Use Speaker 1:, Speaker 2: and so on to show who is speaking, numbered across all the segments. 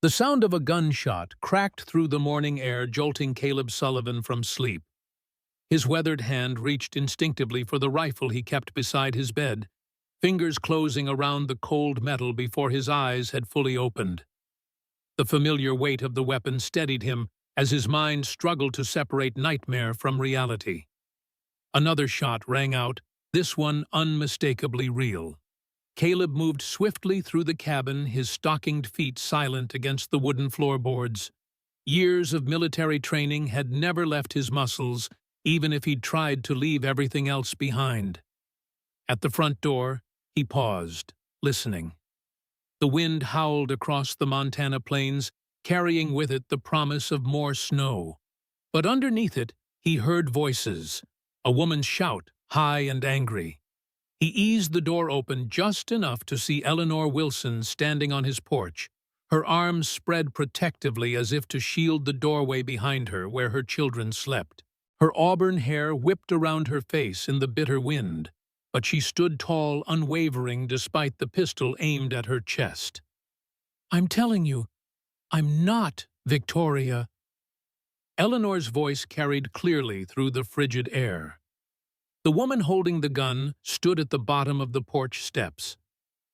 Speaker 1: The sound of a gunshot cracked through the morning air, jolting Caleb Sullivan from sleep. His weathered hand reached instinctively for the rifle he kept beside his bed, fingers closing around the cold metal before his eyes had fully opened. The familiar weight of the weapon steadied him as his mind struggled to separate nightmare from reality. Another shot rang out, this one unmistakably real. Caleb moved swiftly through the cabin, his stockinged feet silent against the wooden floorboards. Years of military training had never left his muscles, even if he'd tried to leave everything else behind. At the front door, he paused, listening. The wind howled across the Montana plains, carrying with it the promise of more snow. But underneath it, he heard voices, a woman's shout, high and angry. He eased the door open just enough to see Eleanor Wilson standing on his porch, her arms spread protectively as if to shield the doorway behind her where her children slept. Her auburn hair whipped around her face in the bitter wind, but she stood tall, unwavering despite the pistol aimed at her chest. "I'm telling you, I'm not Victoria." Eleanor's voice carried clearly through the frigid air. The woman holding the gun stood at the bottom of the porch steps,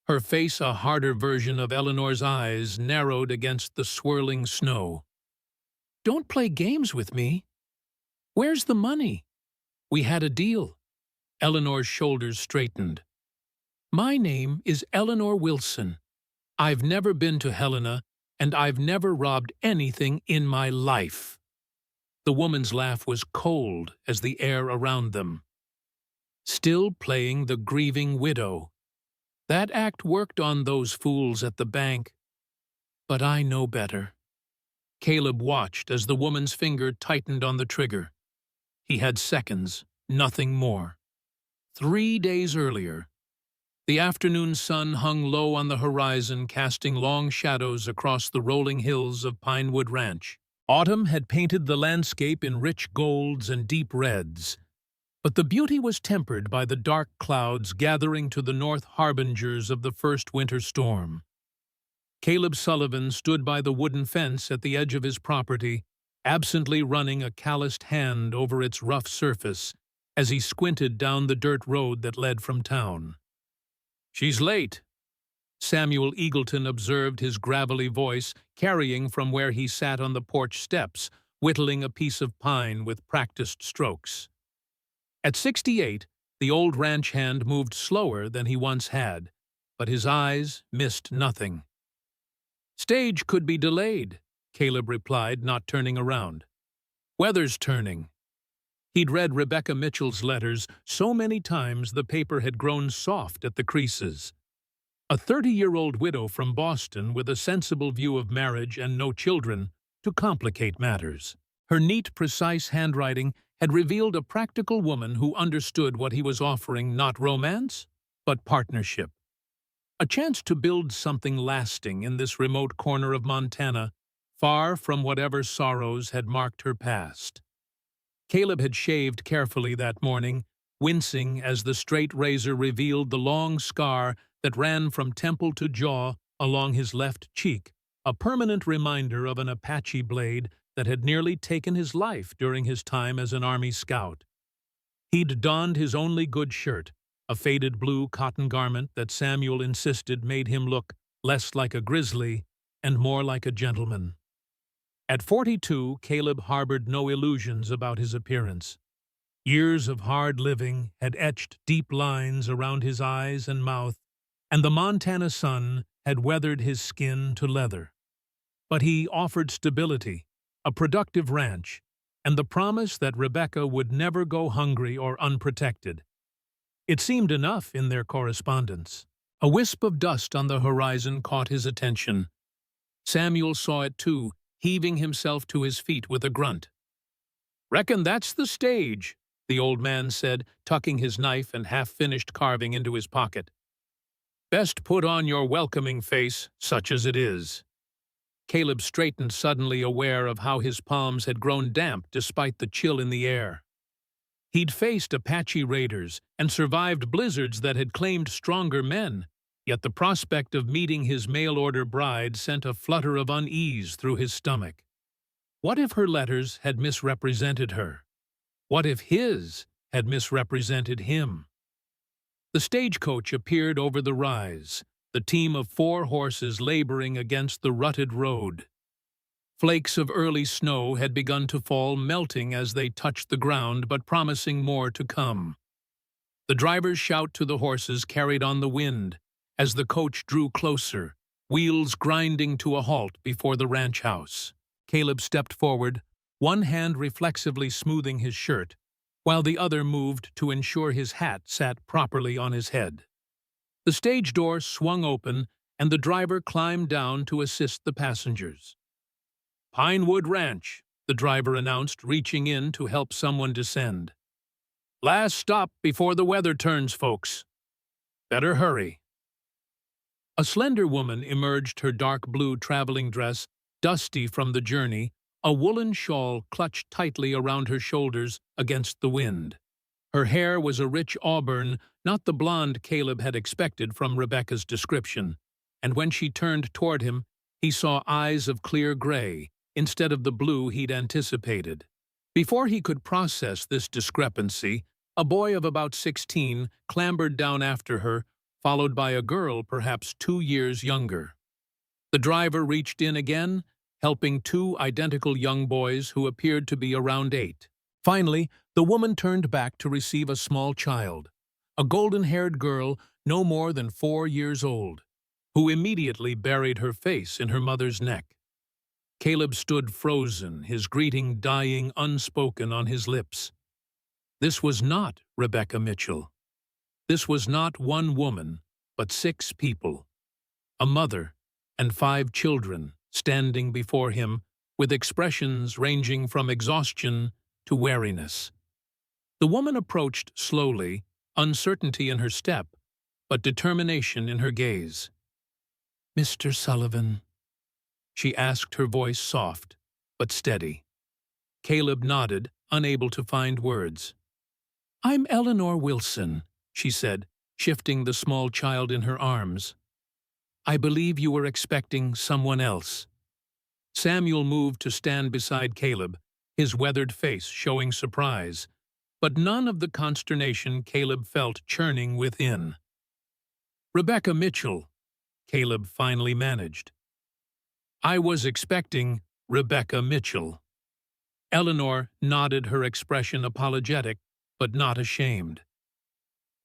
Speaker 1: her face a harder version of Eleanor's eyes narrowed against the swirling snow. "Don't play games with me. Where's the money? We had a deal." Eleanor's shoulders straightened. "My name is Eleanor Wilson. I've never been to Helena, and I've never robbed anything in my life." The woman's laugh was cold as the air around them. Still playing the grieving widow. That act worked on those fools at the bank. But I know better. Caleb watched as the woman's finger tightened on the trigger. He had seconds, nothing more. 3 days earlier, the afternoon sun hung low on the horizon, casting long shadows across the rolling hills of Pinewood Ranch. Autumn had painted the landscape in rich golds and deep reds, but the beauty was tempered by the dark clouds gathering to the north, harbingers of the first winter storm. Caleb Sullivan stood by the wooden fence at the edge of his property, absently running a calloused hand over its rough surface as he squinted down the dirt road that led from town. "She's late," Samuel Eagleton observed, his gravelly voice carrying from where he sat on the porch steps, whittling a piece of pine with practiced strokes. At 68, the old ranch hand moved slower than he once had, but his eyes missed nothing. "Stage could be delayed," Caleb replied, not turning around. "Weather's turning." He'd read Rebecca Mitchell's letters so many times the paper had grown soft at the creases. A 30-year-old widow from Boston with a sensible view of marriage and no children to complicate matters. Her neat, precise handwriting had revealed a practical woman who understood what he was offering, not romance, but partnership. A chance to build something lasting in this remote corner of Montana, far from whatever sorrows had marked her past. Caleb had shaved carefully that morning, wincing as the straight razor revealed the long scar that ran from temple to jaw along his left cheek, a permanent reminder of an Apache blade that had nearly taken his life during his time as an Army scout. He'd donned his only good shirt, a faded blue cotton garment that Samuel insisted made him look less like a grizzly and more like a gentleman. At 42, Caleb harbored no illusions about his appearance. Years of hard living had etched deep lines around his eyes and mouth, and the Montana sun had weathered his skin to leather. But he offered stability, a productive ranch, and the promise that Rebecca would never go hungry or unprotected. It seemed enough in their correspondence. A wisp of dust on the horizon caught his attention. Samuel saw it too, heaving himself to his feet with a grunt. "Reckon that's the stage," the old man said, tucking his knife and half-finished carving into his pocket. "Best put on your welcoming face, such as it is." Caleb straightened, suddenly aware of how his palms had grown damp despite the chill in the air. He'd faced Apache raiders and survived blizzards that had claimed stronger men, Yet the prospect of meeting his mail-order bride sent a flutter of unease through his stomach. What if her letters had misrepresented her? What if his had misrepresented him? The stagecoach appeared over the rise, the team of 4 horses laboring against the rutted road. Flakes of early snow had begun to fall, melting as they touched the ground, but promising more to come. The driver's shout to the horses carried on the wind as the coach drew closer, wheels grinding to a halt before the ranch house. Caleb stepped forward, one hand reflexively smoothing his shirt, while the other moved to ensure his hat sat properly on his head. The stage door swung open, and the driver climbed down to assist the passengers. "Pinewood Ranch," the driver announced, reaching in to help someone descend. "Last stop before the weather turns, folks. Better hurry." A slender woman emerged, her dark blue traveling dress dusty from the journey, a woolen shawl clutched tightly around her shoulders against the wind. Her hair was a rich auburn, not the blonde Caleb had expected from Rebecca's description, and when she turned toward him, he saw eyes of clear gray instead of the blue he'd anticipated. Before he could process this discrepancy, a boy of about 16 clambered down after her, followed by a girl perhaps 2 years younger. The driver reached in again, helping 2 identical young boys who appeared to be around 8. Finally, the woman turned back to receive a small child, a golden-haired girl no more than 4 years old, who immediately buried her face in her mother's neck. Caleb stood frozen, his greeting dying unspoken on his lips. This was not Rebecca Mitchell. This was not one woman, but 6 people. A mother and 5 children standing before him with expressions ranging from exhaustion to wariness. The woman approached slowly, uncertainty in her step, but determination in her gaze. "Mr. Sullivan," she asked, her voice soft but steady. Caleb nodded, unable to find words. "I'm Eleanor Wilson," she said, shifting the small child in her arms. "I believe you were expecting someone else." Samuel moved to stand beside Caleb, his weathered face showing surprise, but none of the consternation Caleb felt churning within. "Rebecca Mitchell," Caleb finally managed. "I was expecting Rebecca Mitchell." Eleanor nodded, her expression apologetic, but not ashamed.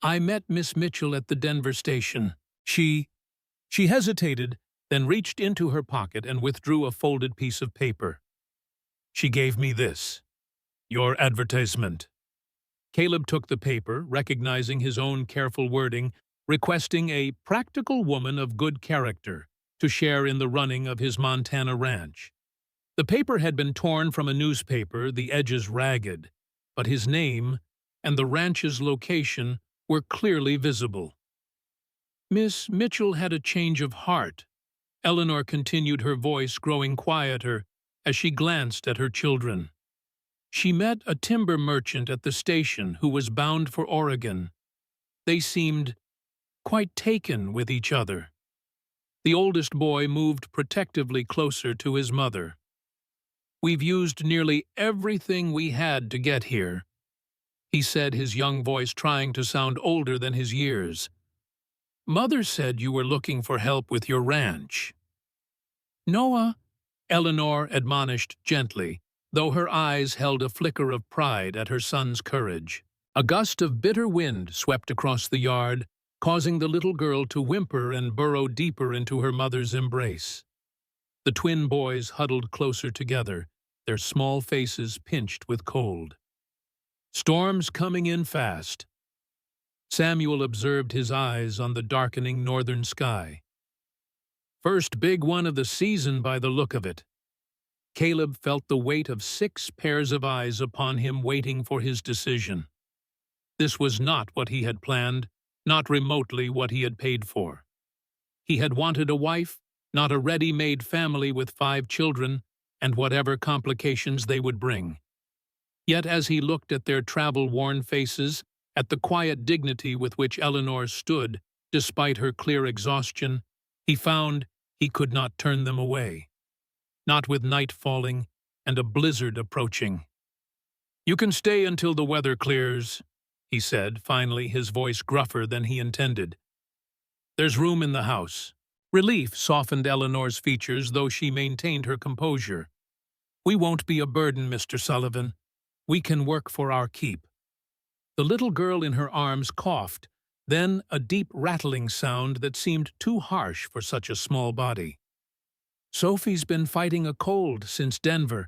Speaker 1: "I met Miss Mitchell at the Denver station. She hesitated, then reached into her pocket and withdrew a folded piece of paper. "She gave me this. Your advertisement." Caleb took the paper, recognizing his own careful wording, requesting a practical woman of good character to share in the running of his Montana ranch. The paper had been torn from a newspaper, the edges ragged, but his name and the ranch's location were clearly visible. "Miss Mitchell had a change of heart," Eleanor continued, her voice growing quieter as she glanced at her children. "She met a timber merchant at the station who was bound for Oregon. They seemed quite taken with each other." The oldest boy moved protectively closer to his mother. "We've used nearly everything we had to get here," he said, his young voice trying to sound older than his years. "Mother said you were looking for help with your ranch." "Noah," Eleanor admonished gently, though her eyes held a flicker of pride at her son's courage. A gust of bitter wind swept across the yard, causing the little girl to whimper and burrow deeper into her mother's embrace. The twin boys huddled closer together, their small faces pinched with cold. "Storm's coming in fast." Samuel observed, his eyes on the darkening northern sky. "First big one of the season by the look of it." Caleb felt the weight of 6 pairs of eyes upon him, waiting for his decision. This was not what he had planned, not remotely what he had paid for. He had wanted a wife, not a ready-made family with 5 children, and whatever complications they would bring. Yet as he looked at their travel-worn faces, at the quiet dignity with which Eleanor stood, Despite her clear exhaustion, he found he could not turn them away. Not with night falling and a blizzard approaching. "You can stay until the weather clears," he said, finally, his voice gruffer than he intended. "There's room in the house." Relief softened Eleanor's features, though she maintained her composure. "We won't be a burden, Mr. Sullivan. We can work for our keep." The little girl in her arms coughed, then a deep rattling sound that seemed too harsh for such a small body. "Sophie's been fighting a cold since Denver,"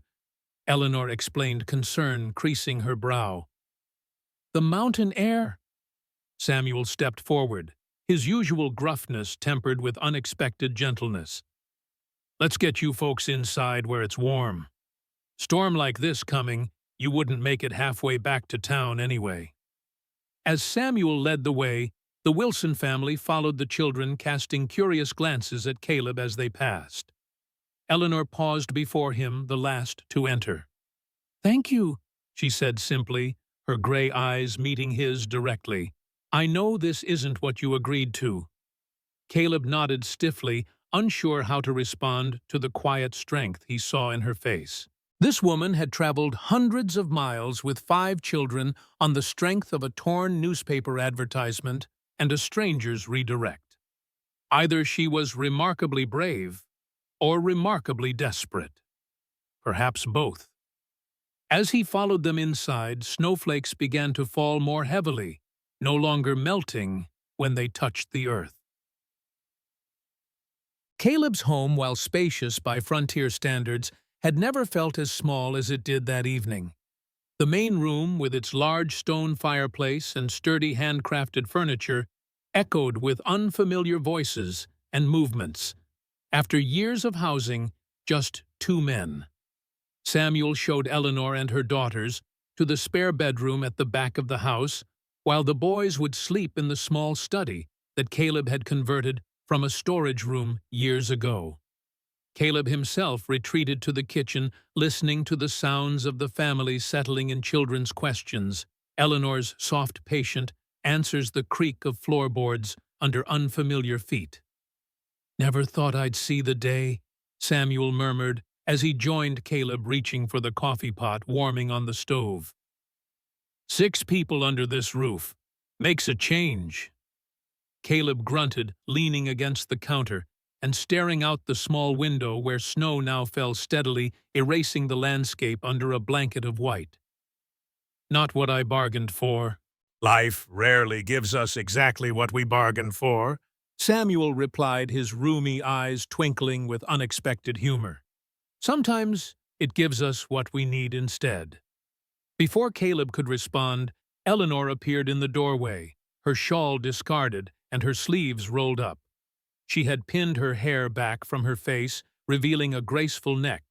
Speaker 1: Eleanor explained, concern creasing her brow. "The mountain air." Samuel stepped forward, his usual gruffness tempered with unexpected gentleness. "Let's get you folks inside where it's warm. Storm like this coming, you wouldn't make it halfway back to town anyway." As Samuel led the way, the Wilson family followed the children, casting curious glances at Caleb as they passed. Eleanor paused before him, the last to enter. "Thank you," she said simply, her gray eyes meeting his directly. "I know this isn't what you agreed to." Caleb nodded stiffly, unsure how to respond to the quiet strength he saw in her face. This woman had traveled hundreds of miles with 5 children on the strength of a torn newspaper advertisement and a stranger's redirect. Either she was remarkably brave or remarkably desperate. Perhaps both. As he followed them inside, snowflakes began to fall more heavily, no longer melting when they touched the earth. Caleb's home, while spacious by frontier standards, had never felt as small as it did that evening. The main room, with its large stone fireplace and sturdy handcrafted furniture, echoed with unfamiliar voices and movements. After years of housing, just 2 men. Samuel showed Eleanor and her daughters to the spare bedroom at the back of the house, while the boys would sleep in the small study that Caleb had converted from a storage room years ago. Caleb himself retreated to the kitchen, listening to the sounds of the family settling in children's questions. Eleanor's soft, patient answers the creak of floorboards under unfamiliar feet. "Never thought I'd see the day," Samuel murmured as he joined Caleb, reaching for the coffee pot warming on the stove. "6 people under this roof. Makes a change." Caleb grunted, leaning against the counter and staring out the small window where snow now fell steadily, erasing the landscape under a blanket of white. "Not what I bargained for." "Life rarely gives us exactly what we bargained for," Samuel replied, his rheumy eyes twinkling with unexpected humor. "Sometimes it gives us what we need instead." Before Caleb could respond, Eleanor appeared in the doorway, her shawl discarded and her sleeves rolled up. She had pinned her hair back from her face, revealing a graceful neck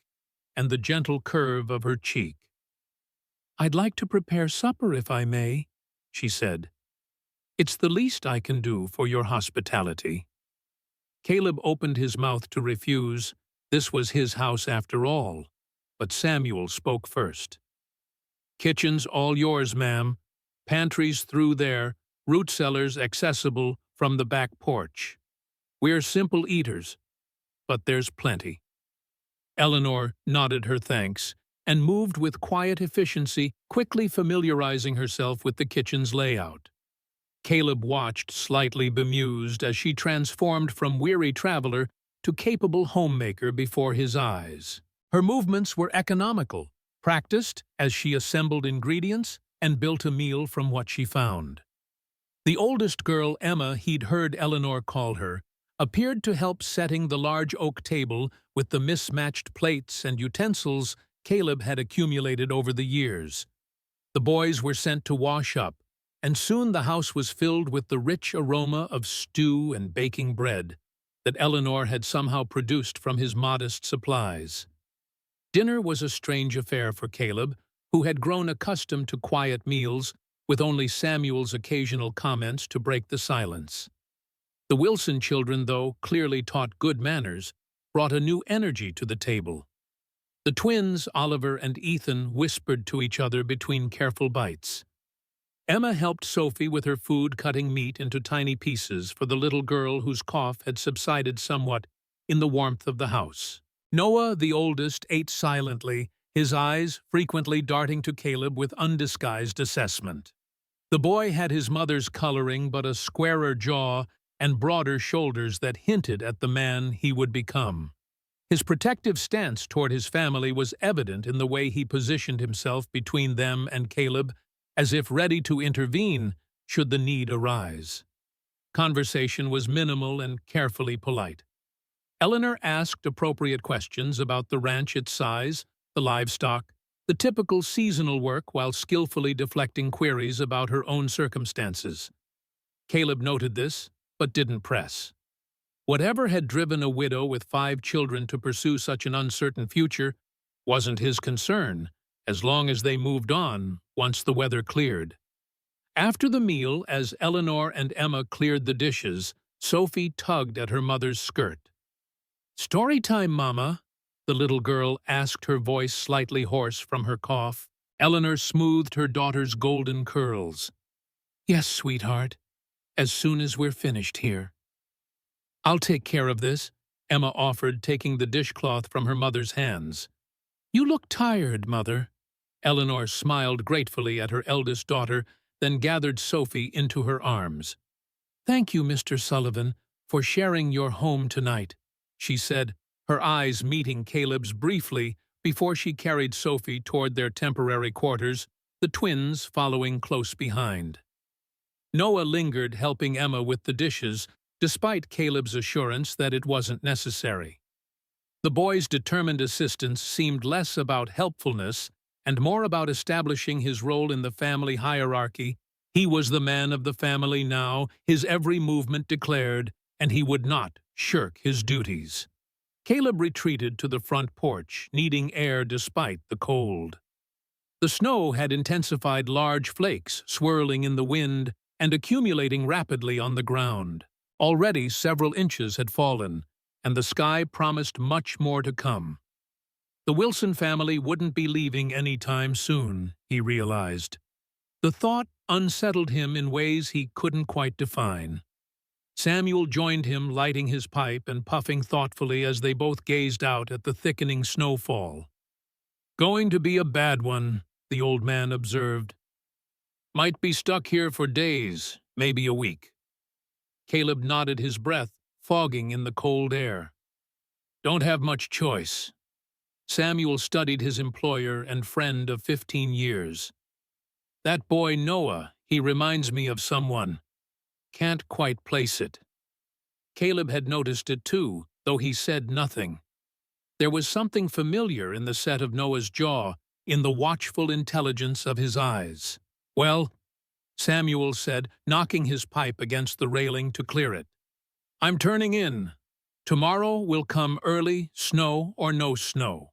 Speaker 1: and the gentle curve of her cheek. "I'd like to prepare supper if I may," she said. "It's the least I can do for your hospitality." Caleb opened his mouth to refuse. This was his house after all. But Samuel spoke first. "Kitchen's all yours, ma'am. Pantry's through there, root cellars accessible from the back porch. We're simple eaters, but there's plenty." Eleanor nodded her thanks and moved with quiet efficiency, quickly familiarizing herself with the kitchen's layout. Caleb watched, slightly bemused, as she transformed from weary traveler to capable homemaker before his eyes. Her movements were economical, practiced as she assembled ingredients and built a meal from what she found. The oldest girl, Emma, he'd heard Eleanor call her, appeared to help setting the large oak table with the mismatched plates and utensils Caleb had accumulated over the years. The boys were sent to wash up, and soon the house was filled with the rich aroma of stew and baking bread that Eleanor had somehow produced from his modest supplies. Dinner was a strange affair for Caleb, who had grown accustomed to quiet meals with only Samuel's occasional comments to break the silence. The Wilson children, though clearly taught good manners, brought a new energy to the table. The twins, Oliver and Ethan, whispered to each other between careful bites. Emma helped Sophie with her food, cutting meat into tiny pieces for the little girl whose cough had subsided somewhat in the warmth of the house. Noah, the oldest, ate silently, his eyes frequently darting to Caleb with undisguised assessment. The boy had his mother's coloring, but a squarer jaw and broader shoulders that hinted at the man he would become. His protective stance toward his family was evident in the way he positioned himself between them and Caleb, as if ready to intervene should the need arise. Conversation was minimal and carefully polite. Eleanor asked appropriate questions about the ranch, its size, the livestock, the typical seasonal work, while skillfully deflecting queries about her own circumstances. Caleb noted this, but didn't press. Whatever had driven a widow with 5 children to pursue such an uncertain future wasn't his concern, as long as they moved on once the weather cleared. After the meal, as Eleanor and Emma cleared the dishes, Sophie tugged at her mother's skirt. "Story time, Mama," the little girl asked, her voice slightly hoarse from her cough. Eleanor smoothed her daughter's golden curls. "Yes, sweetheart, as soon as we're finished here." "I'll take care of this," Emma offered, taking the dishcloth from her mother's hands. "You look tired, Mother." Eleanor smiled gratefully at her eldest daughter, then gathered Sophie into her arms. "Thank you, Mr. Sullivan, for sharing your home tonight," she said, her eyes meeting Caleb's briefly before she carried Sophie toward their temporary quarters, the twins following close behind. Noah lingered, helping Emma with the dishes, despite Caleb's assurance that it wasn't necessary. The boy's determined assistance seemed less about helpfulness and more about establishing his role in the family hierarchy. He was the man of the family now, his every movement declared, and he would not shirk his duties. Caleb retreated to the front porch, needing air despite the cold. The snow had intensified, large flakes swirling in the wind and accumulating rapidly on the ground. Already several inches had fallen, and the sky promised much more to come. The Wilson family wouldn't be leaving any time soon, he realized. The thought unsettled him in ways he couldn't quite define. Samuel joined him, lighting his pipe and puffing thoughtfully as they both gazed out at the thickening snowfall. "Going to be a bad one," the old man observed. "Might be stuck here for days, maybe a week." Caleb nodded, his breath fogging in the cold air. "Don't have much choice." Samuel studied his employer and friend of 15 years. "That boy Noah, he reminds me of someone. Can't quite place it." Caleb had noticed it too, though he said nothing. There was something familiar in the set of Noah's jaw, in the watchful intelligence of his eyes. "Well," Samuel said, knocking his pipe against the railing to clear it, "I'm turning in. Tomorrow will come early, snow or no snow."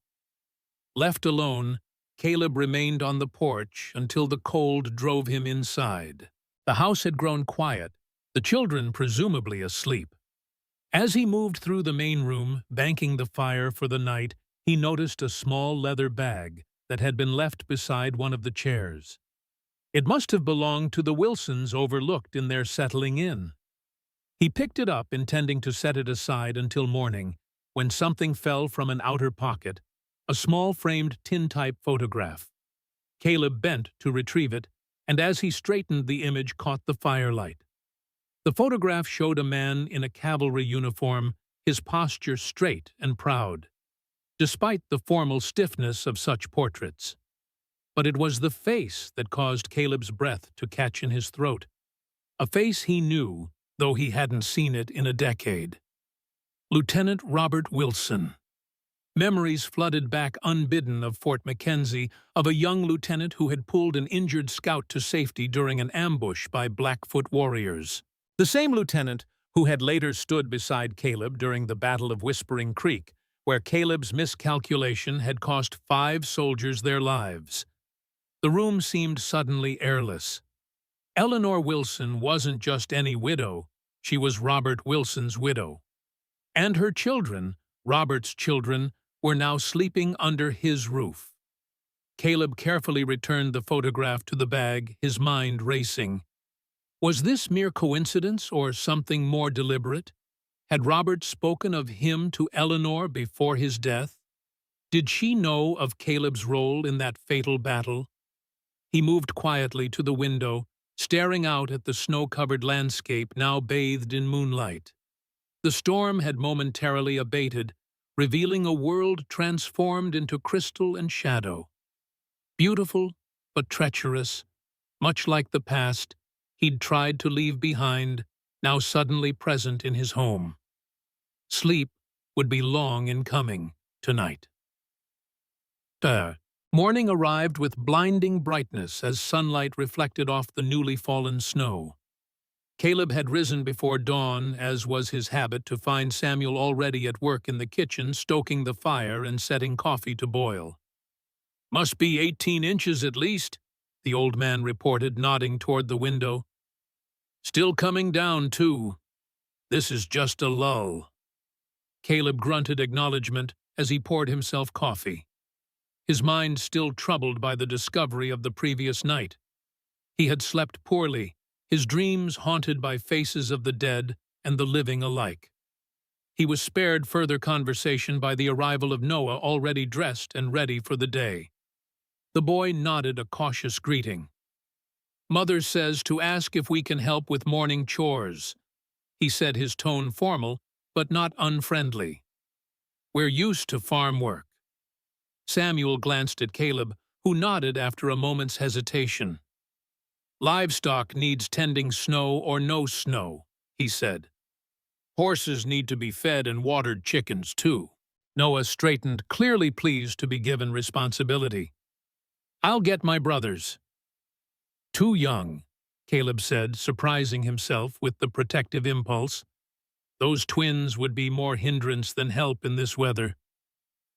Speaker 1: Left alone, Caleb remained on the porch until the cold drove him inside. The house had grown quiet, the children presumably asleep. As he moved through the main room, banking the fire for the night, he noticed a small leather bag that had been left beside one of the chairs. It must have belonged to the Wilsons, overlooked in their settling in. He picked it up, intending to set it aside until morning, when something fell from an outer pocket, a small framed tin-type photograph. Caleb bent to retrieve it, and as he straightened, the image caught the firelight. The photograph showed a man in a cavalry uniform, his posture straight and proud, despite the formal stiffness of such portraits. But it was the face that caused Caleb's breath to catch in his throat. A face he knew, though he hadn't seen it in a decade. Lieutenant Robert Wilson. Memories flooded back unbidden of Fort McKenzie, of a young lieutenant who had pulled an injured scout to safety during an ambush by Blackfoot warriors. The same lieutenant who had later stood beside Caleb during the Battle of Whispering Creek, where Caleb's miscalculation had cost 5 soldiers their lives. The room seemed suddenly airless. Eleanor Wilson wasn't just any widow, she was Robert Wilson's widow. And her children, Robert's children, were now sleeping under his roof. Caleb carefully returned the photograph to the bag, his mind racing. Was this mere coincidence or something more deliberate? Had Robert spoken of him to Eleanor before his death? Did she know of Caleb's role in that fatal battle? He moved quietly to the window, staring out at the snow-covered landscape now bathed in moonlight. The storm had momentarily abated, revealing a world transformed into crystal and shadow. Beautiful, but treacherous, much like the past he'd tried to leave behind, now suddenly present in his home. Sleep would be long in coming tonight. Morning arrived with blinding brightness as sunlight reflected off the newly fallen snow. Caleb had risen before dawn, as was his habit, to find Samuel already at work in the kitchen, stoking the fire and setting coffee to boil. "Must be 18 inches at least," the old man reported, nodding toward the window. "Still coming down, too. This is just a lull." Caleb grunted acknowledgement as he poured himself coffee, his mind still troubled by the discovery of the previous night. He had slept poorly, his dreams haunted by faces of the dead and the living alike. He was spared further conversation by the arrival of Noah, already dressed and ready for the day. The boy nodded a cautious greeting. "Mother says to ask if we can help with morning chores," he said, his tone formal, but not unfriendly. "We're used to farm work." Samuel glanced at Caleb, who nodded after a moment's hesitation. "Livestock needs tending, snow or no snow," he said. "Horses need to be fed and watered, chickens too." Noah straightened, clearly pleased to be given responsibility. "I'll get my brothers." "Too young," Caleb said, surprising himself with the protective impulse. "Those twins would be more hindrance than help in this weather.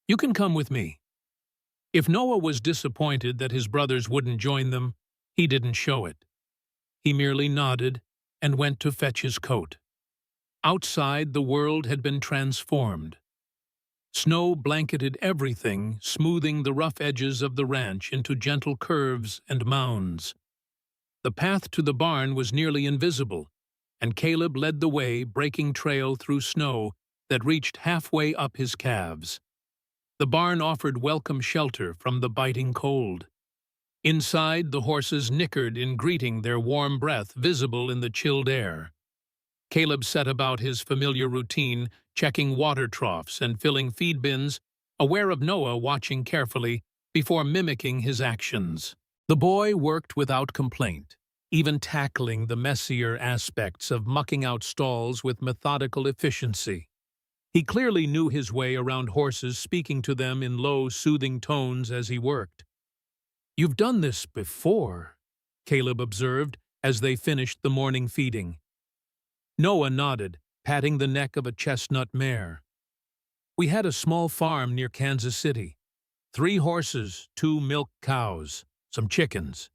Speaker 1: You can come with me." If Noah was disappointed that his brothers wouldn't join them, he didn't show it. He merely nodded and went to fetch his coat. Outside, the world had been transformed. Snow blanketed everything, smoothing the rough edges of the ranch into gentle curves and mounds. The path to the barn was nearly invisible, and Caleb led the way, breaking trail through snow that reached halfway up his calves. The barn offered welcome shelter from the biting cold. Inside, the horses nickered in greeting, their warm breath visible in the chilled air. Caleb set about his familiar routine, checking water troughs and filling feed bins, aware of Noah watching carefully before mimicking his actions. The boy worked without complaint, even tackling the messier aspects of mucking out stalls with methodical efficiency. He clearly knew his way around horses, speaking to them in low, soothing tones as he worked. "You've done this before," Caleb observed as they finished the morning feeding. Noah nodded, patting the neck of a chestnut mare. "We had a small farm near Kansas City. 3 horses, 2 milk cows, some chickens."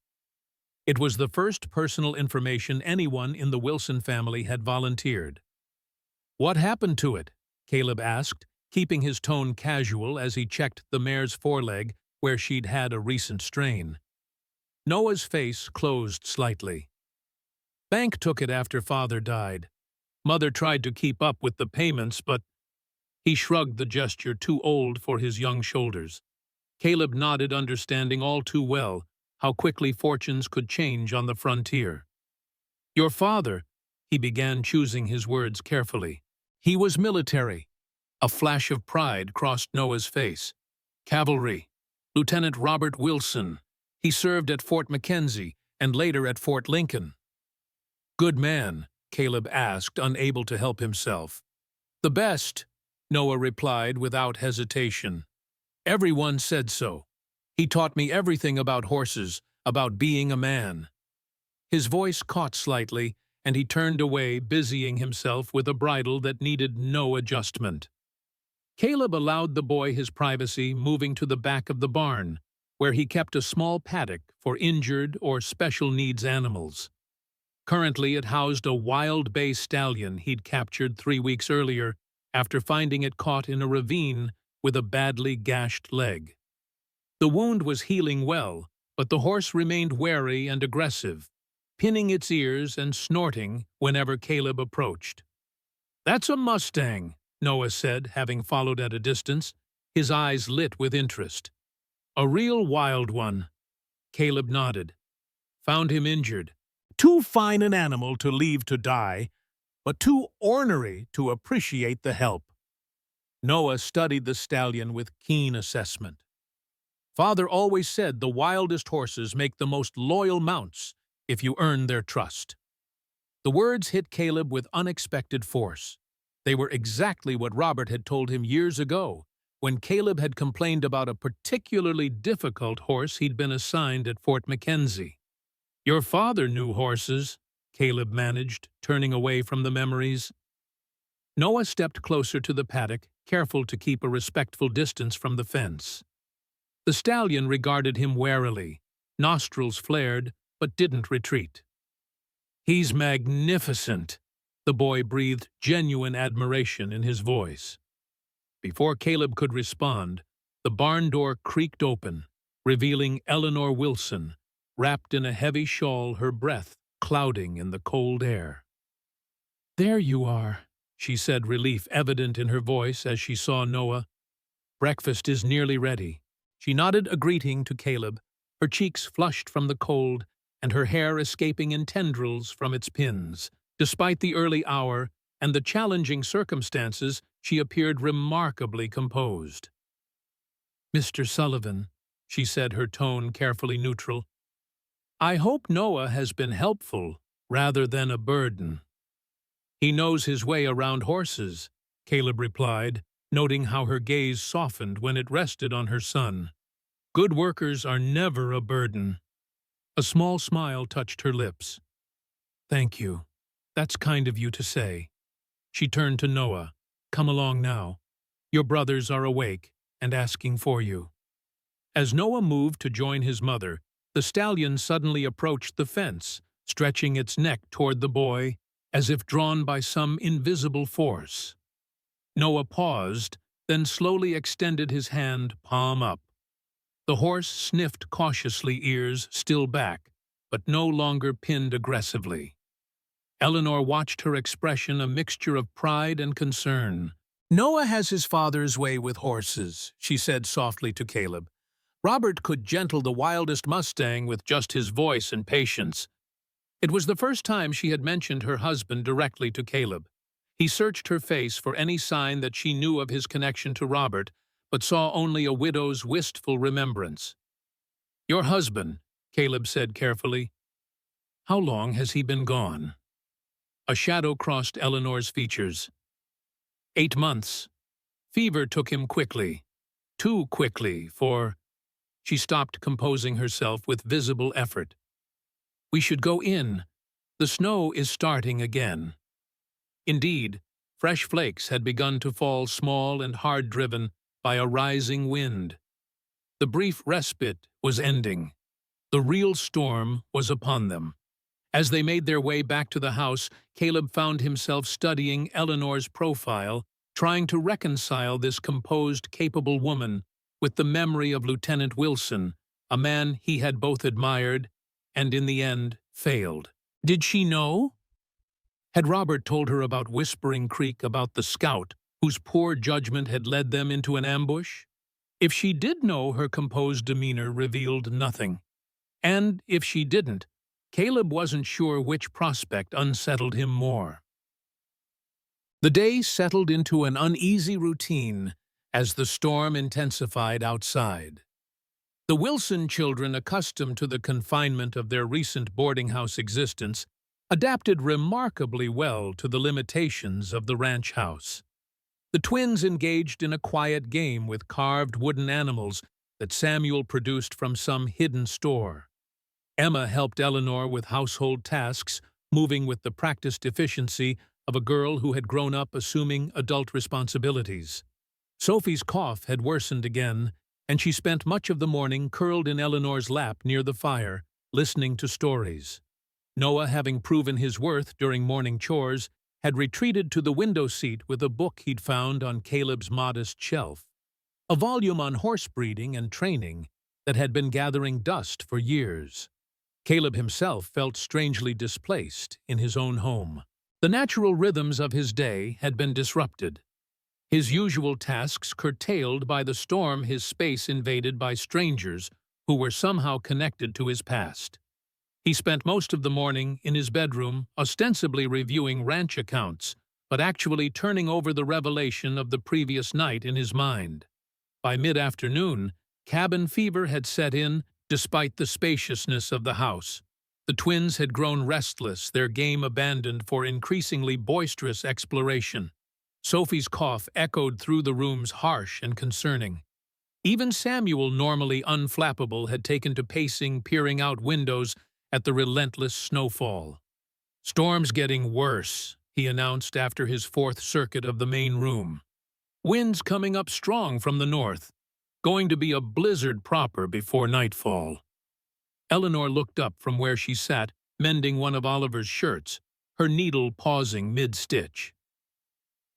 Speaker 1: It was the first personal information anyone in the Wilson family had volunteered. "What happened to it?" Caleb asked, keeping his tone casual as he checked the mare's foreleg where she'd had a recent strain. Noah's face closed slightly. "Bank took it after Father died. Mother tried to keep up with the payments, but—" He shrugged, the gesture too old for his young shoulders. Caleb nodded, understanding all too well how quickly fortunes could change on the frontier. "Your father," he began, choosing his words carefully. "He was military." A flash of pride crossed Noah's face. "Cavalry. Lieutenant Robert Wilson. He served at Fort McKenzie and later at Fort Lincoln." "Good man?" Caleb asked, unable to help himself. "The best," Noah replied without hesitation. "Everyone said so. He taught me everything about horses, about being a man." His voice caught slightly, and he turned away, busying himself with a bridle that needed no adjustment. Caleb allowed the boy his privacy, moving to the back of the barn, where he kept a small paddock for injured or special needs animals. Currently, it housed a wild bay stallion he'd captured 3 weeks earlier after finding it caught in a ravine with a badly gashed leg. The wound was healing well, but the horse remained wary and aggressive, pinning its ears and snorting whenever Caleb approached. "That's a Mustang," Noah said, having followed at a distance, his eyes lit with interest. "A real wild one." Caleb nodded. "Found him injured. Too fine an animal to leave to die, but too ornery to appreciate the help." Noah studied the stallion with keen assessment. "Father always said the wildest horses make the most loyal mounts if you earn their trust." The words hit Caleb with unexpected force. They were exactly what Robert had told him years ago, when Caleb had complained about a particularly difficult horse he'd been assigned at Fort Mackenzie. "Your father knew horses," Caleb managed, turning away from the memories. Noah stepped closer to the paddock, careful to keep a respectful distance from the fence. The stallion regarded him warily, nostrils flared, but didn't retreat. "He's magnificent," the boy breathed genuine admiration in his voice. Before Caleb could respond, the barn door creaked open, revealing Eleanor Wilson, wrapped in a heavy shawl, her breath clouding in the cold air. "There you are," she said, relief evident in her voice as she saw Noah. "Breakfast is nearly ready." She nodded a greeting to Caleb, her cheeks flushed from the cold and her hair escaping in tendrils from its pins. Despite the early hour and the challenging circumstances, she appeared remarkably composed. "Mr. Sullivan," she said, her tone carefully neutral, "I hope Noah has been helpful rather than a burden." "He knows his way around horses," Caleb replied, noting how her gaze softened when it rested on her son. "Good workers are never a burden." A small smile touched her lips. "Thank you. That's kind of you to say." She turned to Noah. "Come along now. Your brothers are awake and asking for you." As Noah moved to join his mother, the stallion suddenly approached the fence, stretching its neck toward the boy, as if drawn by some invisible force. Noah paused, then slowly extended his hand, palm up. The horse sniffed cautiously, ears still back, but no longer pinned aggressively. Eleanor watched her expression, a mixture of pride and concern. "Noah has his father's way with horses," she said softly to Caleb. "Robert could gentle the wildest Mustang with just his voice and patience." It was the first time she had mentioned her husband directly to Caleb. He searched her face for any sign that she knew of his connection to Robert, but saw only a widow's wistful remembrance. "Your husband," Caleb said carefully. "How long has he been gone?" A shadow crossed Eleanor's features. 8 months. Fever took him quickly. Too quickly, for—" She stopped, composing herself with visible effort. "We should go in. The snow is starting again." Indeed, fresh flakes had begun to fall, small and hard-driven by a rising wind. The brief respite was ending. The real storm was upon them. As they made their way back to the house, Caleb found himself studying Eleanor's profile, trying to reconcile this composed, capable woman with the memory of Lieutenant Wilson, a man he had both admired and, in the end, failed. Did she know? Had Robert told her about Whispering Creek, about the scout whose poor judgment had led them into an ambush? If she did know, her composed demeanor revealed nothing. And if she didn't, Caleb wasn't sure which prospect unsettled him more. The day settled into an uneasy routine as the storm intensified outside. The Wilson children, accustomed to the confinement of their recent boarding house existence, adapted remarkably well to the limitations of the ranch house. The twins engaged in a quiet game with carved wooden animals that Samuel produced from some hidden store. Emma helped Eleanor with household tasks, moving with the practiced efficiency of a girl who had grown up assuming adult responsibilities. Sophie's cough had worsened again, and she spent much of the morning curled in Eleanor's lap near the fire, listening to stories. Noah, having proven his worth during morning chores, had retreated to the window seat with a book he'd found on Caleb's modest shelf. A volume on horse breeding and training, that had been gathering dust for years. Caleb himself felt strangely displaced in his own home. The natural rhythms of his day had been disrupted, his usual tasks curtailed by the storm, his space invaded by strangers who were somehow connected to his past. He spent most of the morning in his bedroom, ostensibly reviewing ranch accounts, but actually turning over the revelation of the previous night in his mind. By mid-afternoon, cabin fever had set in, despite the spaciousness of the house. The twins had grown restless, their game abandoned for increasingly boisterous exploration. Sophie's cough echoed through the rooms, harsh and concerning. Even Samuel, normally unflappable, had taken to pacing, peering out windows at the relentless snowfall. "Storm's getting worse," he announced after his fourth circuit of the main room. "Winds coming up strong from the north. Going to be a blizzard proper before nightfall." Eleanor looked up from where she sat, mending one of Oliver's shirts, her needle pausing mid-stitch.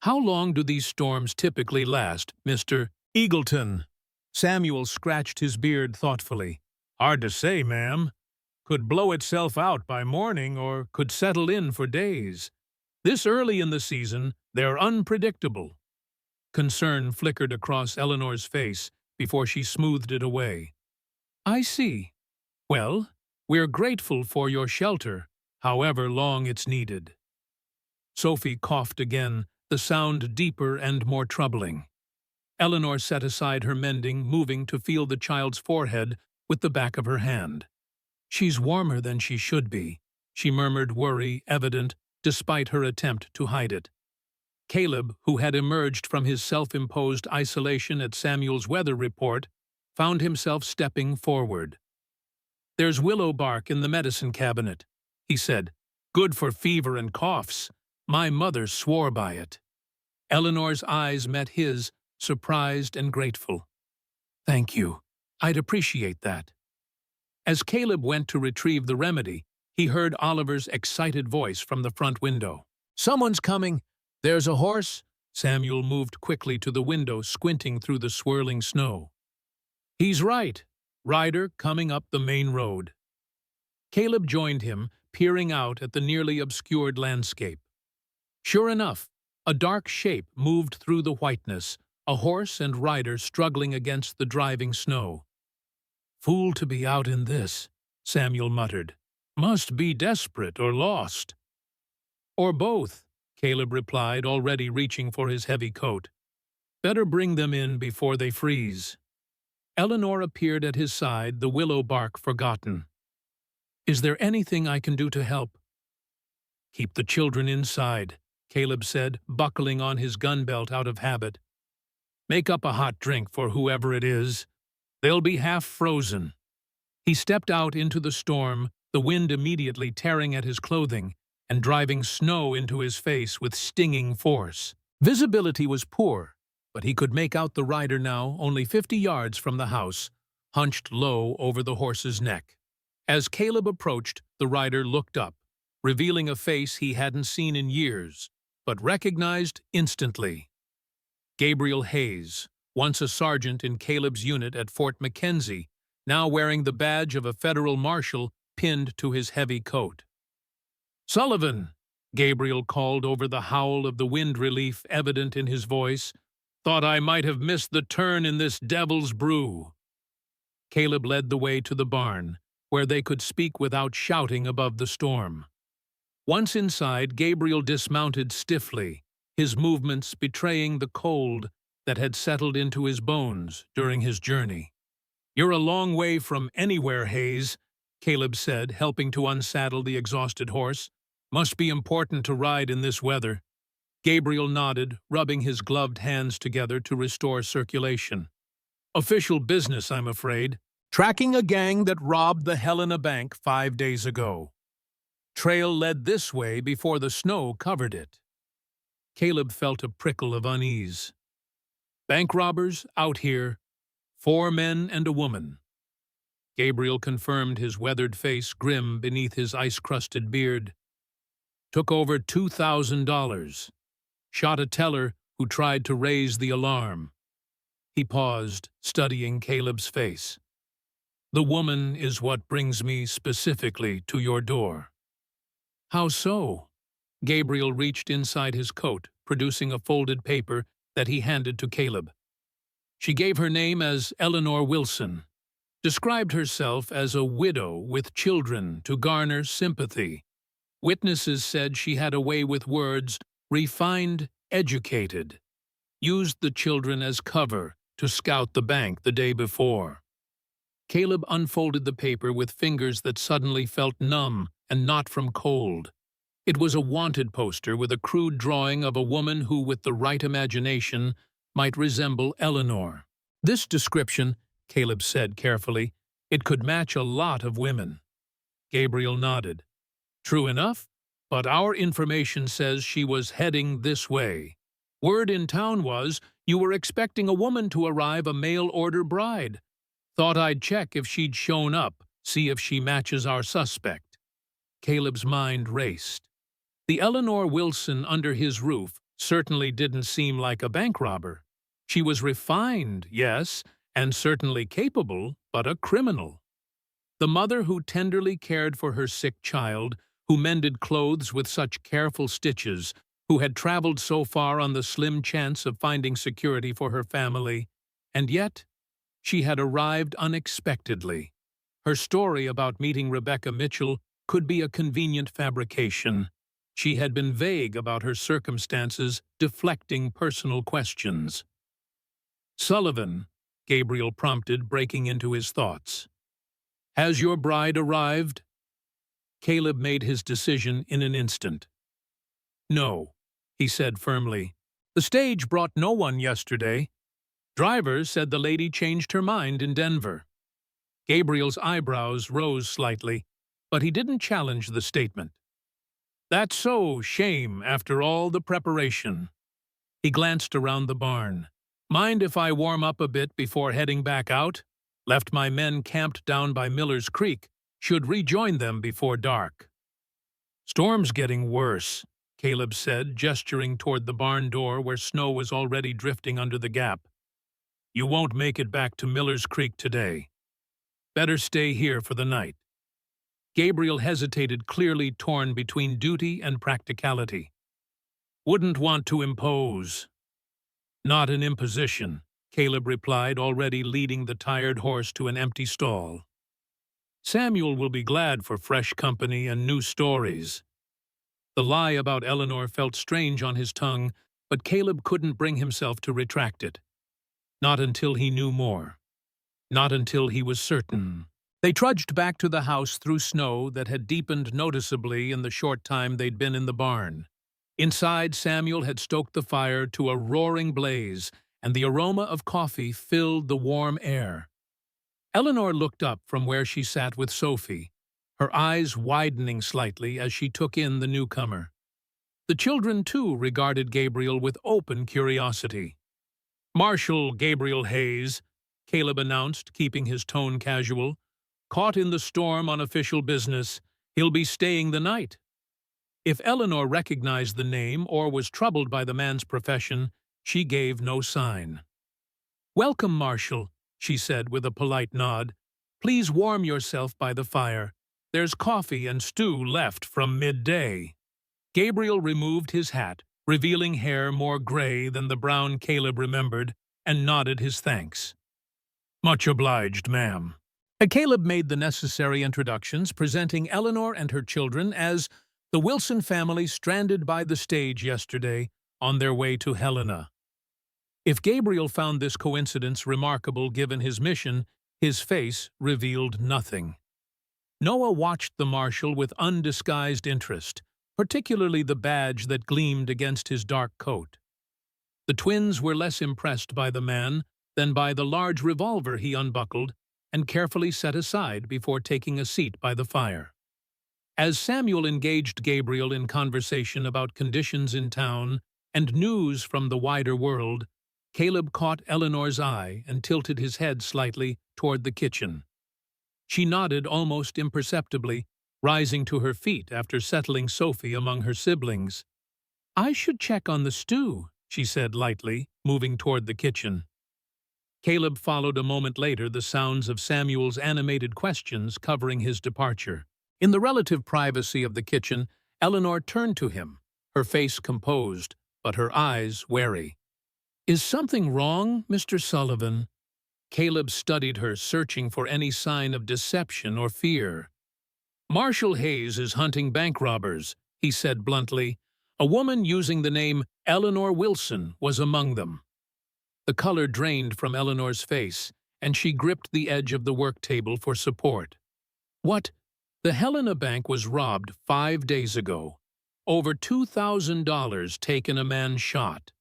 Speaker 1: "How long do these storms typically last, Mr. Eagleton?" Samuel scratched his beard thoughtfully. "Hard to say, ma'am. Could blow itself out by morning or could settle in for days. This early in the season, they're unpredictable." Concern flickered across Eleanor's face before she smoothed it away. "I see. Well, we're grateful for your shelter, however long it's needed." Sophie coughed again, the sound deeper and more troubling. Eleanor set aside her mending, moving to feel the child's forehead with the back of her hand. "She's warmer than she should be," she murmured, worry evident despite her attempt to hide it. Caleb, who had emerged from his self-imposed isolation at Samuel's weather report, found himself stepping forward. "There's willow bark in the medicine cabinet," he said. "Good for fever and coughs. My mother swore by it." Eleanor's eyes met his, surprised and grateful. "Thank you. I'd appreciate that." As Caleb went to retrieve the remedy, he heard Oliver's excited voice from the front window. "Someone's coming. There's a horse." Samuel moved quickly to the window, squinting through the swirling snow. "He's right. Rider coming up the main road." Caleb joined him, peering out at the nearly obscured landscape. Sure enough, a dark shape moved through the whiteness, a horse and rider struggling against the driving snow. "Fool to be out in this," Samuel muttered. "Must be desperate or lost." "Or both," Caleb replied, already reaching for his heavy coat. "Better bring them in before they freeze." Eleanor appeared at his side, the willow bark forgotten. "Is there anything I can do to help?" "Keep the children inside," Caleb said, buckling on his gun belt out of habit. "Make up a hot drink for whoever it is. They'll be half frozen." He stepped out into the storm, the wind immediately tearing at his clothing and driving snow into his face with stinging force. Visibility was poor, but he could make out the rider now, only 50 yards from the house, hunched low over the horse's neck. As Caleb approached, the rider looked up, revealing a face he hadn't seen in years, but recognized instantly. Gabriel Hayes, once a sergeant in Caleb's unit at Fort McKenzie, now wearing the badge of a federal marshal pinned to his heavy coat. "Sullivan," Gabriel called over the howl of the wind relief evident in his voice. "Thought I might have missed the turn in this devil's brew." Caleb led the way to the barn, where they could speak without shouting above the storm. Once inside, Gabriel dismounted stiffly, his movements betraying the cold that had settled into his bones during his journey. "You're a long way from anywhere, Hayes," Caleb said, helping to unsaddle the exhausted horse. "Must be important to ride in this weather." Gabriel nodded, rubbing his gloved hands together to restore circulation. "Official business, I'm afraid. Tracking a gang that robbed the Helena Bank 5 days ago. Trail led this way before the snow covered it." Caleb felt a prickle of unease. "Bank robbers out here. 4 men and a woman." Gabriel confirmed, his weathered face grim beneath his ice-crusted beard. "Took over $2,000. Shot a teller who tried to raise the alarm." He paused, studying Caleb's face. The woman is what brings me specifically to your door." "How so?" Gabriel reached inside his coat, producing a folded paper that he handed to Caleb. "She gave her name as Eleanor Wilson, described herself as a widow with children to garner sympathy. Witnesses said she had a way with words, refined, educated. Used the children as cover to scout the bank the day before." Caleb unfolded the paper with fingers that suddenly felt numb and not from cold. It was a wanted poster with a crude drawing of a woman who, with the right imagination, might resemble Eleanor. "This description," Caleb said carefully, "it could match a lot of women." Gabriel nodded. "True enough, but our information says she was heading this way. Word in town was you were expecting a woman to arrive, a mail-order bride. Thought I'd check if she'd shown up, see if she matches our suspect." Caleb's mind raced. The Eleanor Wilson under his roof certainly didn't seem like a bank robber. She was refined, yes, and certainly capable, but a criminal. The mother who tenderly cared for her sick child, who mended clothes with such careful stitches, who had traveled so far on the slim chance of finding security for her family, and yet she had arrived unexpectedly. Her story about meeting Rebecca Mitchell could be a convenient fabrication. She had been vague about her circumstances, deflecting personal questions. "Sullivan," Gabriel prompted, breaking into his thoughts. "Has your bride arrived?" Caleb made his decision in an instant. "No," he said firmly. "The stage brought no one yesterday. Drivers said the lady changed her mind in Denver." Gabriel's eyebrows rose slightly, but he didn't challenge the statement. "That's so, shame, after all the preparation." He glanced around the barn. "Mind if I warm up a bit before heading back out? Left my men camped down by Miller's Creek. Should rejoin them before dark." "Storm's getting worse," Caleb said, gesturing toward the barn door where snow was already drifting under the gap. "You won't make it back to Miller's Creek today. Better stay here for the night." Gabriel hesitated, clearly torn between duty and practicality. "Wouldn't want to impose." "Not an imposition," Caleb replied, already leading the tired horse to an empty stall. "Samuel will be glad for fresh company and new stories." The lie about Eleanor felt strange on his tongue, but Caleb couldn't bring himself to retract it. Not until he knew more. Not until he was certain. They trudged back to the house through snow that had deepened noticeably in the short time they'd been in the barn. Inside, Samuel had stoked the fire to a roaring blaze, and the aroma of coffee filled the warm air. Eleanor looked up from where she sat with Sophie, her eyes widening slightly as she took in the newcomer. The children, too, regarded Gabriel with open curiosity. "Marshal Gabriel Hayes," Caleb announced, keeping his tone casual. "Caught in the storm on official business. He'll be staying the night." If Eleanor recognized the name or was troubled by the man's profession, she gave no sign. "Welcome, Marshal," she said with a polite nod. "Please warm yourself by the fire. There's coffee and stew left from midday." Gabriel removed his hat, revealing hair more gray than the brown Caleb remembered, and nodded his thanks. "Much obliged, ma'am." Caleb made the necessary introductions, presenting Eleanor and her children as the Wilson family stranded by the stage yesterday on their way to Helena. If Gabriel found this coincidence remarkable given his mission, his face revealed nothing. Noah watched the marshal with undisguised interest, particularly the badge that gleamed against his dark coat. The twins were less impressed by the man than by the large revolver he unbuckled and carefully set aside before taking a seat by the fire. As Samuel engaged Gabriel in conversation about conditions in town and news from the wider world, Caleb caught Eleanor's eye and tilted his head slightly toward the kitchen. She nodded almost imperceptibly, rising to her feet after settling Sophie among her siblings. "I should check on the stew," she said lightly, moving toward the kitchen. Caleb followed a moment later, the sounds of Samuel's animated questions covering his departure. In the relative privacy of the kitchen, Eleanor turned to him, her face composed, but her eyes wary. "Is something wrong, Mr. Sullivan?" Caleb studied her, searching for any sign of deception or fear. "Marshall Hayes is hunting bank robbers," he said bluntly. "A woman using the name Eleanor Wilson was among them." The color drained from Eleanor's face, and she gripped the edge of the work table for support. "What? The Helena Bank was robbed 5 days ago. Over $2,000 taken, a man shot."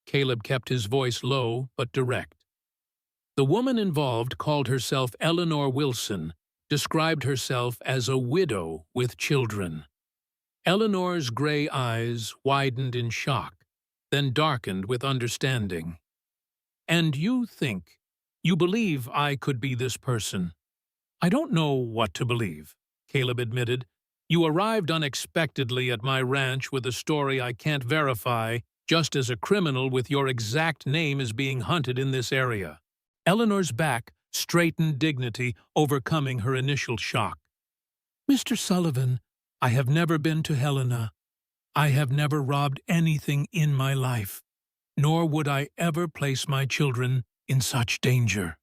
Speaker 1: Caleb kept his voice low but direct. "The woman involved called herself Eleanor Wilson, described herself as a widow with children." Eleanor's gray eyes widened in shock, then darkened with understanding. "And you believe I could be this person?" "I don't know what to believe," Caleb admitted. "You arrived unexpectedly at my ranch with a story I can't verify, just as a criminal with your exact name is being hunted in this area." Eleanor's back straightened, dignity overcoming her initial shock. "Mr. Sullivan, I have never been to Helena. I have never robbed anything in my life, nor would I ever place my children in such danger."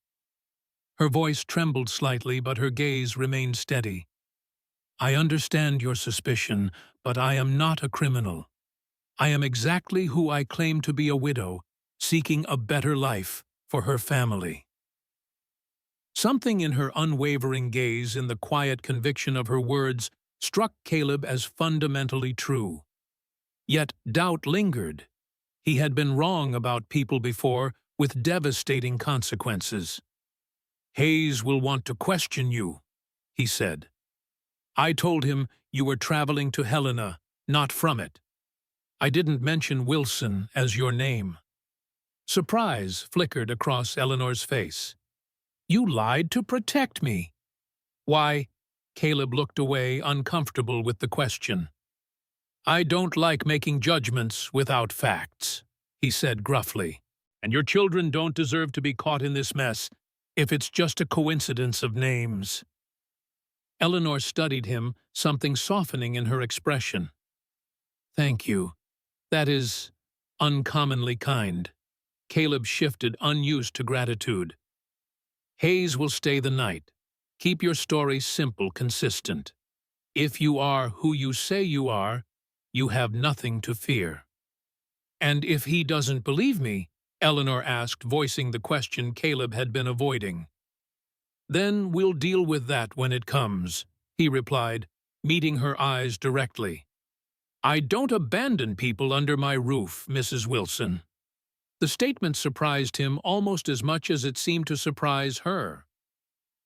Speaker 1: Her voice trembled slightly, but her gaze remained steady. "I understand your suspicion, but I am not a criminal. I am exactly who I claim to be, a widow, seeking a better life for her family." Something in her unwavering gaze, in the quiet conviction of her words, struck Caleb as fundamentally true. Yet doubt lingered. He had been wrong about people before, with devastating consequences. "Hayes will want to question you," he said. "I told him you were traveling to Helena, not from it. I didn't mention Wilson as your name." Surprise flickered across Eleanor's face. "You lied to protect me." "Why?" Caleb looked away, uncomfortable with the question. "I don't like making judgments without facts," he said gruffly. "And your children don't deserve to be caught in this mess if it's just a coincidence of names." Eleanor studied him, something softening in her expression. "Thank you. That is uncommonly kind." Caleb shifted, unused to gratitude. "Hayes will stay the night. Keep your story simple, consistent. If you are who you say you are, you have nothing to fear." "And if he doesn't believe me?" Eleanor asked, voicing the question Caleb had been avoiding. "Then we'll deal with that when it comes," he replied, meeting her eyes directly. "I don't abandon people under my roof, Mrs. Wilson." The statement surprised him almost as much as it seemed to surprise her.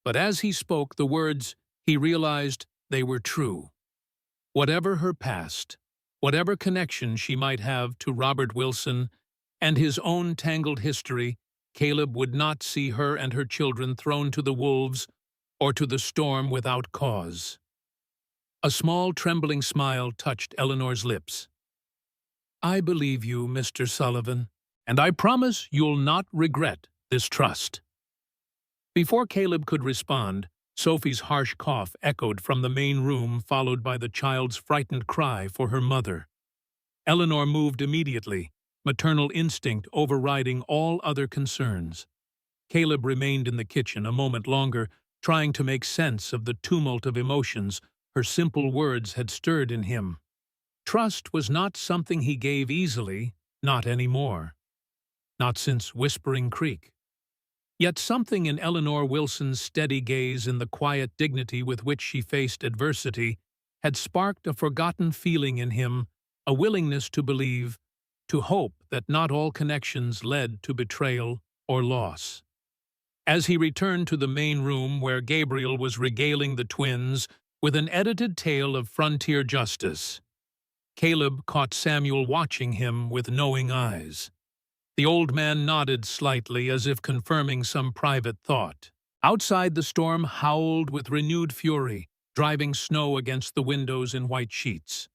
Speaker 1: But as he spoke the words, he realized they were true. Whatever her past, whatever connection she might have to Robert Wilson and his own tangled history, Caleb would not see her and her children thrown to the wolves or to the storm without cause. A small, trembling smile touched Eleanor's lips. "I believe you, Mr. Sullivan, and I promise you'll not regret this trust." Before Caleb could respond, Sophie's harsh cough echoed from the main room, followed by the child's frightened cry for her mother. Eleanor moved immediately, maternal instinct overriding all other concerns. Caleb remained in the kitchen a moment longer, trying to make sense of the tumult of emotions her simple words had stirred in him. Trust was not something he gave easily, not anymore. Not since Whispering Creek. Yet something in Eleanor Wilson's steady gaze and the quiet dignity with which she faced adversity had sparked a forgotten feeling in him, a willingness to believe, to hope that not all connections led to betrayal or loss. As he returned to the main room where Gabriel was regaling the twins with an edited tale of frontier justice, Caleb caught Samuel watching him with knowing eyes. The old man nodded slightly as if confirming some private thought. Outside, the storm howled with renewed fury, driving snow against the windows in white sheets.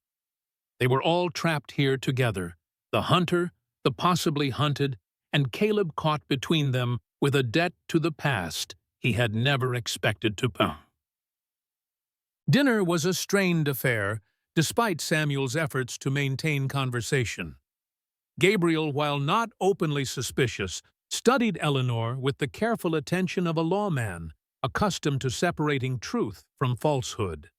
Speaker 1: They were all trapped here together, the hunter, the possibly hunted, and Caleb caught between them, with a debt to the past he had never expected to pay. Dinner was a strained affair, despite Samuel's efforts to maintain conversation. Gabriel, while not openly suspicious, studied Eleanor with the careful attention of a lawman, accustomed to separating truth from falsehood.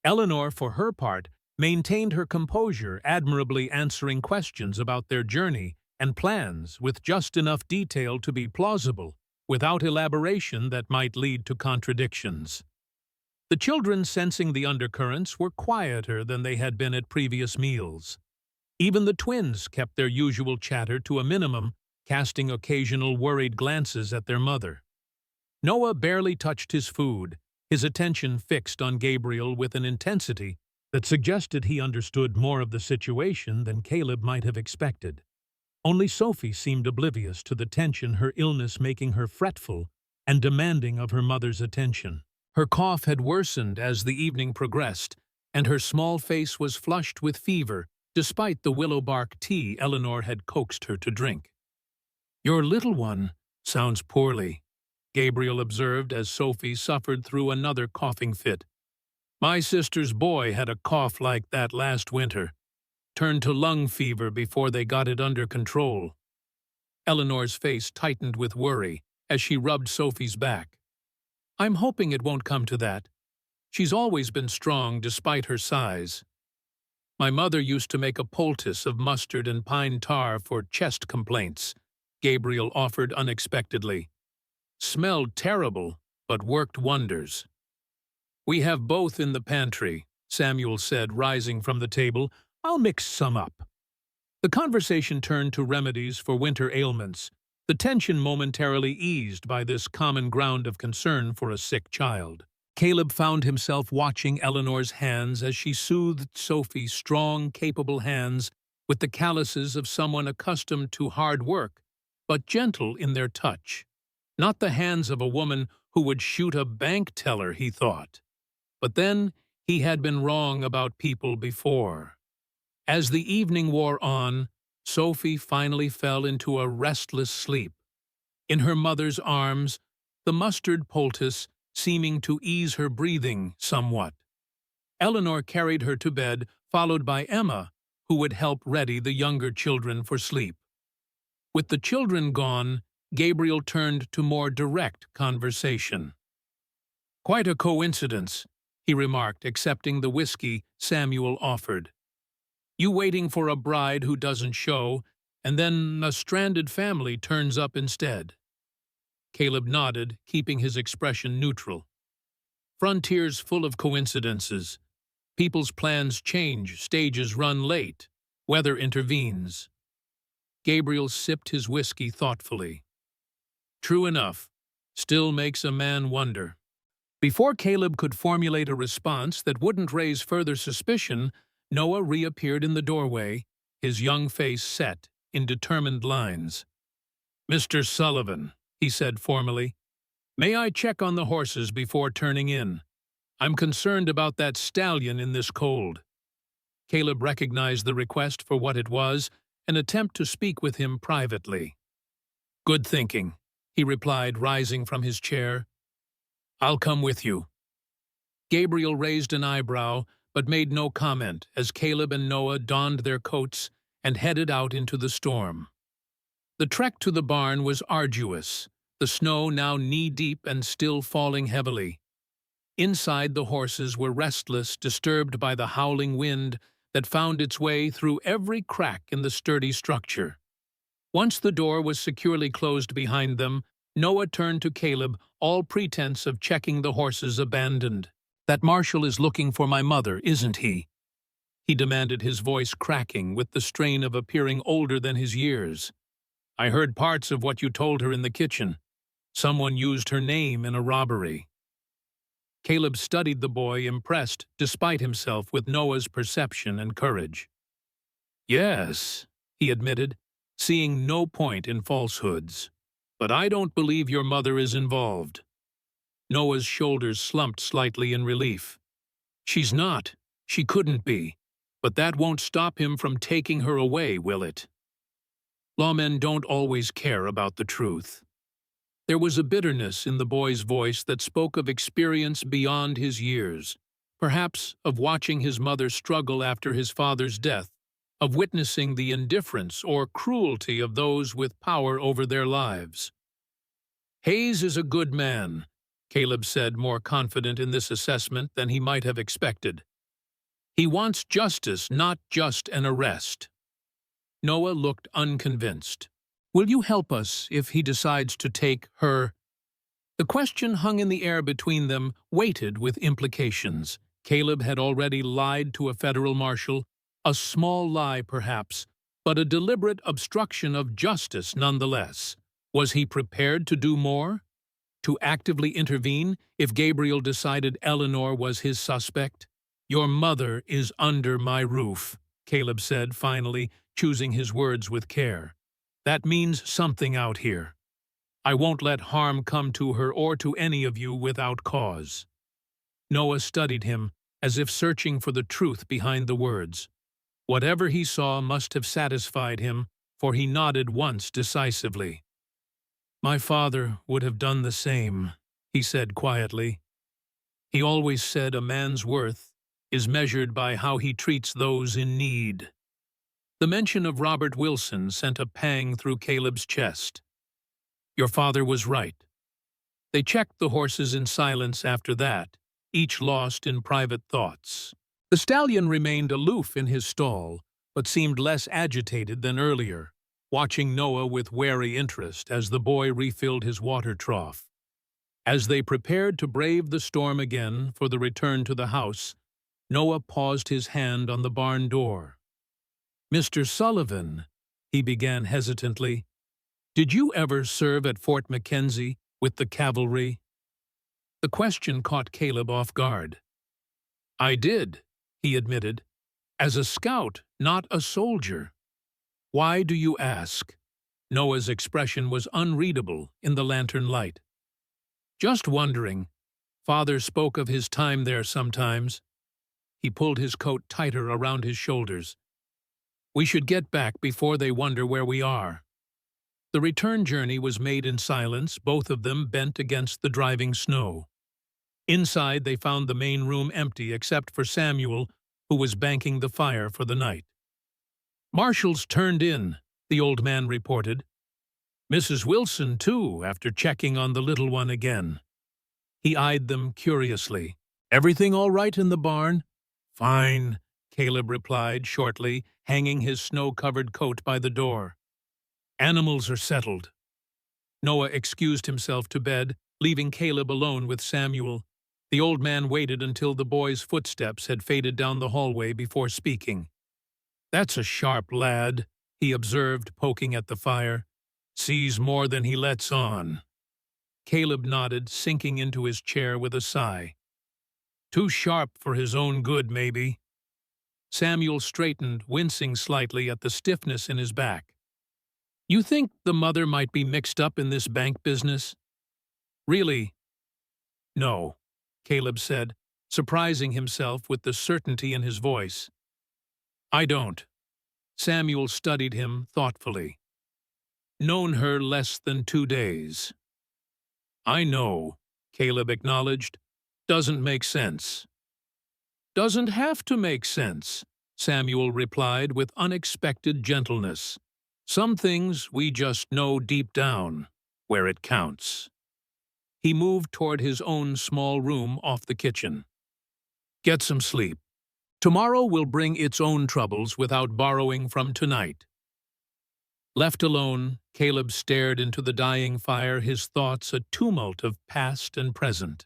Speaker 1: Eleanor, for her part, maintained her composure, admirably answering questions about their journey and plans with just enough detail to be plausible, without elaboration that might lead to contradictions. The children, sensing the undercurrents, were quieter than they had been at previous meals. Even the twins kept their usual chatter to a minimum, casting occasional worried glances at their mother. Noah barely touched his food, his attention fixed on Gabriel with an intensity that suggested he understood more of the situation than Caleb might have expected. Only Sophie seemed oblivious to the tension, her illness making her fretful and demanding of her mother's attention. Her cough had worsened as the evening progressed, and her small face was flushed with fever, despite the willow bark tea Eleanor had coaxed her to drink. "Your little one sounds poorly," Gabriel observed as Sophie suffered through another coughing fit. "My sister's boy had a cough like that last winter. Turned to lung fever before they got it under control." Eleanor's face tightened with worry as she rubbed Sophie's back. "I'm hoping it won't come to that. She's always been strong despite her size. My mother used to make a poultice of mustard and pine tar for chest complaints," Gabriel offered unexpectedly. "Smelled terrible, but worked wonders." "We have both in the pantry," Samuel said, rising from the table. "I'll mix some up." The conversation turned to remedies for winter ailments, the tension momentarily eased by this common ground of concern for a sick child. Caleb found himself watching Eleanor's hands as she soothed Sophie's strong, capable hands with the calluses of someone accustomed to hard work, but gentle in their touch. Not the hands of a woman who would shoot a bank teller, he thought. But then he had been wrong about people before. As the evening wore on, Sophie finally fell into a restless sleep. In her mother's arms, the mustard poultice seeming to ease her breathing somewhat. Eleanor carried her to bed, followed by Emma, who would help ready the younger children for sleep. With the children gone, Gabriel turned to more direct conversation. "Quite a coincidence," he remarked, accepting the whiskey Samuel offered. "You waiting for a bride who doesn't show, and then a stranded family turns up instead." Caleb nodded, keeping his expression neutral. "Frontier's full of coincidences. People's plans change, stages run late, weather intervenes." Gabriel sipped his whiskey thoughtfully. "True enough. Still makes a man wonder." Before Caleb could formulate a response that wouldn't raise further suspicion, Noah reappeared in the doorway, his young face set in determined lines. "Mr. Sullivan," he said formally, "may I check on the horses before turning in? I'm concerned about that stallion in this cold." Caleb recognized the request for what it was, an attempt to speak with him privately. "Good thinking," he replied, rising from his chair. "I'll come with you." Gabriel raised an eyebrow, but made no comment as Caleb and Noah donned their coats and headed out into the storm. The trek to the barn was arduous, the snow now knee-deep and still falling heavily. Inside, the horses were restless, disturbed by the howling wind that found its way through every crack in the sturdy structure. Once the door was securely closed behind them, Noah turned to Caleb, all pretense of checking the horses abandoned. "That marshal is looking for my mother, isn't he?" he demanded, his voice cracking with the strain of appearing older than his years. "I heard parts of what you told her in the kitchen. Someone used her name in a robbery." Caleb studied the boy, impressed, despite himself, with Noah's perception and courage. "Yes," he admitted, seeing no point in falsehoods. "But I don't believe your mother is involved." Noah's shoulders slumped slightly in relief. "She's not. She couldn't be. But that won't stop him from taking her away, will it? Lawmen don't always care about the truth." There was a bitterness in the boy's voice that spoke of experience beyond his years, perhaps of watching his mother struggle after his father's death, of witnessing the indifference or cruelty of those with power over their lives. "Hayes is a good man," Caleb said, more confident in this assessment than he might have expected. "He wants justice, not just an arrest." Noah looked unconvinced. "Will you help us if he decides to take her?" The question hung in the air between them, weighted with implications. Caleb had already lied to a federal marshal, a small lie perhaps, but a deliberate obstruction of justice nonetheless. Was he prepared to do more? To actively intervene if Gabriel decided Eleanor was his suspect? "Your mother is under my roof," Caleb said finally, choosing his words with care. "That means something out here. I won't let harm come to her or to any of you without cause." Noah studied him, as if searching for the truth behind the words. Whatever he saw must have satisfied him, for he nodded once decisively. "My father would have done the same," he said quietly. "He always said a man's worth is measured by how he treats those in need." The mention of Robert Wilson sent a pang through Caleb's chest. Your father was right. They checked the horses in silence after that, each lost in private thoughts. The stallion remained aloof in his stall, but seemed less agitated than earlier, watching Noah with wary interest as the boy refilled his water trough. As they prepared to brave the storm again for the return to the house, Noah paused his hand on the barn door. "Mr. Sullivan," he began hesitantly, "did you ever serve at Fort Mackenzie with the cavalry?" The question caught Caleb off guard. "I did," he admitted, "as a scout, not a soldier." "Why do you ask?" Noah's expression was unreadable in the lantern light. "Just wondering. Father spoke of his time there sometimes." He pulled his coat tighter around his shoulders. "We should get back before they wonder where we are." The return journey was made in silence, both of them bent against the driving snow. Inside, they found the main room empty except for Samuel, who was banking the fire for the night. "Marshals turned in," the old man reported. "Mrs. Wilson, too, after checking on the little one again." He eyed them curiously. "Everything all right in the barn?" "Fine," Caleb replied shortly, hanging his snow-covered coat by the door. "Animals are settled." Noah excused himself to bed, leaving Caleb alone with Samuel. The old man waited until the boy's footsteps had faded down the hallway before speaking. "That's a sharp lad," he observed, poking at the fire. "Sees more than he lets on." Caleb nodded, sinking into his chair with a sigh. "Too sharp for his own good, maybe." Samuel straightened, wincing slightly at the stiffness in his back. "You think the mother might be mixed up in this bank business?" "Really?" "No," Caleb said, surprising himself with the certainty in his voice. "I don't." Samuel studied him thoughtfully. "Known her less than 2 days." "I know," Caleb acknowledged. "Doesn't make sense." "Doesn't have to make sense," Samuel replied with unexpected gentleness. "Some things we just know deep down, where it counts." He moved toward his own small room off the kitchen. "Get some sleep. Tomorrow will bring its own troubles without borrowing from tonight." Left alone, Caleb stared into the dying fire, his thoughts a tumult of past and present.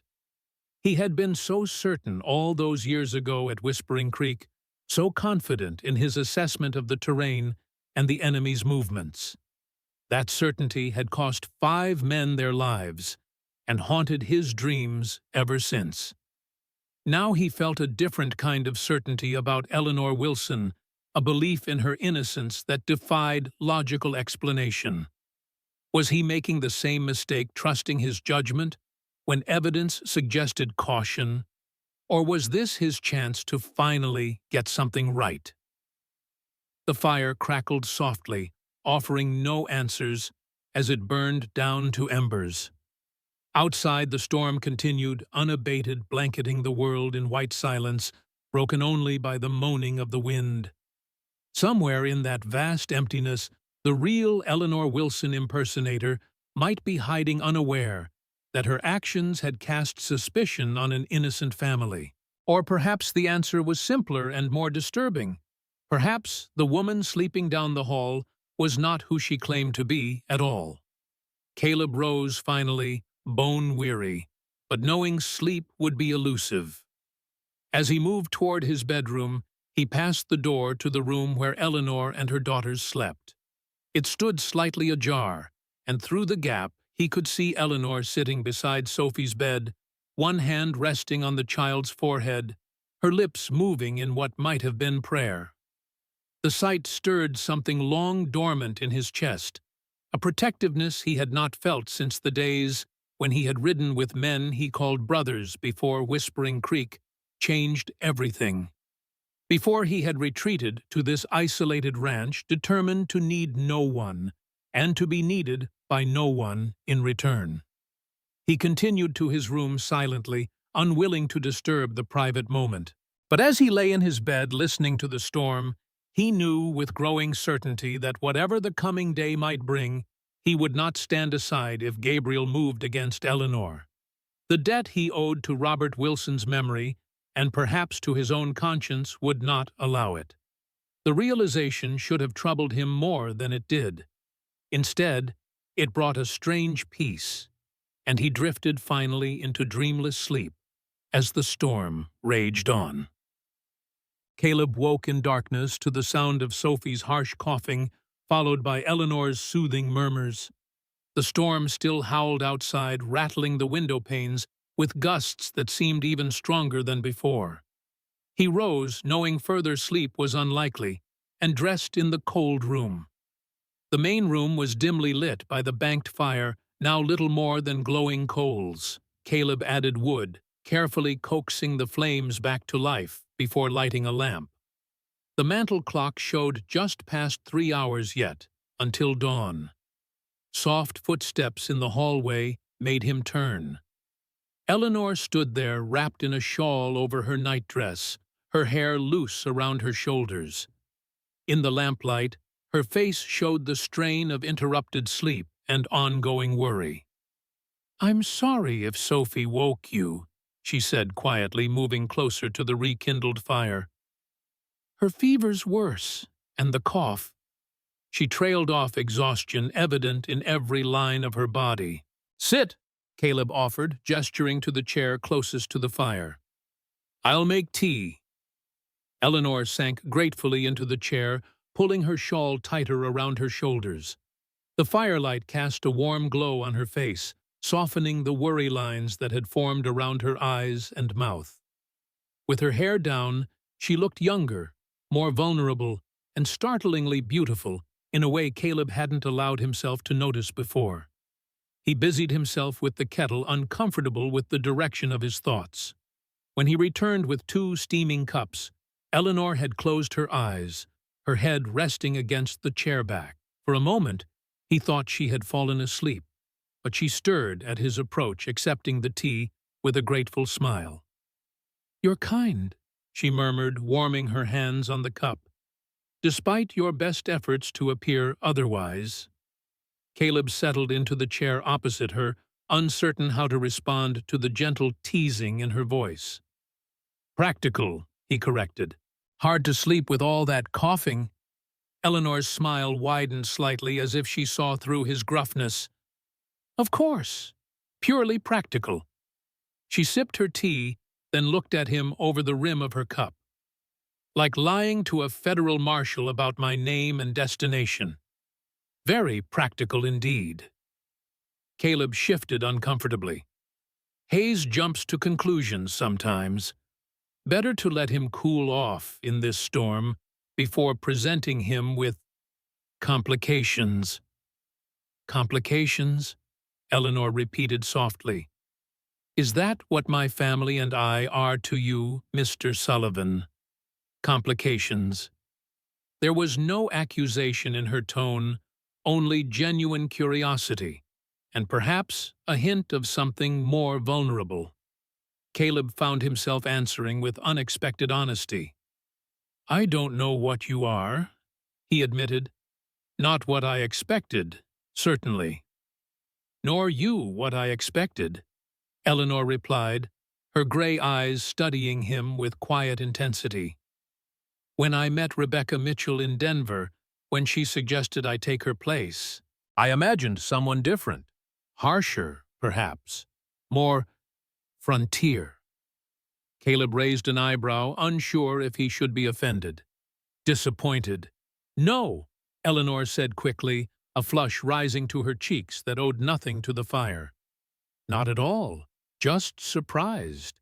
Speaker 1: He had been so certain all those years ago at Whispering Creek, so confident in his assessment of the terrain and the enemy's movements. That certainty had cost 5 men their lives and haunted his dreams ever since. Now he felt a different kind of certainty about Eleanor Wilson, a belief in her innocence that defied logical explanation. Was he making the same mistake trusting his judgment when evidence suggested caution, or was this his chance to finally get something right? The fire crackled softly, offering no answers, as it burned down to embers. Outside, the storm continued, unabated, blanketing the world in white silence, broken only by the moaning of the wind. Somewhere in that vast emptiness, the real Eleanor Wilson impersonator might be hiding unaware that her actions had cast suspicion on an innocent family. Or perhaps the answer was simpler and more disturbing. Perhaps the woman sleeping down the hall was not who she claimed to be at all. Caleb rose finally, bone-weary, but knowing sleep would be elusive. As he moved toward his bedroom, he passed the door to the room where Eleanor and her daughters slept. It stood slightly ajar, and through the gap he could see Eleanor sitting beside Sophie's bed, one hand resting on the child's forehead, her lips moving in what might have been prayer. The sight stirred something long dormant in his chest, a protectiveness he had not felt since the days when he had ridden with men he called brothers before Whispering Creek changed everything. Before he had retreated to this isolated ranch determined to need no one, and to be needed by no one in return. He continued to his room silently, unwilling to disturb the private moment. But as he lay in his bed listening to the storm, he knew with growing certainty that whatever the coming day might bring, he would not stand aside if Gabriel moved against Eleanor. The debt he owed to Robert Wilson's memory, and perhaps to his own conscience, would not allow it. The realization should have troubled him more than it did. Instead, it brought a strange peace, and he drifted finally into dreamless sleep as the storm raged on. Caleb woke in darkness to the sound of Sophie's harsh coughing, followed by Eleanor's soothing murmurs. The storm still howled outside, rattling the window panes with gusts that seemed even stronger than before. He rose, knowing further sleep was unlikely, and dressed in the cold room. The main room was dimly lit by the banked fire, now little more than glowing coals. Caleb added wood, carefully coaxing the flames back to life before lighting a lamp. The mantel clock showed just past 3 hours yet, until dawn. Soft footsteps in the hallway made him turn. Eleanor stood there wrapped in a shawl over her nightdress, her hair loose around her shoulders. In the lamplight, her face showed the strain of interrupted sleep and ongoing worry. "I'm sorry if Sophie woke you," she said quietly, moving closer to the rekindled fire. "Her fever's worse, and the cough." She trailed off, exhaustion evident in every line of her body. "Sit," Caleb offered, gesturing to the chair closest to the fire. "I'll make tea." Eleanor sank gratefully into the chair, pulling her shawl tighter around her shoulders. The firelight cast a warm glow on her face, softening the worry lines that had formed around her eyes and mouth. With her hair down, she looked younger, more vulnerable, and startlingly beautiful in a way Caleb hadn't allowed himself to notice before. He busied himself with the kettle, uncomfortable with the direction of his thoughts. When he returned with 2 steaming cups, Eleanor had closed her eyes, her head resting against the chair back. For a moment, he thought she had fallen asleep, but she stirred at his approach, accepting the tea with a grateful smile. "You're kind," she murmured, warming her hands on the cup. "Despite your best efforts to appear otherwise." Caleb settled into the chair opposite her, uncertain how to respond to the gentle teasing in her voice. "Practical," he corrected. "Hard to sleep with all that coughing." Eleanor's smile widened slightly as if she saw through his gruffness. "Of course. Purely practical." She sipped her tea, then looked at him over the rim of her cup. "Like lying to a federal marshal about my name and destination. Very practical indeed." Caleb shifted uncomfortably. Hayes jumps to conclusions sometimes. Better to let him cool off in this storm before presenting him with complications. "Complications?" Eleanor repeated softly. "Is that what my family and I are to you, Mr. Sullivan? Complications?" There was no accusation in her tone, only genuine curiosity, and perhaps a hint of something more vulnerable. Caleb found himself answering with unexpected honesty. "I don't know what you are," he admitted. "Not what I expected, certainly." "Nor you what I expected," Eleanor replied, her gray eyes studying him with quiet intensity. "When I met Rebecca Mitchell in Denver, when she suggested I take her place, I imagined someone different, harsher, perhaps, more frontier." Caleb raised an eyebrow, unsure if he should be offended. Disappointed. "No," Eleanor said quickly, a flush rising to her cheeks that owed nothing to the fire. "Not at all. Just surprised.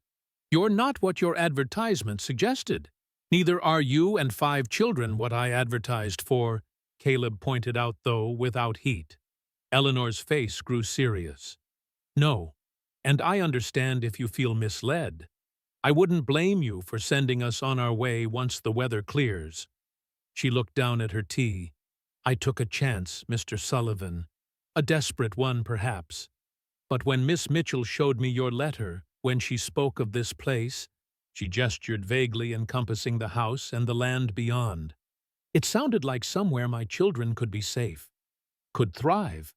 Speaker 1: You're not what your advertisement suggested. Neither are you and 5 children what I advertised for," Caleb pointed out, though without heat. Eleanor's face grew serious. "No, and I understand if you feel misled. I wouldn't blame you for sending us on our way once the weather clears." She looked down at her tea. "I took a chance, Mr. Sullivan. A desperate one, perhaps. But when Miss Mitchell showed me your letter, when she spoke of this place," she gestured vaguely, encompassing the house and the land beyond, "it sounded like somewhere my children could be safe, could thrive."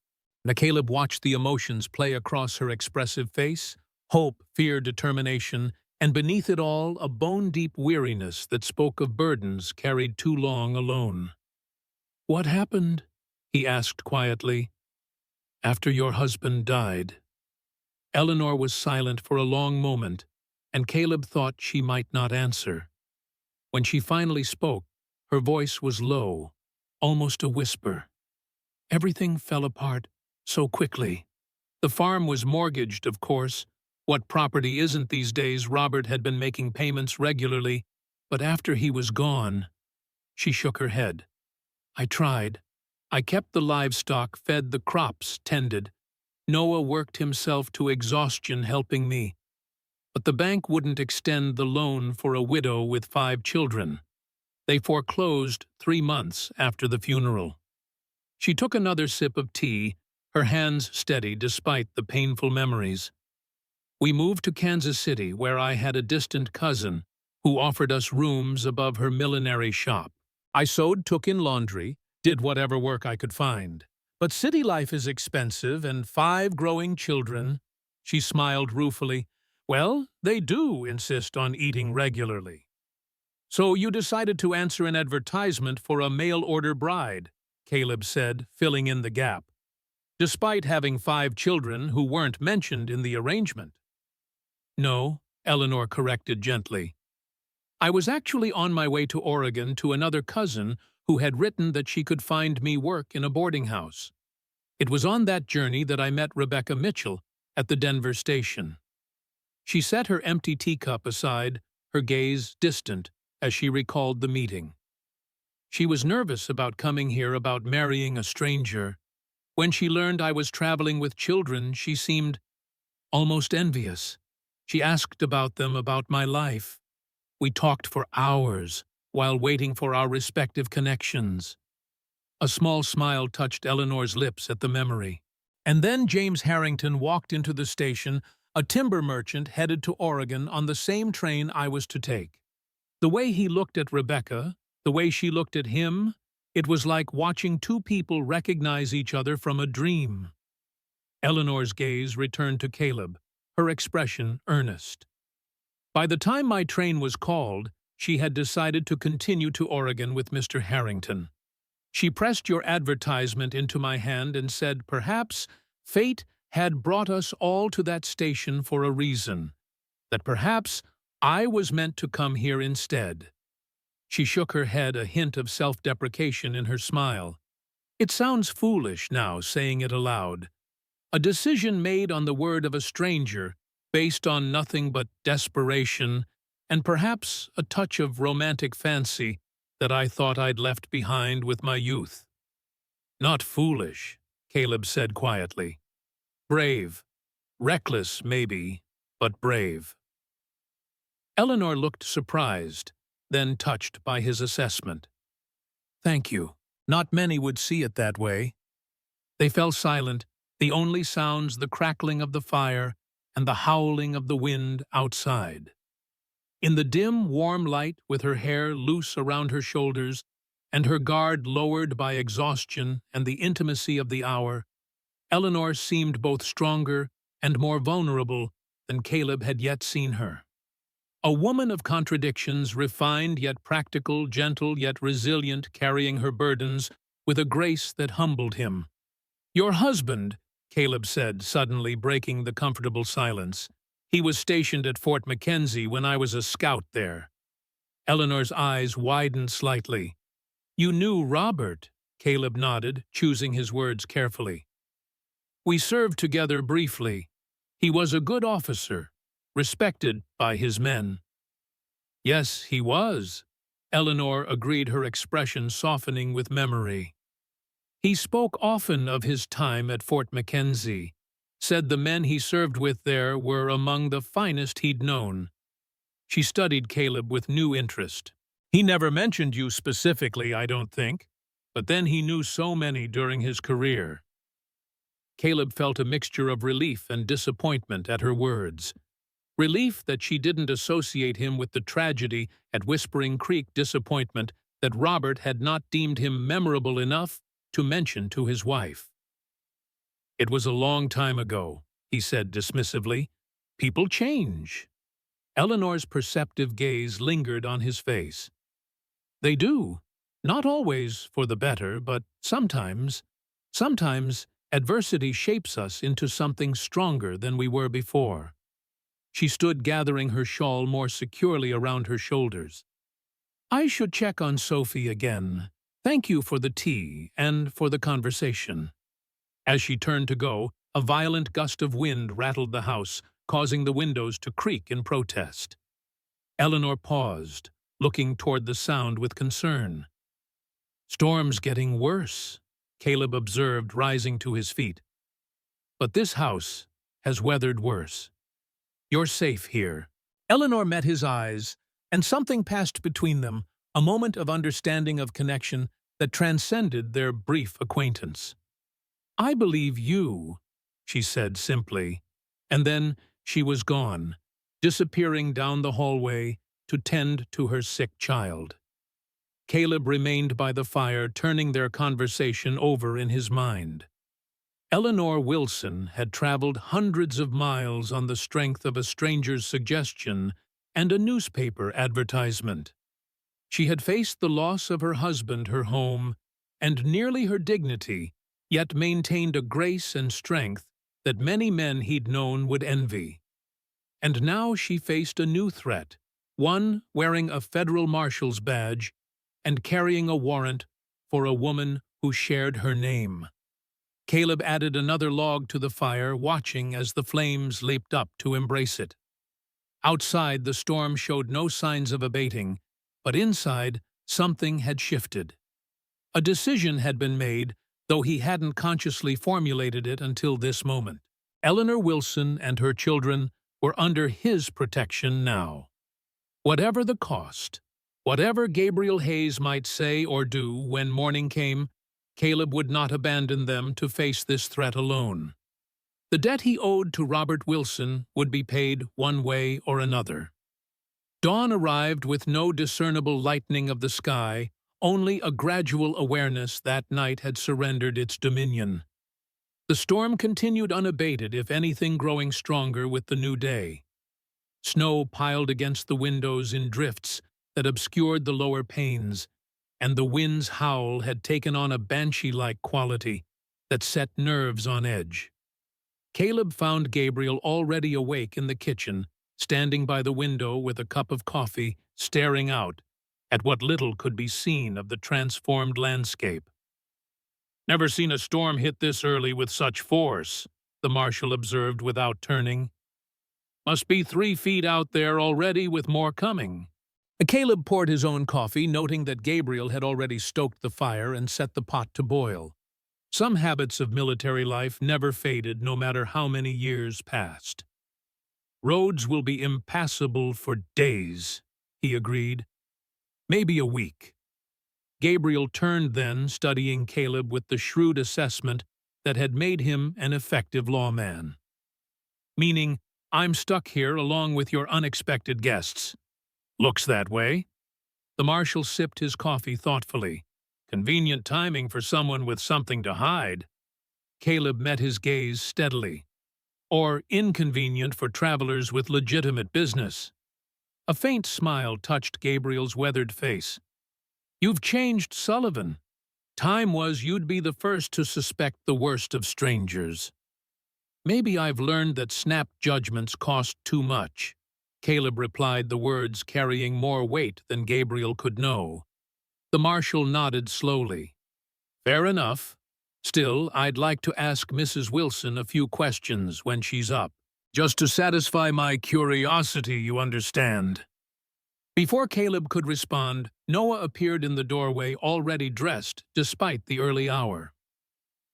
Speaker 1: Caleb watched the emotions play across her expressive face, hope, fear, determination, and beneath it all a bone-deep weariness that spoke of burdens carried too long alone. "What happened?" he asked quietly. "After your husband died." Eleanor was silent for a long moment, and Caleb thought she might not answer. When she finally spoke, her voice was low, almost a whisper. "Everything fell apart so quickly. The farm was mortgaged, of course. What property isn't these days? Robert had been making payments regularly, but after he was gone—" She shook her head. "I tried. I kept the livestock, fed the crops, tended. Noah worked himself to exhaustion helping me. But the bank wouldn't extend the loan for a widow with 5 children. They foreclosed 3 months after the funeral." She took another sip of tea, her hands steady despite the painful memories. "We moved to Kansas City, where I had a distant cousin who offered us rooms above her millinery shop. I sewed, took in laundry, did whatever work I could find. But city life is expensive, and 5 growing children—" She smiled ruefully. "Well, they do insist on eating regularly." "So you decided to answer an advertisement for a mail-order bride," Caleb said, filling in the gap, "despite having 5 children who weren't mentioned in the arrangement." "No," Eleanor corrected gently. "I was actually on my way to Oregon to another cousin who had written that she could find me work in a boarding house. It was on that journey that I met Rebecca Mitchell at the Denver station." She set her empty teacup aside, her gaze distant, as she recalled the meeting. "She was nervous about coming here, about marrying a stranger. When she learned I was traveling with children, she seemed almost envious. She asked about them, about my life. We talked for hours while waiting for our respective connections." A small smile touched Eleanor's lips at the memory. "And then James Harrington walked into the station, a timber merchant headed to Oregon on the same train I was to take. The way he looked at Rebecca, the way she looked at him, it was like watching 2 people recognize each other from a dream." Eleanor's gaze returned to Caleb, her expression earnest. "By the time my train was called, she had decided to continue to Oregon with Mr. Harrington. She pressed your advertisement into my hand and said perhaps fate had brought us all to that station for a reason, that perhaps I was meant to come here instead." She shook her head, a hint of self-deprecation in her smile. "It sounds foolish now, saying it aloud. A decision made on the word of a stranger, based on nothing but desperation and perhaps a touch of romantic fancy that I thought I'd left behind with my youth." "Not foolish," Caleb said quietly. "Brave. Reckless, maybe, but brave." Eleanor looked surprised, then touched by his assessment. "Thank you. Not many would see it that way." They fell silent, the only sounds the crackling of the fire and the howling of the wind outside. In the dim, warm light, with her hair loose around her shoulders and her guard lowered by exhaustion and the intimacy of the hour, Eleanor seemed both stronger and more vulnerable than Caleb had yet seen her. A woman of contradictions, refined yet practical, gentle yet resilient, carrying her burdens with a grace that humbled him. "Your husband," Caleb said, suddenly breaking the comfortable silence. "He was stationed at Fort Mackenzie when I was a scout there." Eleanor's eyes widened slightly. "You knew Robert?" Caleb nodded, choosing his words carefully. "We served together briefly. He was a good officer, respected by his men." "Yes, he was," Eleanor agreed, her expression softening with memory. "He spoke often of his time at Fort Mackenzie, said the men he served with there were among the finest he'd known." She studied Caleb with new interest. "He never mentioned you specifically, I don't think, but then he knew so many during his career." Caleb felt a mixture of relief and disappointment at her words. Relief that she didn't associate him with the tragedy at Whispering Creek, disappointment that Robert had not deemed him memorable enough to mention to his wife. "It was a long time ago," he said dismissively. "People change." Eleanor's perceptive gaze lingered on his face. "They do. Not always for the better, but sometimes adversity shapes us into something stronger than we were before." She stood gathering her shawl more securely around her shoulders. "I should check on Sophie again. Thank you for the tea and for the conversation." As she turned to go, a violent gust of wind rattled the house, causing the windows to creak in protest. Eleanor paused, looking toward the sound with concern. "Storm's getting worse," Caleb observed, rising to his feet. "But this house has weathered worse. You're safe here." Eleanor met his eyes, and something passed between them, a moment of understanding, of connection that transcended their brief acquaintance. "I believe you," she said simply, and then she was gone, disappearing down the hallway to tend to her sick child. Caleb remained by the fire, turning their conversation over in his mind. Eleanor Wilson had traveled hundreds of miles on the strength of a stranger's suggestion and a newspaper advertisement. She had faced the loss of her husband, her home, and nearly her dignity, yet maintained a grace and strength that many men he'd known would envy. And now she faced a new threat, one wearing a federal marshal's badge and carrying a warrant for a woman who shared her name. Caleb added another log to the fire, watching as the flames leaped up to embrace it. Outside, the storm showed no signs of abating, but inside, something had shifted. A decision had been made, though he hadn't consciously formulated it until this moment. Eleanor Wilson and her children were under his protection now. Whatever the cost, whatever Gabriel Hayes might say or do when morning came, Caleb would not abandon them to face this threat alone. The debt he owed to Robert Wilson would be paid one way or another. Dawn arrived with no discernible lightening of the sky, only a gradual awareness that night had surrendered its dominion. The storm continued unabated, if anything growing stronger with the new day. Snow piled against the windows in drifts that obscured the lower panes, and the wind's howl had taken on a banshee-like quality that set nerves on edge. Caleb found Gabriel already awake in the kitchen, standing by the window with a cup of coffee, staring out at what little could be seen of the transformed landscape. "Never seen a storm hit this early with such force," the marshal observed without turning. "Must be 3 feet out there already, with more coming." Caleb poured his own coffee, noting that Gabriel had already stoked the fire and set the pot to boil. Some habits of military life never faded, no matter how many years passed. "Roads will be impassable for days," he agreed. "Maybe a week." Gabriel turned then, studying Caleb with the shrewd assessment that had made him an effective lawman. Meaning, I'm stuck here along with your unexpected guests. Looks that way. The marshal sipped his coffee thoughtfully. Convenient timing for someone with something to hide. Caleb met his gaze steadily. Or inconvenient for travelers with legitimate business. A faint smile touched Gabriel's weathered face. You've changed, Sullivan. Time was you'd be the first to suspect the worst of strangers. Maybe I've learned that snap judgments cost too much. Caleb replied, the words carrying more weight than Gabriel could know. The marshal nodded slowly. Fair enough. Still, I'd like to ask Mrs. Wilson a few questions when she's up. Just to satisfy my curiosity, you understand. Before Caleb could respond, Noah appeared in the doorway already dressed, despite the early hour.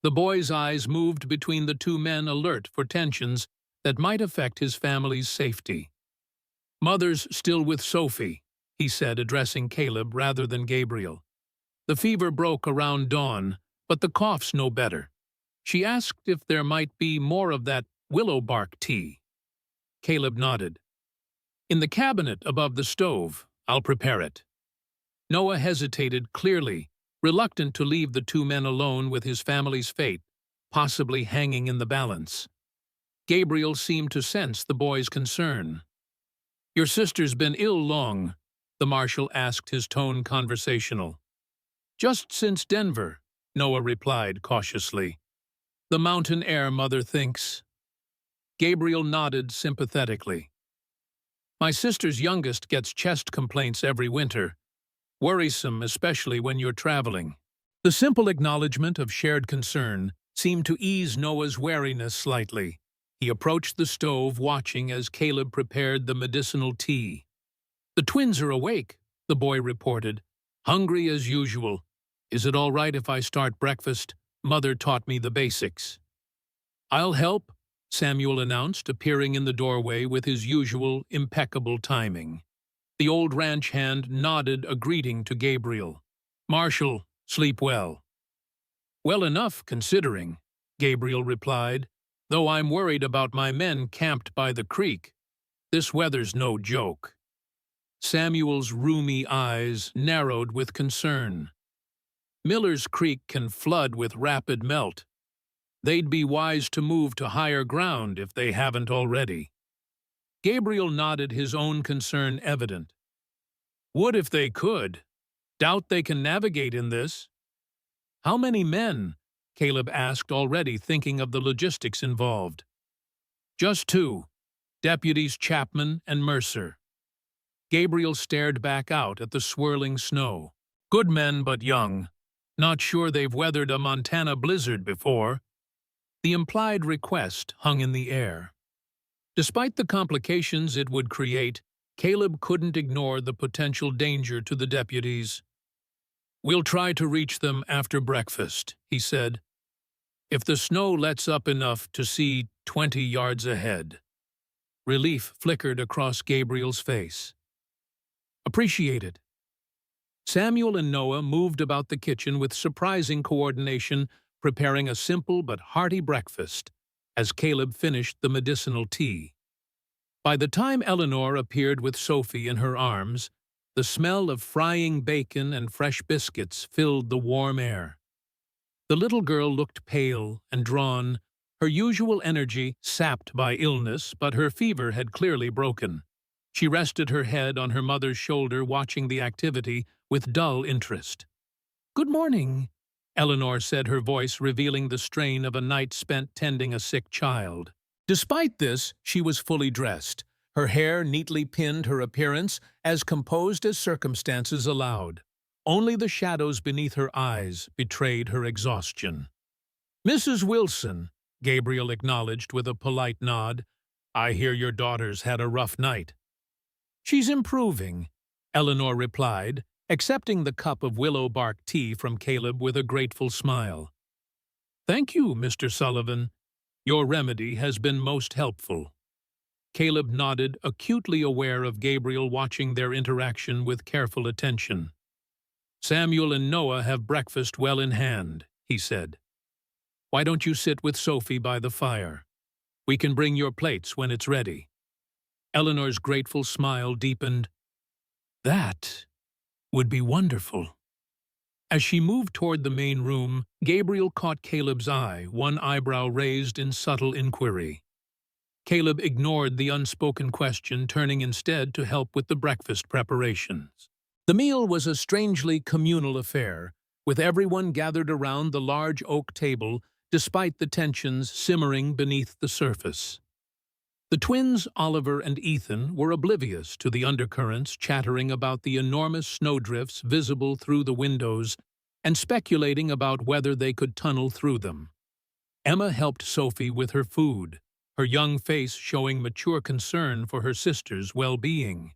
Speaker 1: The boy's eyes moved between the two men, alert for tensions that might affect his family's safety. Mother's still with Sophie, he said, addressing Caleb rather than Gabriel. The fever broke around dawn, but the cough's no better. She asked if there might be more of that willow bark tea. Caleb nodded. In the cabinet above the stove, I'll prepare it. Noah hesitated clearly, reluctant to leave the two men alone with his family's fate, possibly hanging in the balance. Gabriel seemed to sense the boy's concern. Your sister's been ill long, the marshal asked, his tone conversational. Just since Denver, Noah replied cautiously. The mountain air, mother thinks. Gabriel nodded sympathetically. My sister's youngest gets chest complaints every winter. Worrisome, especially when you're traveling. The simple acknowledgement of shared concern seemed to ease Noah's wariness slightly. He approached the stove, watching as Caleb prepared the medicinal tea. The twins are awake, the boy reported. Hungry as usual. Is it all right if I start breakfast? Mother taught me the basics. I'll help, Samuel announced, appearing in the doorway with his usual impeccable timing. The old ranch hand nodded a greeting to Gabriel. Marshal, sleep well. Well enough, considering, Gabriel replied, though I'm worried about my men camped by the creek. This weather's no joke. Samuel's rheumy eyes narrowed with concern. Miller's Creek can flood with rapid melt. They'd be wise to move to higher ground if they haven't already. Gabriel nodded, his own concern evident. Would if they could. Doubt they can navigate in this. How many men? Caleb asked, already thinking of the logistics involved. Just two, Deputies Chapman and Mercer. Gabriel stared back out at the swirling snow. Good men, but young. Not sure they've weathered a Montana blizzard before. The implied request hung in the air. Despite the complications it would create, Caleb couldn't ignore the potential danger to the deputies. We'll try to reach them after breakfast, he said. If the snow lets up enough to see 20 yards ahead. Relief flickered across Gabriel's face. Appreciated. Samuel and Noah moved about the kitchen with surprising coordination, preparing a simple but hearty breakfast, as Caleb finished the medicinal tea. By the time Eleanor appeared with Sophie in her arms, the smell of frying bacon and fresh biscuits filled the warm air. The little girl looked pale and drawn, her usual energy sapped by illness, but her fever had clearly broken. She rested her head on her mother's shoulder, watching the activity with dull interest. Good morning, Eleanor said, her voice revealing the strain of a night spent tending a sick child. Despite this, she was fully dressed. Her hair neatly pinned, her appearance as composed as circumstances allowed. Only the shadows beneath her eyes betrayed her exhaustion. Mrs. Wilson, Gabriel acknowledged with a polite nod. I hear your daughter's had a rough night. She's improving, Eleanor replied, accepting the cup of willow bark tea from Caleb with a grateful smile. Thank you, Mr. Sullivan. Your remedy has been most helpful. Caleb nodded, acutely aware of Gabriel watching their interaction with careful attention. Samuel and Noah have breakfast well in hand, he said. Why don't you sit with Sophie by the fire? We can bring your plates when it's ready." Eleanor's grateful smile deepened. That would be wonderful. As she moved toward the main room, Gabriel caught Caleb's eye, one eyebrow raised in subtle inquiry. Caleb ignored the unspoken question, turning instead to help with the breakfast preparations. The meal was a strangely communal affair, with everyone gathered around the large oak table despite the tensions simmering beneath the surface. The twins, Oliver and Ethan, were oblivious to the undercurrents, chattering about the enormous snowdrifts visible through the windows and speculating about whether they could tunnel through them. Emma helped Sophie with her food, her young face showing mature concern for her sister's well-being.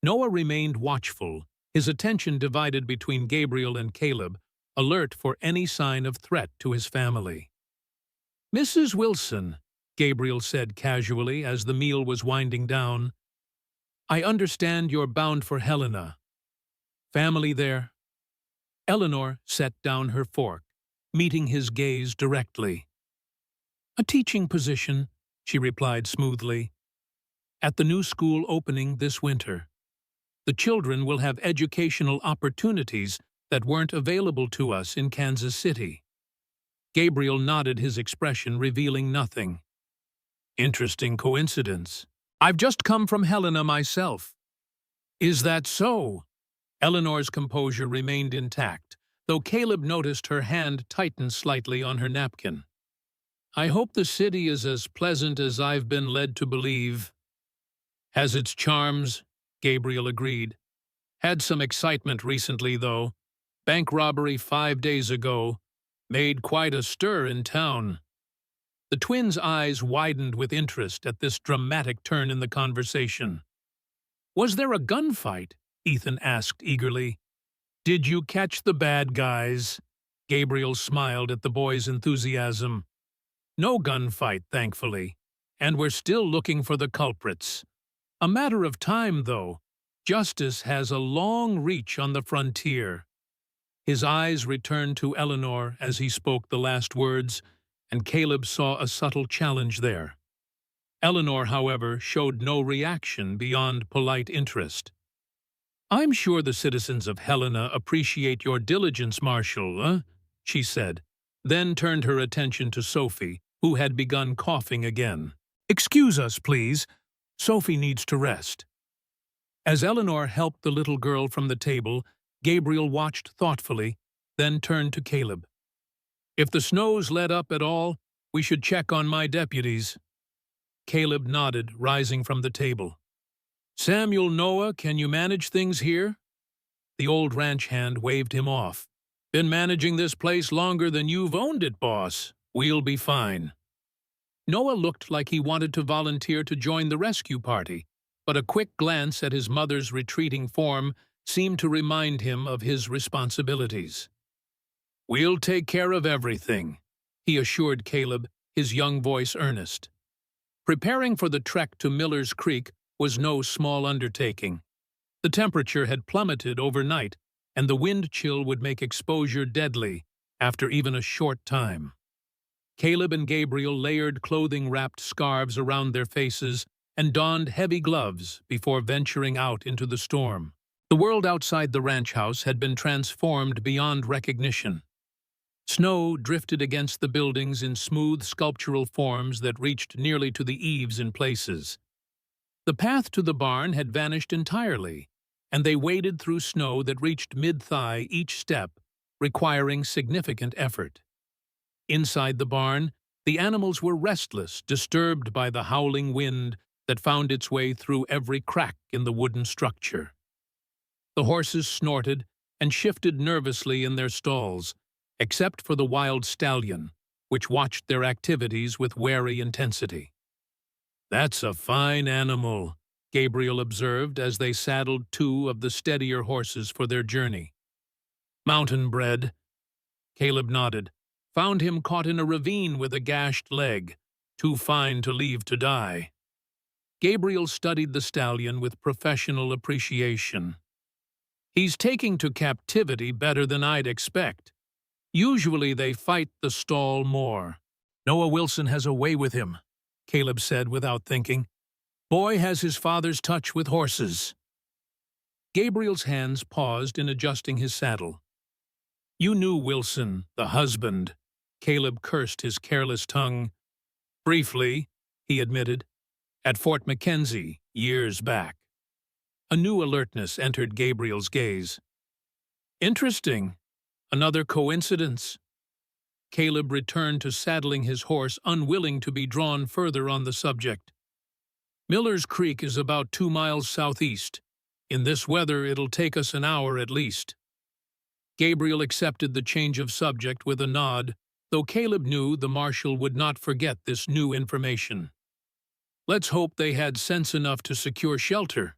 Speaker 1: Noah remained watchful, his attention divided between Gabriel and Caleb, alert for any sign of threat to his family. "Mrs. Wilson," Gabriel said casually as the meal was winding down, "I understand you're bound for Helena. Family there?" Eleanor set down her fork, meeting his gaze directly. "A teaching position," she replied smoothly, "at the new school opening this winter. The children will have educational opportunities that weren't available to us in Kansas City." Gabriel nodded, his expression revealing nothing. "Interesting coincidence. I've just come from Helena myself." "Is that so?" Eleanor's composure remained intact, though Caleb noticed her hand tighten slightly on her napkin. "I hope the city is as pleasant as I've been led to believe." "Has its charms," Gabriel agreed. "Had some excitement recently, though. Bank robbery 5 days ago. Made quite a stir in town." The twins' eyes widened with interest at this dramatic turn in the conversation. "Was there a gunfight?" Ethan asked eagerly. "Did you catch the bad guys?" Gabriel smiled at the boy's enthusiasm. "No gunfight, thankfully, and we're still looking for the culprits. A matter of time, though. Justice has a long reach on the frontier." His eyes returned to Eleanor as he spoke the last words, and Caleb saw a subtle challenge there. Eleanor, however, showed no reaction beyond polite interest. "I'm sure the citizens of Helena appreciate your diligence, Marshal, she said, then turned her attention to Sophie, who had begun coughing again. "Excuse us, please. Sophie needs to rest." As Eleanor helped the little girl from the table, Gabriel watched thoughtfully, then turned to Caleb. "If the snow's let up at all, we should check on my deputies." Caleb nodded, rising from the table. "Samuel, Noah, can you manage things here?" The old ranch hand waved him off. "Been managing this place longer than you've owned it, boss. We'll be fine." Noah looked like he wanted to volunteer to join the rescue party, but a quick glance at his mother's retreating form seemed to remind him of his responsibilities. "We'll take care of everything," he assured Caleb, his young voice earnest. Preparing for the trek to Miller's Creek was no small undertaking. The temperature had plummeted overnight, and the wind chill would make exposure deadly after even a short time. Caleb and Gabriel layered clothing-wrapped scarves around their faces and donned heavy gloves before venturing out into the storm. The world outside the ranch house had been transformed beyond recognition. Snow drifted against the buildings in smooth sculptural forms that reached nearly to the eaves in places. The path to the barn had vanished entirely, and they waded through snow that reached mid-thigh each step, requiring significant effort. Inside the barn, the animals were restless, disturbed by the howling wind that found its way through every crack in the wooden structure. The horses snorted and shifted nervously in their stalls, except for the wild stallion, which watched their activities with wary intensity. "That's a fine animal," Gabriel observed as they saddled two of the steadier horses for their journey. "Mountain bred." Caleb nodded. "Found him caught in a ravine with a gashed leg. Too fine to leave to die." Gabriel studied the stallion with professional appreciation. "He's taking to captivity better than I'd expect. Usually they fight the stall more. Noah Wilson has a way with him, Caleb said without thinking. Boy has his father's touch with horses. Gabriel's hands paused in adjusting his saddle. You knew Wilson, the husband. Caleb cursed his careless tongue. Briefly, he admitted, at Fort Mackenzie, years back. A new alertness entered Gabriel's gaze. Interesting. Another coincidence. Caleb returned to saddling his horse, unwilling to be drawn further on the subject. Miller's Creek is about 2 miles southeast. In this weather, it'll take us an hour at least. Gabriel accepted the change of subject with a nod, though Caleb knew the marshal would not forget this new information. Let's hope they had sense enough to secure shelter.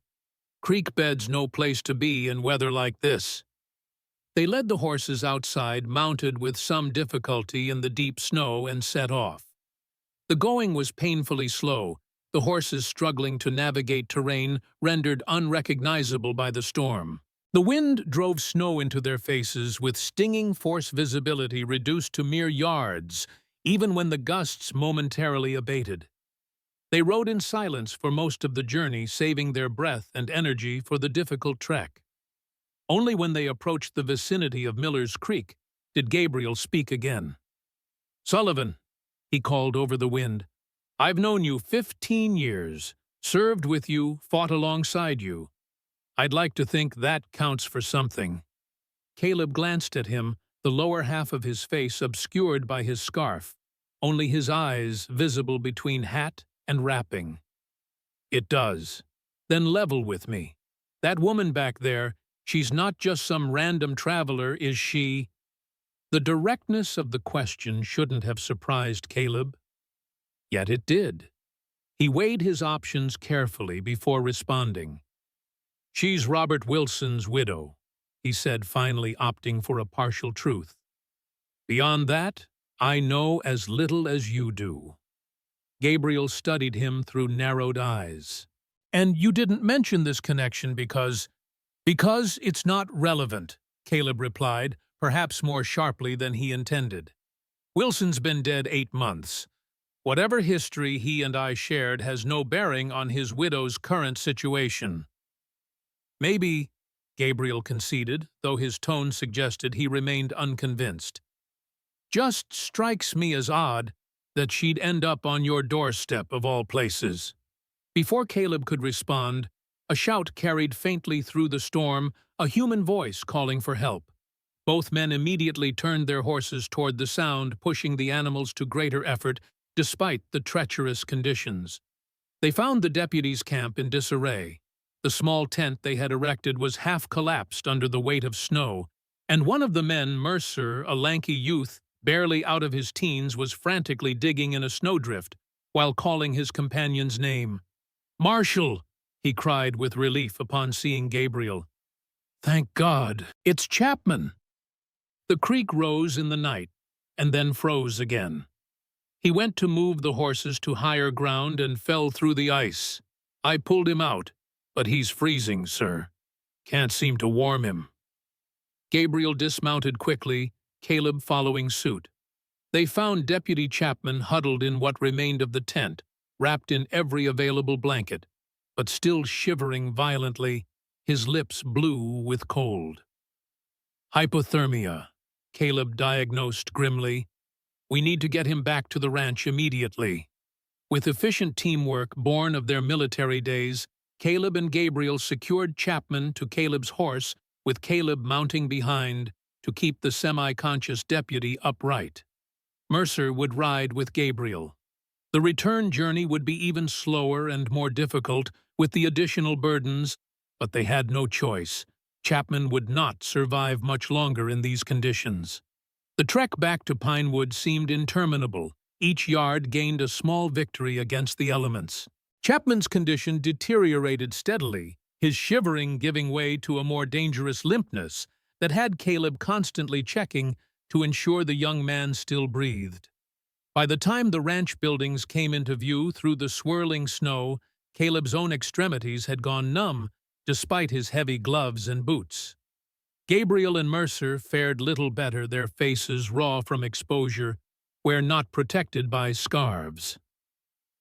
Speaker 1: Creek bed's no place to be in weather like this. They led the horses outside, mounted with some difficulty in the deep snow, and set off. The going was painfully slow, the horses struggling to navigate terrain rendered unrecognizable by the storm. The wind drove snow into their faces with stinging force, visibility reduced to mere yards, even when the gusts momentarily abated. They rode in silence for most of the journey, saving their breath and energy for the difficult trek. Only when they approached the vicinity of Miller's Creek did Gabriel speak again. Sullivan, he called over the wind, I've known you 15 years, served with you, fought alongside you. I'd like to think that counts for something. Caleb glanced at him, the lower half of his face obscured by his scarf, only his eyes visible between hat and wrapping. It does. Then level with me. That woman back there, she's not just some random traveler, is she? The directness of the question shouldn't have surprised Caleb. Yet it did. He weighed his options carefully before responding. She's Robert Wilson's widow, he said, finally opting for a partial truth. Beyond that, I know as little as you do. Gabriel studied him through narrowed eyes. And you didn't mention this connection because it's not relevant, Caleb replied, perhaps more sharply than he intended. Wilson's been dead 8 months. Whatever history he and I shared has no bearing on his widow's current situation. Maybe, Gabriel conceded, though his tone suggested he remained unconvinced. Just strikes me as odd that she'd end up on your doorstep of all places. Before Caleb could respond, a shout carried faintly through the storm, a human voice calling for help. Both men immediately turned their horses toward the sound, pushing the animals to greater effort despite the treacherous conditions. They found the deputy's camp in disarray. The small tent they had erected was half collapsed under the weight of snow, and one of the men, Mercer, a lanky youth, barely out of his teens, was frantically digging in a snowdrift while calling his companion's name. "Marshal!" he cried with relief upon seeing Gabriel. "Thank God, it's Chapman!" The creek rose in the night, and then froze again. He went to move the horses to higher ground and fell through the ice. I pulled him out, but he's freezing, sir. Can't seem to warm him. Gabriel dismounted quickly, Caleb following suit. They found Deputy Chapman huddled in what remained of the tent, wrapped in every available blanket, but still shivering violently, his lips blue with cold. Hypothermia, Caleb diagnosed grimly. We need to get him back to the ranch immediately. With efficient teamwork born of their military days, Caleb and Gabriel secured Chapman to Caleb's horse, with Caleb mounting behind to keep the semi-conscious deputy upright. Mercer would ride with Gabriel. The return journey would be even slower and more difficult with the additional burdens, but they had no choice. Chapman would not survive much longer in these conditions. The trek back to Pinewood seemed interminable. Each yard gained a small victory against the elements. Chapman's condition deteriorated steadily, his shivering giving way to a more dangerous limpness that had Caleb constantly checking to ensure the young man still breathed. By the time the ranch buildings came into view through the swirling snow, Caleb's own extremities had gone numb, despite his heavy gloves and boots. Gabriel and Mercer fared little better, their faces raw from exposure, where not protected by scarves.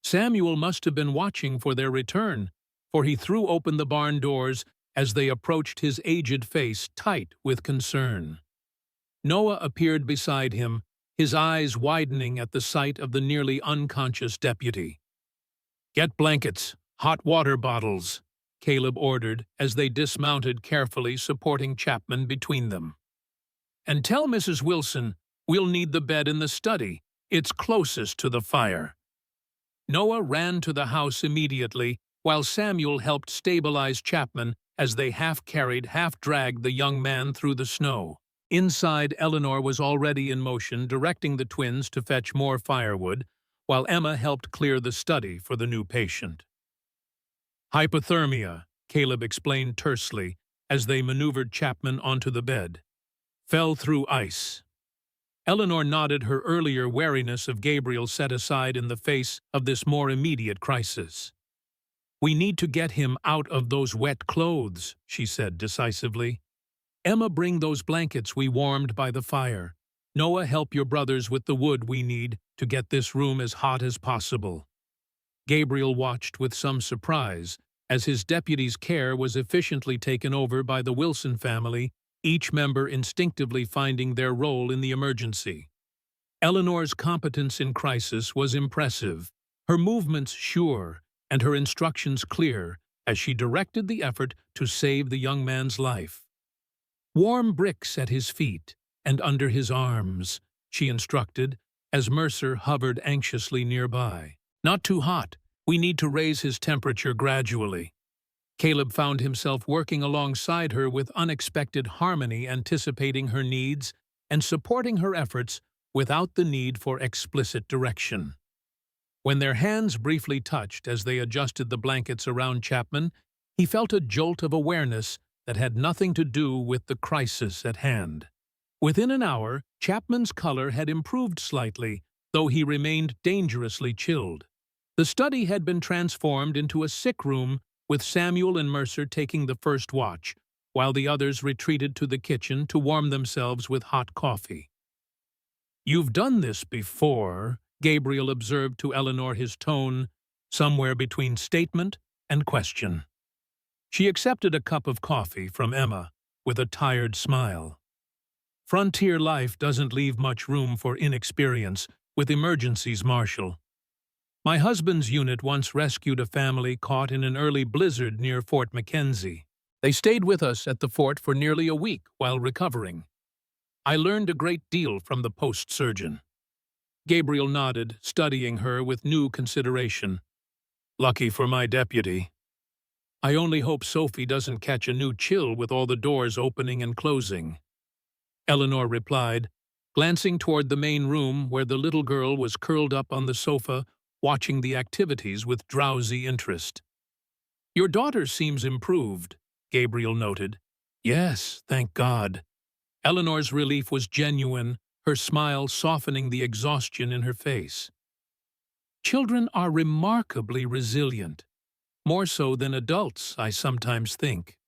Speaker 1: Samuel must have been watching for their return, for he threw open the barn doors as they approached, his aged face tight with concern. Noah appeared beside him, his eyes widening at the sight of the nearly unconscious deputy. "Get blankets, hot water bottles," Caleb ordered as they dismounted, carefully supporting Chapman between them. "And tell Mrs. Wilson we'll need the bed in the study. It's closest to the fire." Noah ran to the house immediately, while Samuel helped stabilize Chapman as they half-carried, half-dragged the young man through the snow. Inside, Eleanor was already in motion, directing the twins to fetch more firewood, while Emma helped clear the study for the new patient. "Hypothermia," Caleb explained tersely as they maneuvered Chapman onto the bed. "Fell through ice." Eleanor nodded, her earlier wariness of Gabriel set aside in the face of this more immediate crisis. "We need to get him out of those wet clothes," she said decisively. "Emma, bring those blankets we warmed by the fire. Noah, help your brothers with the wood we need to get this room as hot as possible." Gabriel watched with some surprise as his deputy's care was efficiently taken over by the Wilson family, each member instinctively finding their role in the emergency. Eleanor's competence in crisis was impressive, her movements sure, and her instructions clear as she directed the effort to save the young man's life. "Warm bricks at his feet and under his arms," she instructed, as Mercer hovered anxiously nearby. "Not too hot. We need to raise his temperature gradually." Caleb found himself working alongside her with unexpected harmony, anticipating her needs and supporting her efforts without the need for explicit direction. When their hands briefly touched as they adjusted the blankets around Chapman, he felt a jolt of awareness that had nothing to do with the crisis at hand. Within an hour, Chapman's color had improved slightly, though he remained dangerously chilled. The study had been transformed into a sick room, with Samuel and Mercer taking the first watch, while the others retreated to the kitchen to warm themselves with hot coffee. "You've done this before," Gabriel observed to Eleanor, his tone somewhere between statement and question. She accepted a cup of coffee from Emma with a tired smile. "Frontier life doesn't leave much room for inexperience with emergencies, Marshal. My husband's unit once rescued a family caught in an early blizzard near Fort Mackenzie. They stayed with us at the fort for nearly a week while recovering. I learned a great deal from the post surgeon." Gabriel nodded, studying her with new consideration. "Lucky for my deputy. I only hope Sophie doesn't catch a new chill with all the doors opening and closing," Eleanor replied, glancing toward the main room where the little girl was curled up on the sofa, watching the activities with drowsy interest. "Your daughter seems improved," Gabriel noted. "Yes, thank God." Eleanor's relief was genuine, her smile softening the exhaustion in her face. "Children are remarkably resilient. More so than adults, I sometimes think."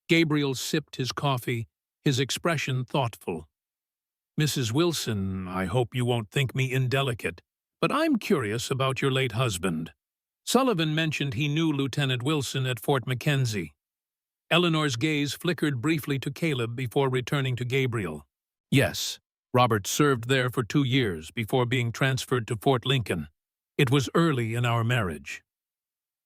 Speaker 1: Gabriel sipped his coffee, his expression thoughtful. "Mrs. Wilson, I hope you won't think me indelicate, but I'm curious about your late husband. Sullivan mentioned he knew Lieutenant Wilson at Fort Mackenzie." Eleanor's gaze flickered briefly to Caleb before returning to Gabriel. "Yes, Robert served there for 2 years before being transferred to Fort Lincoln. It was early in our marriage."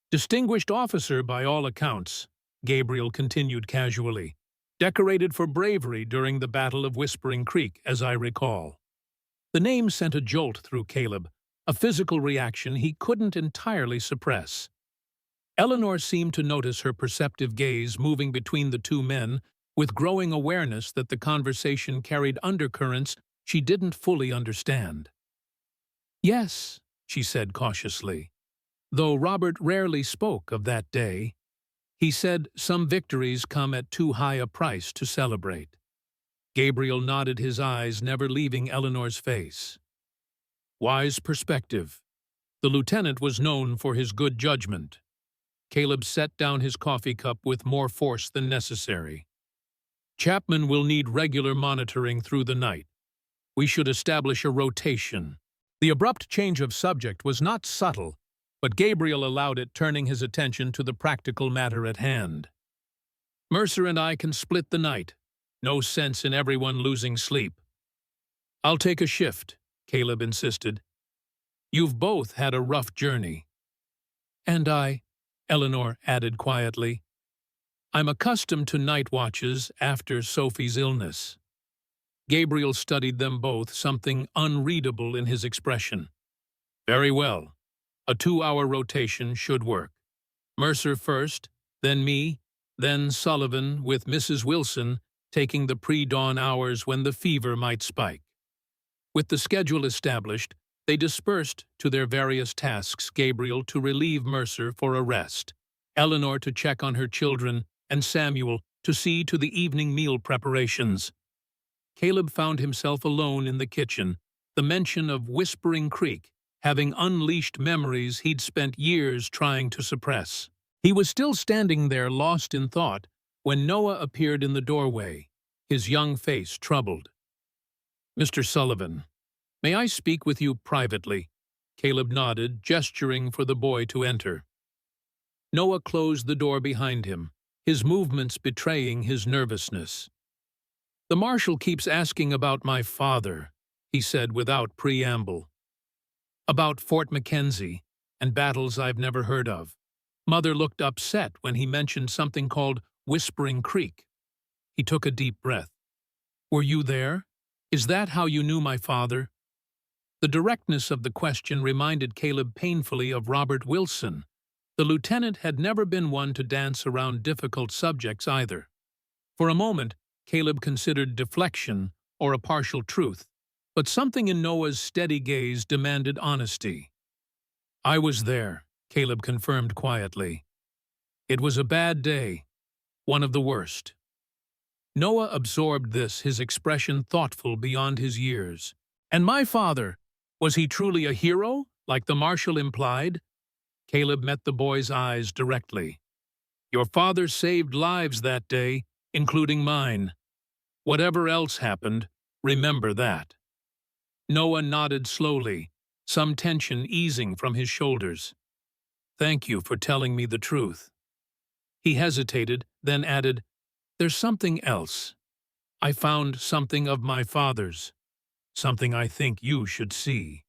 Speaker 1: "Distinguished officer by all accounts," Gabriel continued casually. "Decorated for bravery during the Battle of Whispering Creek, as I recall." The name sent a jolt through Caleb, a physical reaction he couldn't entirely suppress. Eleanor seemed to notice her perceptive gaze moving between the two men, with growing awareness that the conversation carried undercurrents she didn't fully understand. "Yes," she said cautiously, though Robert rarely spoke of that day. He said some victories come at too high a price to celebrate. Gabriel nodded, his eyes never leaving Eleanor's face. "Wise perspective. The lieutenant was known for his good judgment." Caleb set down his coffee cup with more force than necessary. Chapman will need regular monitoring through the night. We should establish a rotation. The abrupt change of subject was not subtle, but Gabriel allowed it, turning his attention to the practical matter at hand. Mercer and I can split the night. No sense in everyone losing sleep. I'll take a shift, Caleb insisted. You've both had a rough journey. And I, Eleanor added quietly. I'm accustomed to night watches after Sophie's illness. Gabriel studied them both, something unreadable in his expression. Very well. A 2-hour rotation should work. Mercer first, then me, then Sullivan, with Mrs. Wilson taking the pre-dawn hours when the fever might spike. With the schedule established, they dispersed to their various tasks, Gabriel to relieve Mercer for a rest, Eleanor to check on her children, and Samuel to see to the evening meal preparations. Caleb found himself alone in the kitchen, the mention of Whispering Creek having unleashed memories he'd spent years trying to suppress. He was still standing there, lost in thought, when Noah appeared in the doorway, his young face troubled. Mr. Sullivan, may I speak with you privately? Caleb nodded, gesturing for the boy to enter. Noah closed the door behind him, his movements betraying his nervousness. The marshal keeps asking about my father, he said without preamble. About Fort Mackenzie and battles I've never heard of. Mother looked upset when he mentioned something called Whispering Creek. He took a deep breath. Were you there? Is that how you knew my father? The directness of the question reminded Caleb painfully of Robert Wilson. The lieutenant had never been one to dance around difficult subjects either. For a moment, Caleb considered deflection or a partial truth, but something in Noah's steady gaze demanded honesty. I was there, Caleb confirmed quietly. It was a bad day, one of the worst. Noah absorbed this, his expression thoughtful beyond his years. And my father, was he truly a hero, like the marshal implied? Caleb met the boy's eyes directly. Your father saved lives that day, including mine. Whatever else happened, remember that. Noah nodded slowly, some tension easing from his shoulders. Thank you for telling me the truth. He hesitated, then added, There's something else. I found something of my father's, something I think you should see.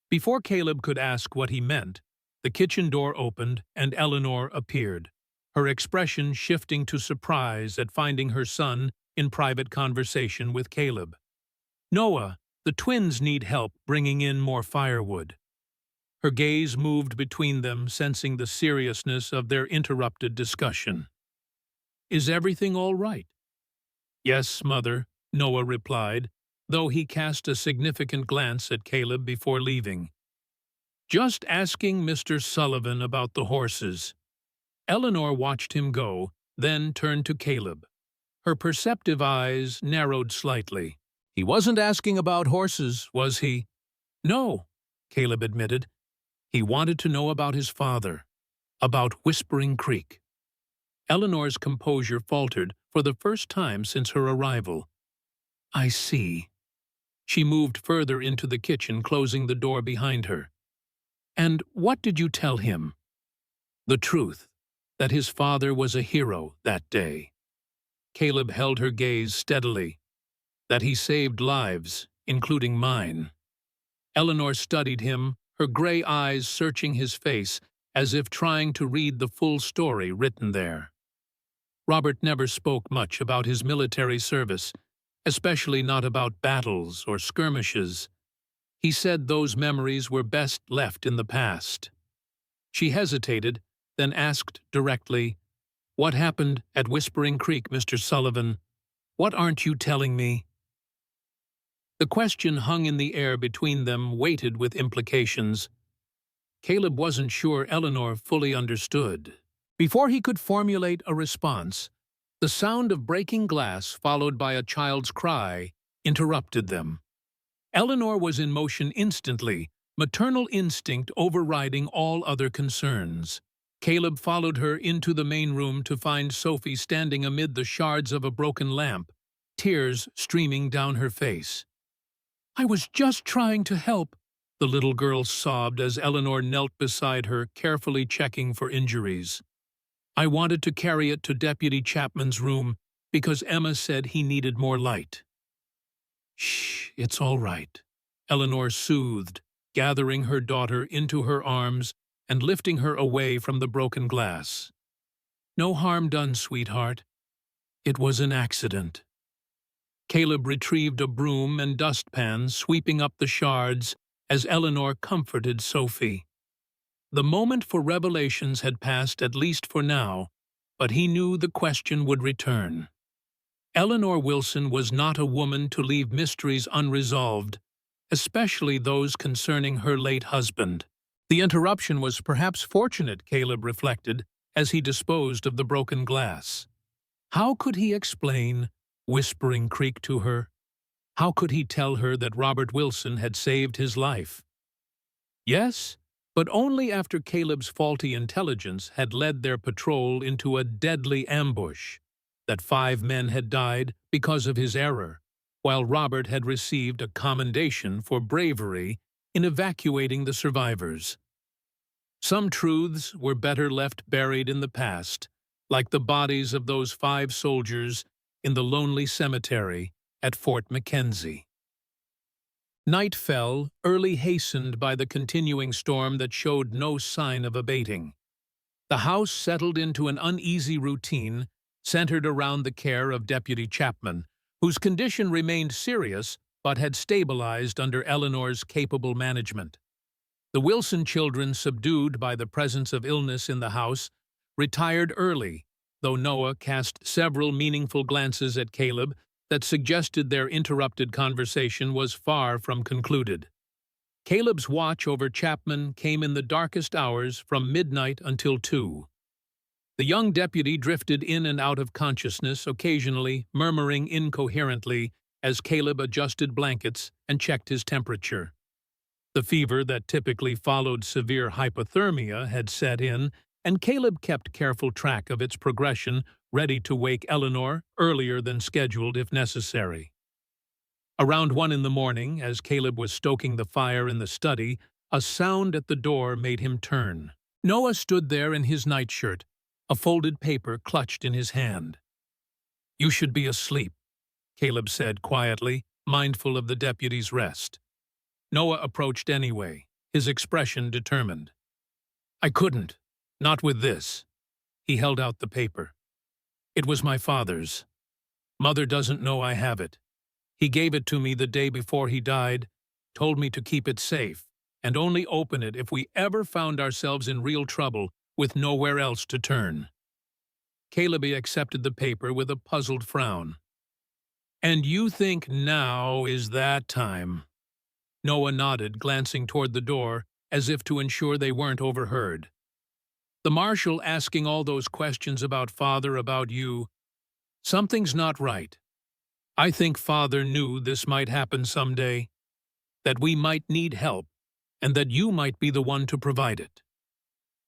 Speaker 1: Before Caleb could ask what he meant, the kitchen door opened and Eleanor appeared, her expression shifting to surprise at finding her son in private conversation with Caleb. Noah, the twins need help bringing in more firewood. Her gaze moved between them, sensing the seriousness of their interrupted discussion. Is everything all right? Yes, Mother, Noah replied, though he cast a significant glance at Caleb before leaving. Just asking Mr. Sullivan about the horses. Eleanor watched him go, then turned to Caleb. Her perceptive eyes narrowed slightly. He wasn't asking about horses, was he? No, Caleb admitted. He wanted to know about his father, about Whispering Creek. Eleanor's composure faltered for the first time since her arrival. I see. She moved further into the kitchen, closing the door behind her. And what did you tell him? The truth, that his father was a hero that day. Caleb held her gaze steadily. That he saved lives, including mine. Eleanor studied him, her gray eyes searching his face as if trying to read the full story written there. Robert never spoke much about his military service, especially not about battles or skirmishes. He said those memories were best left in the past. She hesitated, then asked directly, What happened at Whispering Creek, Mr. Sullivan? What aren't you telling me? The question hung in the air between them, weighted with implications. Caleb wasn't sure Eleanor fully understood. Before he could formulate a response, the sound of breaking glass, followed by a child's cry, interrupted them. Eleanor was in motion instantly, maternal instinct overriding all other concerns. Caleb followed her into the main room to find Sophie standing amid the shards of a broken lamp, tears streaming down her face. "I was just trying to help," the little girl sobbed as Eleanor knelt beside her, carefully checking for injuries. "I wanted to carry it to Deputy Chapman's room because Emma said he needed more light." "Shh, it's all right," Eleanor soothed, gathering her daughter into her arms and lifting her away from the broken glass. "No harm done, sweetheart. It was an accident." Caleb retrieved a broom and dustpan, sweeping up the shards as Eleanor comforted Sophie. The moment for revelations had passed, at least for now, but he knew the question would return. Eleanor Wilson was not a woman to leave mysteries unresolved, especially those concerning her late husband. The interruption was perhaps fortunate, Caleb reflected, as he disposed of the broken glass. How could he explain Whispering Creek to her? How could he tell her that Robert Wilson had saved his life? Yes, but only after Caleb's faulty intelligence had led their patrol into a deadly ambush, that 5 men had died because of his error, while Robert had received a commendation for bravery in evacuating the survivors. Some truths were better left buried in the past, like the bodies of those 5 soldiers in the lonely cemetery at Fort Mackenzie. Night fell, early hastened by the continuing storm that showed no sign of abating. The house settled into an uneasy routine centered around the care of Deputy Chapman, whose condition remained serious but had stabilized under Eleanor's capable management. The Wilson children, subdued by the presence of illness in the house, retired early, though Noah cast several meaningful glances at Caleb that suggested their interrupted conversation was far from concluded. Caleb's watch over Chapman came in the darkest hours from midnight until 2. The young deputy drifted in and out of consciousness, occasionally murmuring incoherently as Caleb adjusted blankets and checked his temperature. The fever that typically followed severe hypothermia had set in, and Caleb kept careful track of its progression, ready to wake Eleanor earlier than scheduled if necessary. Around 1 in the morning, as Caleb was stoking the fire in the study, a sound at the door made him turn. Noah stood there in his nightshirt, a folded paper clutched in his hand. "You should be asleep," Caleb said quietly, mindful of the deputy's rest. Noah approached anyway, his expression determined. "I couldn't. Not with this." He held out the paper. "It was my father's. Mother doesn't know I have it. He gave it to me the day before he died, told me to keep it safe, and only open it if we ever found ourselves in real trouble with nowhere else to turn." Caleb accepted the paper with a puzzled frown. "And you think now is that time?" Noah nodded, glancing toward the door, as if to ensure they weren't overheard. "The marshal asking all those questions about Father, about you. Something's not right. I think Father knew this might happen someday, that we might need help, and that you might be the one to provide it."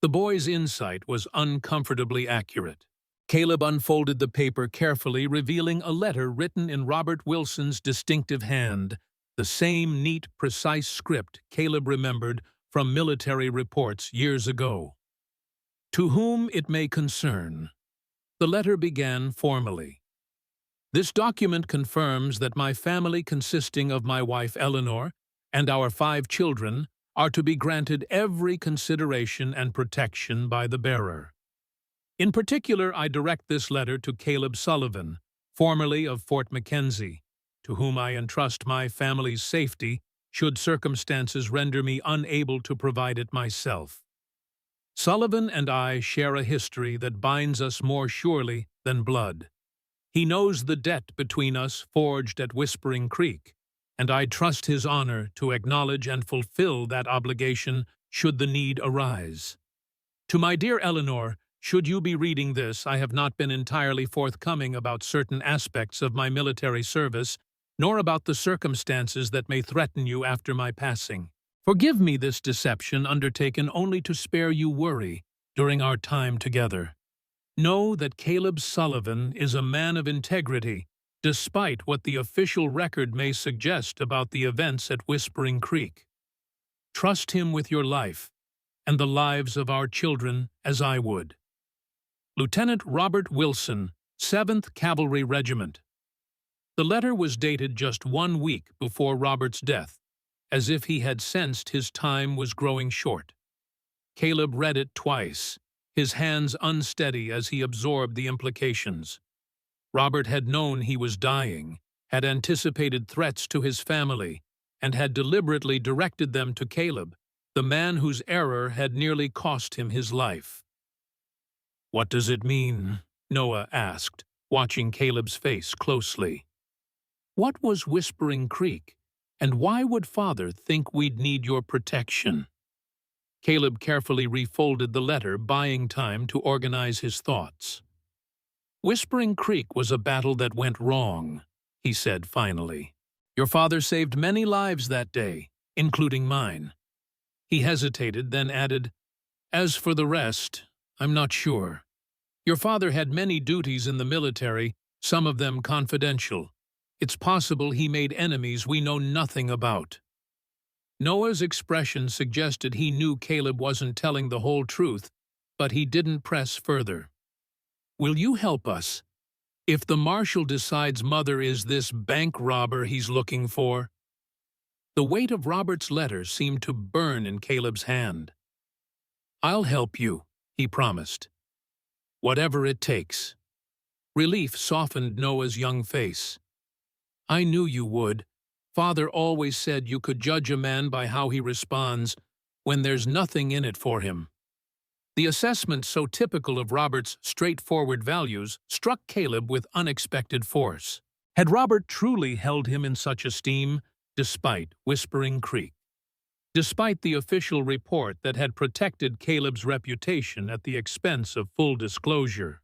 Speaker 1: The boy's insight was uncomfortably accurate. Caleb unfolded the paper carefully, revealing a letter written in Robert Wilson's distinctive hand, the same neat, precise script Caleb remembered from military reports years ago. "To whom it may concern," the letter began formally. "This document confirms that my family, consisting of my wife Eleanor and our 5 children, are to be granted every consideration and protection by the bearer. In particular, I direct this letter to Caleb Sullivan, formerly of Fort Mackenzie, to whom I entrust my family's safety should circumstances render me unable to provide it myself. Sullivan and I share a history that binds us more surely than blood. He knows the debt between us forged at Whispering Creek, and I trust his honor to acknowledge and fulfill that obligation should the need arise. To my dear Eleanor, should you be reading this, I have not been entirely forthcoming about certain aspects of my military service, nor about the circumstances that may threaten you after my passing. Forgive me this deception undertaken only to spare you worry during our time together. Know that Caleb Sullivan is a man of integrity, despite what the official record may suggest about the events at Whispering Creek. Trust him with your life and the lives of our children as I would. Lieutenant Robert Wilson, 7th Cavalry Regiment. The letter was dated just 1 week before Robert's death, as if he had sensed his time was growing short. Caleb read it twice, his hands unsteady as he absorbed the implications. Robert had known he was dying, had anticipated threats to his family, and had deliberately directed them to Caleb, the man whose error had nearly cost him his life. "What does it mean?" Noah asked, watching Caleb's face closely. "What was Whispering Creek, and why would Father think we'd need your protection?" Caleb carefully refolded the letter, buying time to organize his thoughts. "Whispering Creek was a battle that went wrong," he said finally. "Your father saved many lives that day, including mine." He hesitated, then added, "As for the rest, I'm not sure. Your father had many duties in the military, some of them confidential. It's possible he made enemies we know nothing about." Noah's expression suggested he knew Caleb wasn't telling the whole truth, but he didn't press further. "Will you help us? If the marshal decides Mother is this bank robber he's looking for?" The weight of Robert's letter seemed to burn in Caleb's hand. "I'll help you," he promised. "Whatever it takes." Relief softened Noah's young face. "I knew you would. Father always said you could judge a man by how he responds when there's nothing in it for him." The assessment, so typical of Robert's straightforward values, struck Caleb with unexpected force. Had Robert truly held him in such esteem, despite Whispering Creek? Despite the official report that had protected Caleb's reputation at the expense of full disclosure?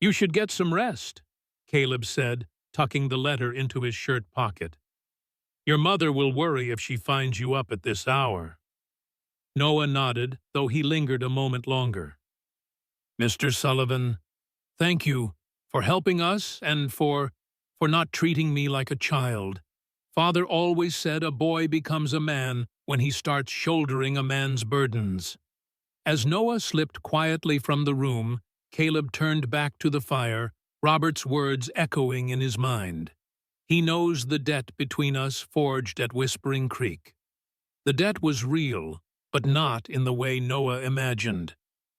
Speaker 1: "You should get some rest," Caleb said, tucking the letter into his shirt pocket. "Your mother will worry if she finds you up at this hour." Noah nodded, though he lingered a moment longer. "Mr. Sullivan, thank you for helping us and for not treating me like a child. Father always said a boy becomes a man when he starts shouldering a man's burdens." As Noah slipped quietly from the room, Caleb turned back to the fire, Robert's words echoing in his mind. "He knows the debt between us forged at Whispering Creek." The debt was real, but not in the way Noah imagined.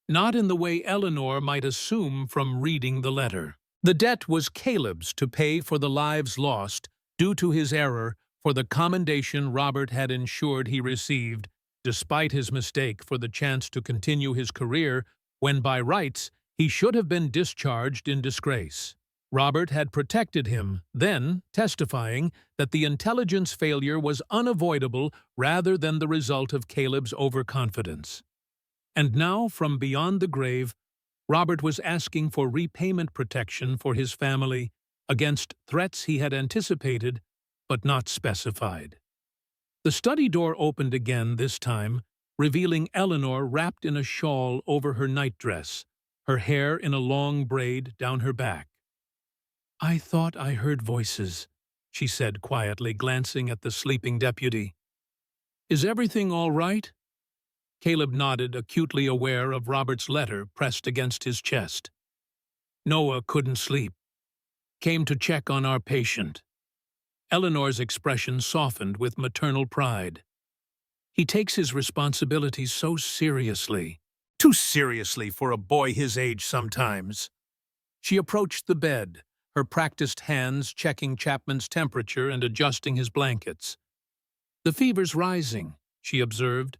Speaker 1: Not in the way Eleanor might assume from reading the letter. The debt was Caleb's to pay for the lives lost due to his error, for the commendation Robert had ensured he received, despite his mistake, for the chance to continue his career when by rights he should have been discharged in disgrace. Robert had protected him, then testifying that the intelligence failure was unavoidable rather than the result of Caleb's overconfidence. And now, from beyond the grave, Robert was asking for repayment protection for his family against threats he had anticipated but not specified. The study door opened again this time, revealing Eleanor wrapped in a shawl over her nightdress, her hair in a long braid down her back. "I thought I heard voices," she said quietly, glancing at the sleeping deputy. "Is everything all right?" Caleb nodded, acutely aware of Robert's letter pressed against his chest. "Noah couldn't sleep. Came to check on our patient." Eleanor's expression softened with maternal pride. "He takes his responsibilities so seriously. Too seriously for a boy his age sometimes." She approached the bed, her practiced hands checking Chapman's temperature and adjusting his blankets. "The fever's rising," she observed.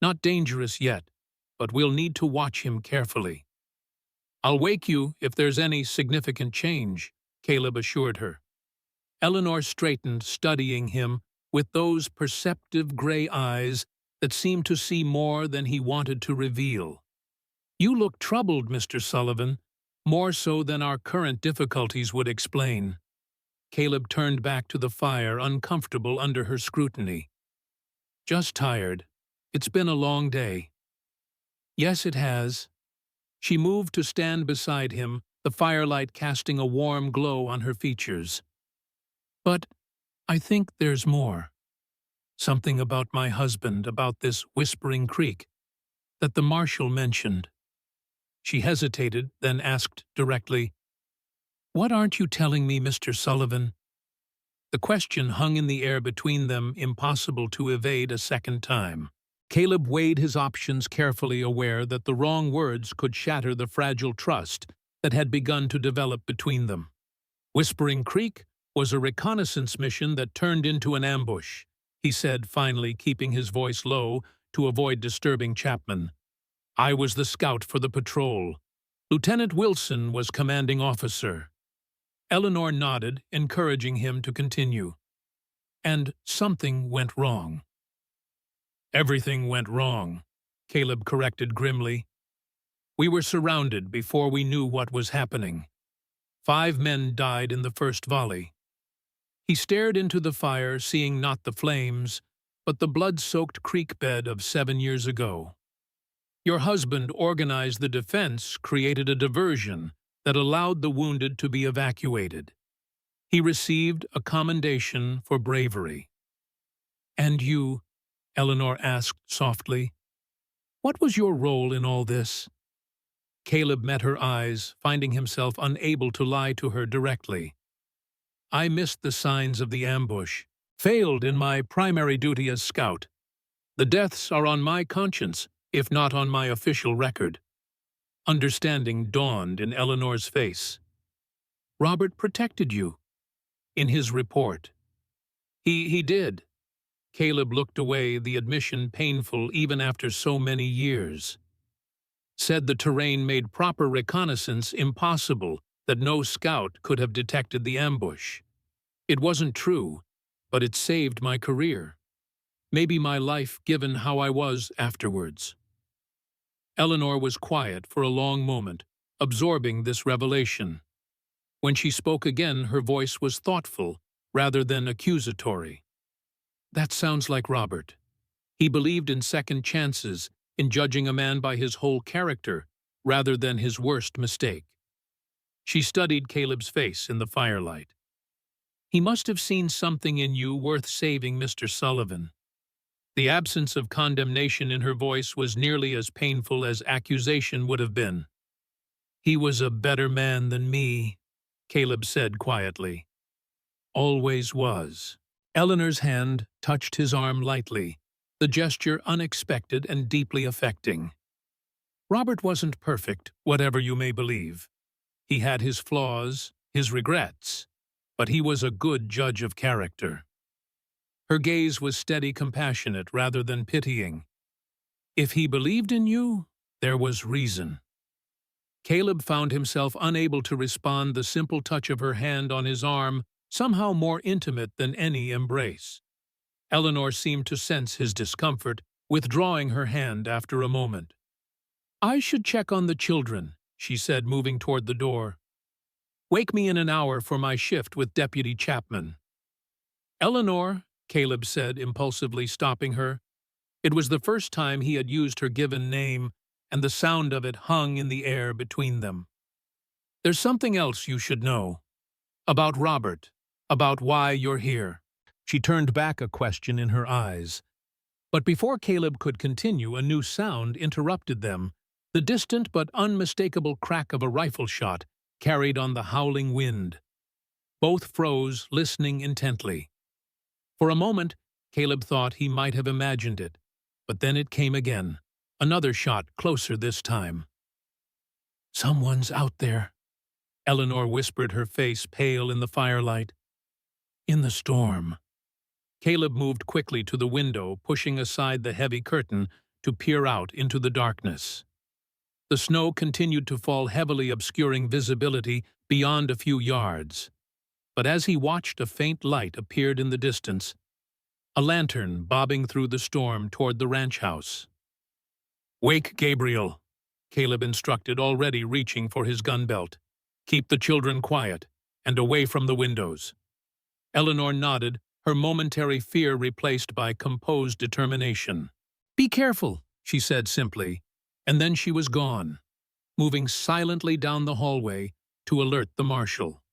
Speaker 1: "Not dangerous yet, but we'll need to watch him carefully." "I'll wake you if there's any significant change," Caleb assured her. Eleanor straightened, studying him with those perceptive gray eyes that seemed to see more than he wanted to reveal. "You look troubled, Mr. Sullivan, more so than our current difficulties would explain." Caleb turned back to the fire, uncomfortable under her scrutiny. "Just tired. It's been a long day." Yes, it has. She moved to stand beside him, the firelight casting a warm glow on her features. But I think there's more. Something about my husband, about this Whispering Creek, that the marshal mentioned. She hesitated, then asked directly, "What aren't you telling me, Mr. Sullivan?" The question hung in the air between them, impossible to evade a second time. Caleb weighed his options carefully, aware that the wrong words could shatter the fragile trust that had begun to develop between them. Whispering Creek was a reconnaissance mission that turned into an ambush, he said, finally keeping his voice low to avoid disturbing Chapman. I was the scout for the patrol. Lieutenant Wilson was commanding officer. Eleanor nodded, encouraging him to continue. And something went wrong. Everything went wrong, Caleb corrected grimly. We were surrounded before we knew what was happening. 5 men died in the first volley. He stared into the fire, seeing not the flames, but the blood-soaked creek bed of 7 years ago. Your husband organized the defense, created a diversion that allowed the wounded to be evacuated. He received a commendation for bravery. And you, Eleanor asked softly, what was your role in all this? Caleb met her eyes, finding himself unable to lie to her directly. I missed the signs of the ambush, failed in my primary duty as scout. The deaths are on my conscience, if not on my official record. Understanding dawned in Eleanor's face. Robert protected you. In his report. He did. Caleb looked away, the admission painful even after so many years. Said the terrain made proper reconnaissance impossible, that no scout could have detected the ambush. It wasn't true, but it saved my career. Maybe my life, given how I was afterwards. Eleanor was quiet for a long moment, absorbing this revelation. When she spoke again, her voice was thoughtful, rather than accusatory. That sounds like Robert. He believed in second chances, in judging a man by his whole character, rather than his worst mistake. She studied Caleb's face in the firelight. He must have seen something in you worth saving, Mr. Sullivan. The absence of condemnation in her voice was nearly as painful as accusation would have been. He was a better man than me, Caleb said quietly. Always was. Eleanor's hand touched his arm lightly, the gesture unexpected and deeply affecting. Robert wasn't perfect, whatever you may believe. He had his flaws, his regrets, but he was a good judge of character. Her gaze was steady, compassionate rather than pitying. If he believed in you, there was reason. Caleb found himself unable to respond, the simple touch of her hand on his arm somehow more intimate than any embrace. Eleanor seemed to sense his discomfort, withdrawing her hand after a moment. I should check on the children, she said, moving toward the door. Wake me in an hour for my shift with Deputy Chapman. Eleanor, Caleb said, impulsively stopping her. It was the first time he had used her given name, and the sound of it hung in the air between them. There's something else you should know. About Robert. About why you're here. She turned back, a question in her eyes. But before Caleb could continue, a new sound interrupted them, the distant but unmistakable crack of a rifle shot carried on the howling wind. Both froze, listening intently. For a moment, Caleb thought he might have imagined it, but then it came again, another shot, closer this time. Someone's out there, Eleanor whispered, her face pale in the firelight. In the storm. Caleb moved quickly to the window, pushing aside the heavy curtain to peer out into the darkness. The snow continued to fall heavily, obscuring visibility beyond a few yards. But as he watched, a faint light appeared in the distance, a lantern bobbing through the storm toward the ranch house. Wake Gabriel, Caleb instructed, already reaching for his gun belt. Keep the children quiet and away from the windows. Eleanor nodded, her momentary fear replaced by composed determination. Be careful, she said simply, and then she was gone, moving silently down the hallway to alert the marshal.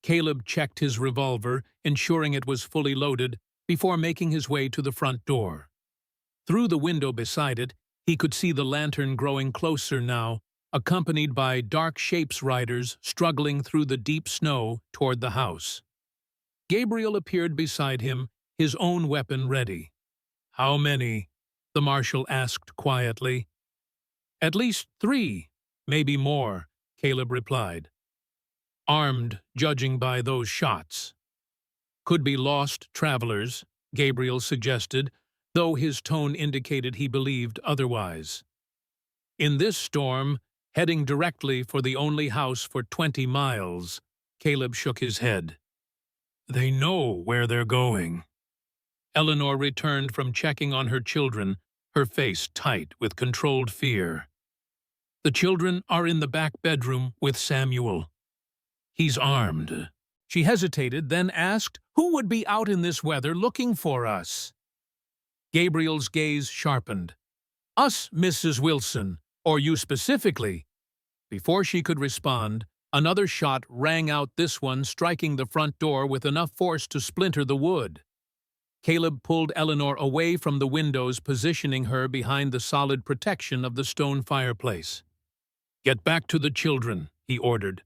Speaker 1: Caleb checked his revolver, ensuring it was fully loaded, before making his way to the front door. Through the window beside it, he could see the lantern growing closer now, accompanied by dark shapes riders struggling through the deep snow toward the house. Gabriel appeared beside him, his own weapon ready. "How many?" the marshal asked quietly. "At least 3, maybe more," Caleb replied. "Armed, judging by those shots." "Could be lost travelers," Gabriel suggested, though his tone indicated he believed otherwise. "In this storm, heading directly for the only house for 20 miles, Caleb shook his head. "They know where they're going." Eleanor returned from checking on her children, her face tight with controlled fear. "The children are in the back bedroom with Samuel. He's armed." She hesitated, then asked, "Who would be out in this weather looking for us?" Gabriel's gaze sharpened. "Us, Mrs. Wilson, or you specifically." Before she could respond, another shot rang out, this one striking the front door with enough force to splinter the wood. Caleb pulled Eleanor away from the windows, positioning her behind the solid protection of the stone fireplace. "Get back to the children," he ordered.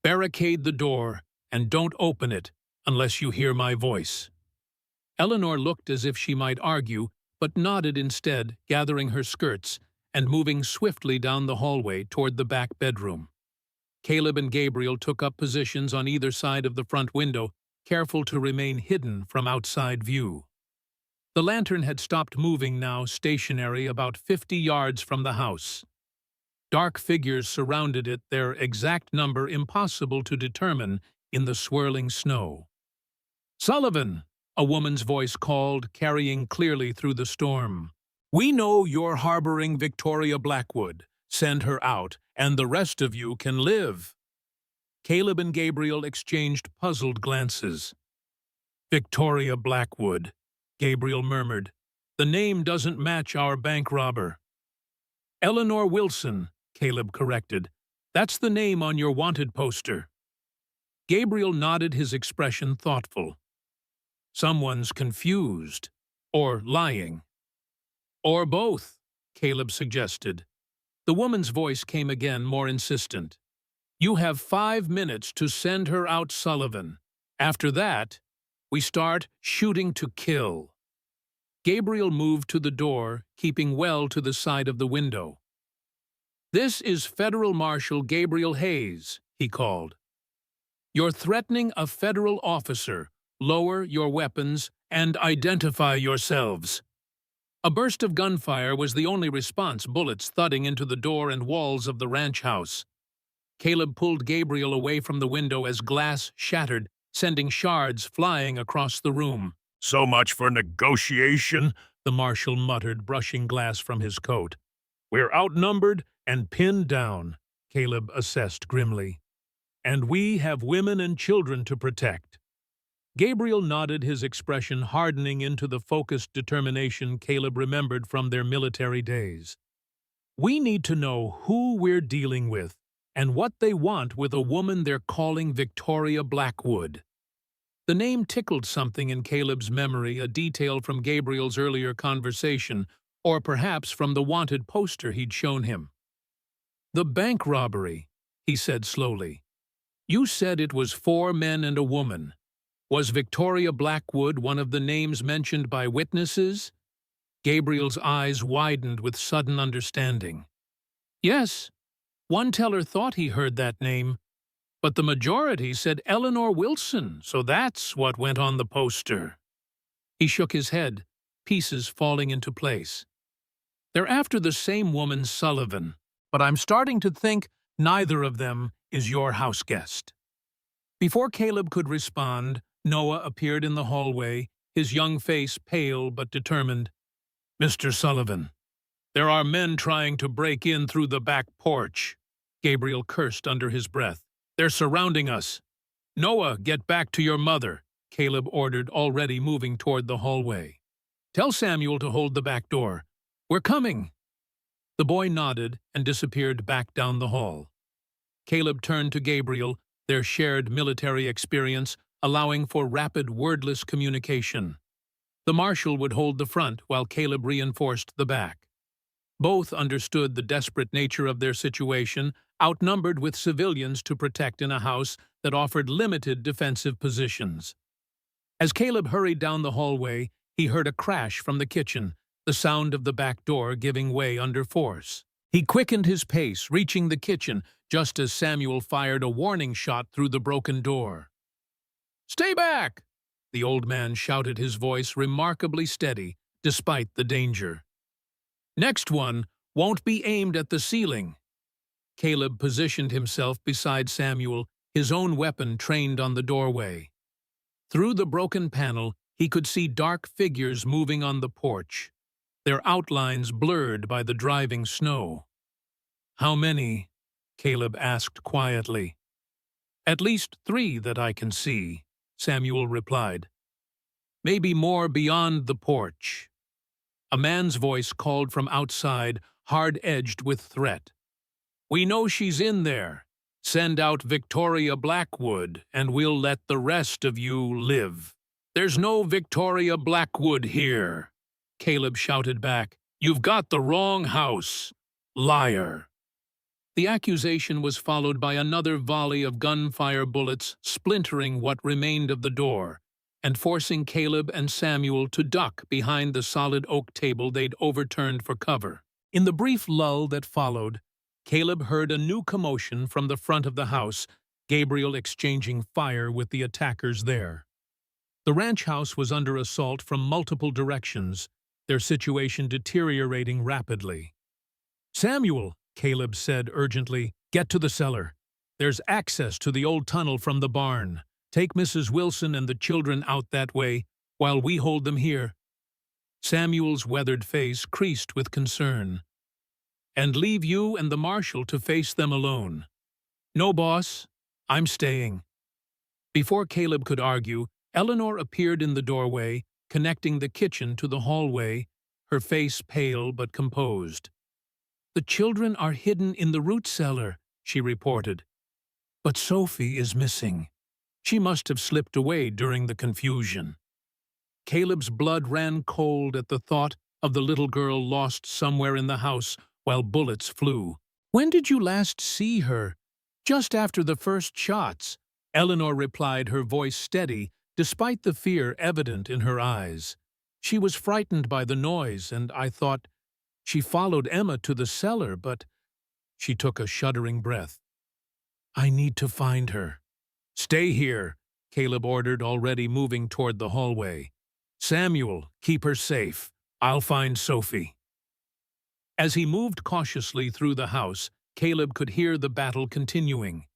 Speaker 1: "Barricade the door, and don't open it unless you hear my voice." Eleanor looked as if she might argue, but nodded instead, gathering her skirts and moving swiftly down the hallway toward the back bedroom. Caleb and Gabriel took up positions on either side of the front window, careful to remain hidden from outside view. The lantern had stopped moving now, stationary about 50 yards from the house. Dark figures surrounded it, their exact number impossible to determine in the swirling snow. "Sullivan!" a woman's voice called, carrying clearly through the storm. "We know you're harboring Victoria Blackwood. Send her out, and the rest of you can live." Caleb and Gabriel exchanged puzzled glances. "Victoria Blackwood," Gabriel murmured. "The name doesn't match our bank robber." "Eleanor Wilson," Caleb corrected. "That's the name on your wanted poster." Gabriel nodded, his expression thoughtful. "Someone's confused. Or lying." "Or both," Caleb suggested. The woman's voice came again, more insistent. "You have 5 minutes to send her out, Sullivan. After that, we start shooting to kill." Gabriel moved to the door, keeping well to the side of the window. "This is Federal Marshal Gabriel Hayes," he called. "You're threatening a federal officer. Lower your weapons and identify yourselves." A burst of gunfire was the only response, bullets thudding into the door and walls of the ranch house. Caleb pulled Gabriel away from the window as glass shattered, sending shards flying across the room. "So much for negotiation," the marshal muttered, brushing glass from his coat. "We're outnumbered and pinned down," Caleb assessed grimly. "And we have women and children to protect." Gabriel nodded, his expression hardening into the focused determination Caleb remembered from their military days. "We need to know who we're dealing with and what they want with a woman they're calling Victoria Blackwood." The name tickled something in Caleb's memory, a detail from Gabriel's earlier conversation, or perhaps from the wanted poster he'd shown him. "The bank robbery," he said slowly. "You said it was 4 men and a woman. Was Victoria Blackwood one of the names mentioned by witnesses?" Gabriel's eyes widened with sudden understanding. "Yes, one teller thought he heard that name, but the majority said Eleanor Wilson, so that's what went on the poster." He shook his head, pieces falling into place. "They're after the same woman, Sullivan, but I'm starting to think neither of them is your house guest." Before Caleb could respond, Noah appeared in the hallway, his young face pale but determined. "Mr. Sullivan, there are men trying to break in through the back porch," Gabriel cursed under his breath. "They're surrounding us." "Noah, get back to your mother," Caleb ordered, already moving toward the hallway. "Tell Samuel to hold the back door. We're coming." The boy nodded and disappeared back down the hall. Caleb turned to Gabriel, their shared military experience allowing for rapid wordless communication. The marshal would hold the front while Caleb reinforced the back. Both understood the desperate nature of their situation, outnumbered with civilians to protect in a house that offered limited defensive positions. As Caleb hurried down the hallway, he heard a crash from the kitchen, the sound of the back door giving way under force. He quickened his pace, reaching the kitchen just as Samuel fired a warning shot through the broken door. "Stay back!" the old man shouted, his voice remarkably steady, despite the danger. "Next one won't be aimed at the ceiling." Caleb positioned himself beside Samuel, his own weapon trained on the doorway. Through the broken panel, he could see dark figures moving on the porch, their outlines blurred by the driving snow. "How many?" Caleb asked quietly. "At least 3 that I can see," Samuel replied. "Maybe more beyond the porch." A man's voice called from outside, hard-edged with threat. "We know she's in there. Send out Victoria Blackwood, and we'll let the rest of you live." "There's no Victoria Blackwood here," Caleb shouted back. "You've got the wrong house. Liar." The accusation was followed by another volley of gunfire bullets splintering what remained of the door and forcing Caleb and Samuel to duck behind the solid oak table they'd overturned for cover. In the brief lull that followed, Caleb heard a new commotion from the front of the house, Gabriel exchanging fire with the attackers there. The ranch house was under assault from multiple directions, their situation deteriorating rapidly. "Samuel," Caleb said urgently, "get to the cellar. There's access to the old tunnel from the barn. Take Mrs. Wilson and the children out that way, while we hold them here." Samuel's weathered face creased with concern. "And leave you and the marshal to face them alone." "No, boss. I'm staying." Before Caleb could argue, Eleanor appeared in the doorway, connecting the kitchen to the hallway, her face pale but composed. "The children are hidden in the root cellar," she reported. "But Sophie is missing. She must have slipped away during the confusion." Caleb's blood ran cold at the thought of the little girl lost somewhere in the house while bullets flew. "When did you last see her?" "Just after the first shots," Eleanor replied, her voice steady, despite the fear evident in her eyes. "She was frightened by the noise, and I thought she followed Emma to the cellar, but—" She took a shuddering breath. "I need to find her." "Stay here," Caleb ordered, already moving toward the hallway. "Samuel, keep her safe. I'll find Sophie." As he moved cautiously through the house, Caleb could hear the battle continuing.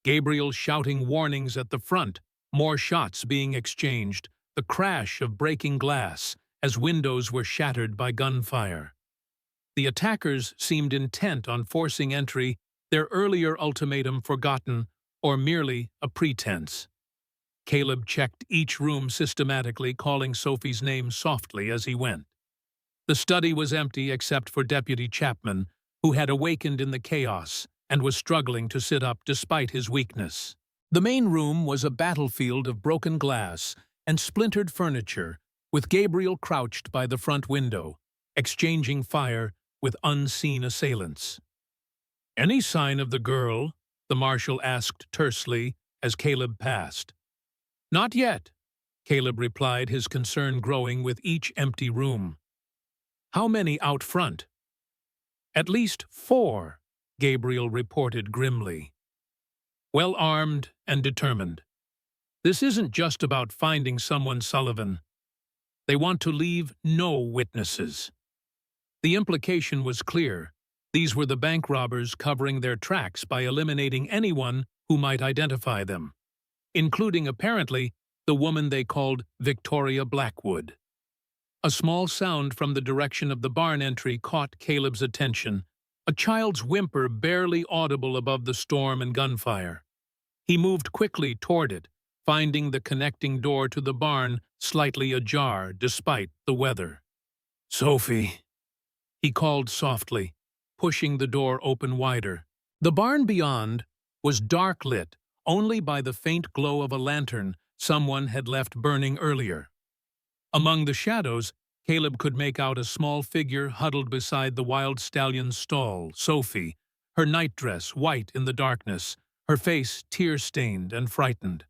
Speaker 1: Gabriel shouting warnings at the front, more shots being exchanged, the crash of breaking glass as windows were shattered by gunfire. The attackers seemed intent on forcing entry, their earlier ultimatum forgotten, or merely a pretense. Caleb checked each room systematically, calling Sophie's name softly as he went. The study was empty except for Deputy Chapman, who had awakened in the chaos and was struggling to sit up despite his weakness. The main room was a battlefield of broken glass and splintered furniture, with Gabriel crouched by the front window, exchanging fire with unseen assailants. "Any sign of the girl?" the marshal asked tersely as Caleb passed. "Not yet," Caleb replied, his concern growing with each empty room. "How many out front?" "At least 4, Gabriel reported grimly. "Well armed and determined. This isn't just about finding someone, Sullivan. They want to leave no witnesses." The implication was clear. These were the bank robbers covering their tracks by eliminating anyone who might identify them, including, apparently, the woman they called Victoria Blackwood. A small sound from the direction of the barn entry caught Caleb's attention, a child's whimper barely audible above the storm and gunfire. He moved quickly toward it, finding the connecting door to the barn slightly ajar despite the weather. "Sophie," he called softly, pushing the door open wider. The barn beyond was dark lit only by the faint glow of a lantern someone had left burning earlier. Among the shadows, Caleb could make out a small figure huddled beside the wild stallion's stall, Sophie, her nightdress white in the darkness, her face tear-stained and frightened.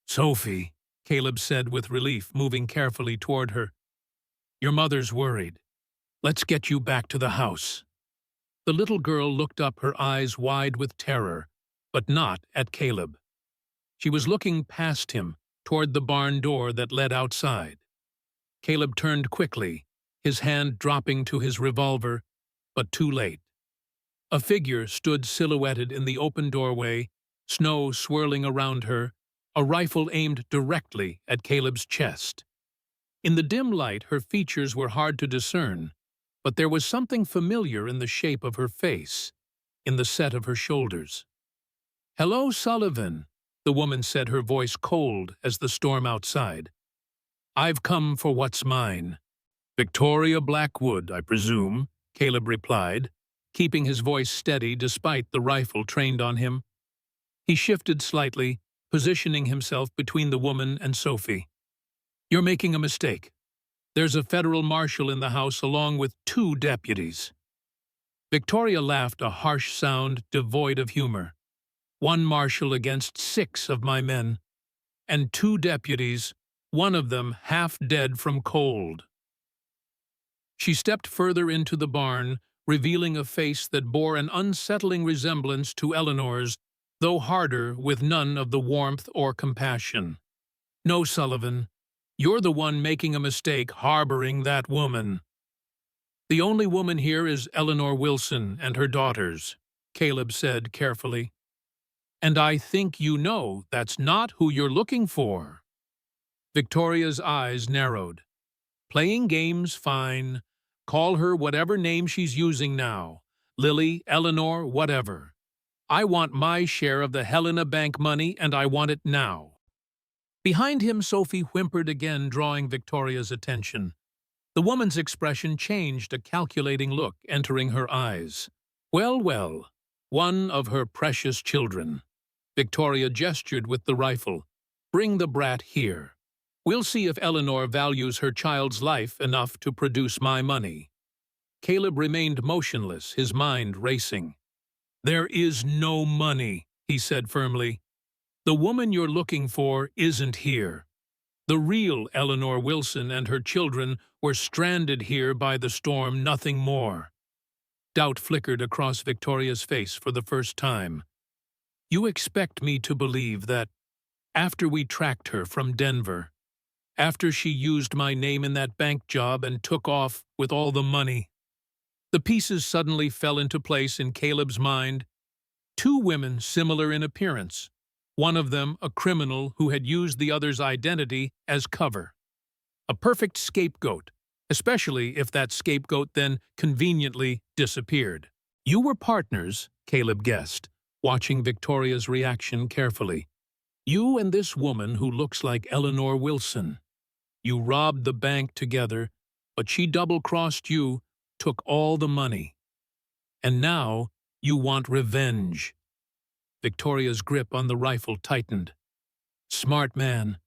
Speaker 1: "Sophie," Caleb said with relief, moving carefully toward her. "Your mother's worried. Let's get you back to the house." The little girl looked up, her eyes wide with terror, but not at Caleb. She was looking past him, toward the barn door that led outside. Caleb turned quickly, his hand dropping to his revolver, but too late. A figure stood silhouetted in the open doorway, snow swirling around her, a rifle aimed directly at Caleb's chest. In the dim light, her features were hard to discern, but there was something familiar in the shape of her face, in the set of her shoulders. "Hello, Sullivan," the woman said, her voice cold as the storm outside. "I've come for what's mine." "Victoria Blackwood, I presume," Caleb replied, keeping his voice steady despite the rifle trained on him. He shifted slightly, positioning himself between the woman and Sophie. "You're making a mistake. There's a federal marshal in the house along with 2 deputies." Victoria laughed, a harsh sound devoid of humor. "1 marshal against 6 of my men, and 2 deputies, one of them half dead from cold." She stepped further into the barn, revealing a face that bore an unsettling resemblance to Eleanor's, though harder, with none of the warmth or compassion. "No, Sullivan, you're the one making a mistake harboring that woman." "The only woman here is Eleanor Wilson and her daughters," Caleb said carefully. "And I think you know that's not who you're looking for." Victoria's eyes narrowed. "Playing games, fine. Call her whatever name she's using now. Lily, Eleanor, whatever. I want my share of the Helena Bank money, and I want it now." Behind him, Sophie whimpered again, drawing Victoria's attention. The woman's expression changed, a calculating look entering her eyes. "Well, well, one of her precious children." Victoria gestured with the rifle. "Bring the brat here. We'll see if Eleanor values her child's life enough to produce my money." Caleb remained motionless, his mind racing. "There is no money," he said firmly. "The woman you're looking for isn't here. The real Eleanor Wilson and her children were stranded here by the storm, nothing more." Doubt flickered across Victoria's face for the first time. "You expect me to believe that, after we tracked her from Denver, after she used my name in that bank job and took off with all the money—" The pieces suddenly fell into place in Caleb's mind. 2 women similar in appearance, one of them a criminal who had used the other's identity as cover. A perfect scapegoat, especially if that scapegoat then conveniently disappeared. "You were partners," Caleb guessed, watching Victoria's reaction carefully. "You and this woman who looks like Eleanor Wilson. You robbed the bank together, but she double-crossed you, took all the money. And now you want revenge." Victoria's grip on the rifle tightened. "Smart man.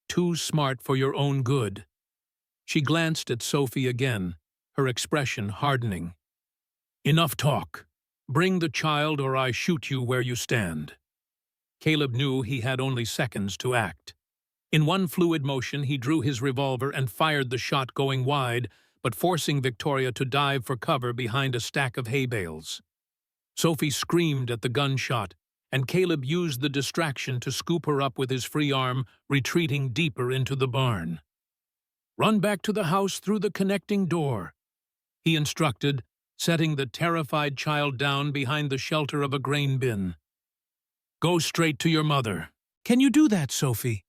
Speaker 1: Too smart for your own good." She glanced at Sophie again, her expression hardening. "Enough talk. Bring the child or I shoot you where you stand." Caleb knew he had only seconds to act. In one fluid motion, he drew his revolver and fired the shot, going wide, but forcing Victoria to dive for cover behind a stack of hay bales. Sophie screamed at the gunshot, and Caleb used the distraction to scoop her up with his free arm, retreating deeper into the barn. "Run back to the house through the connecting door," he instructed, setting the terrified child down behind the shelter of a grain bin. "Go straight to your mother." "Can you do that, Sophie?"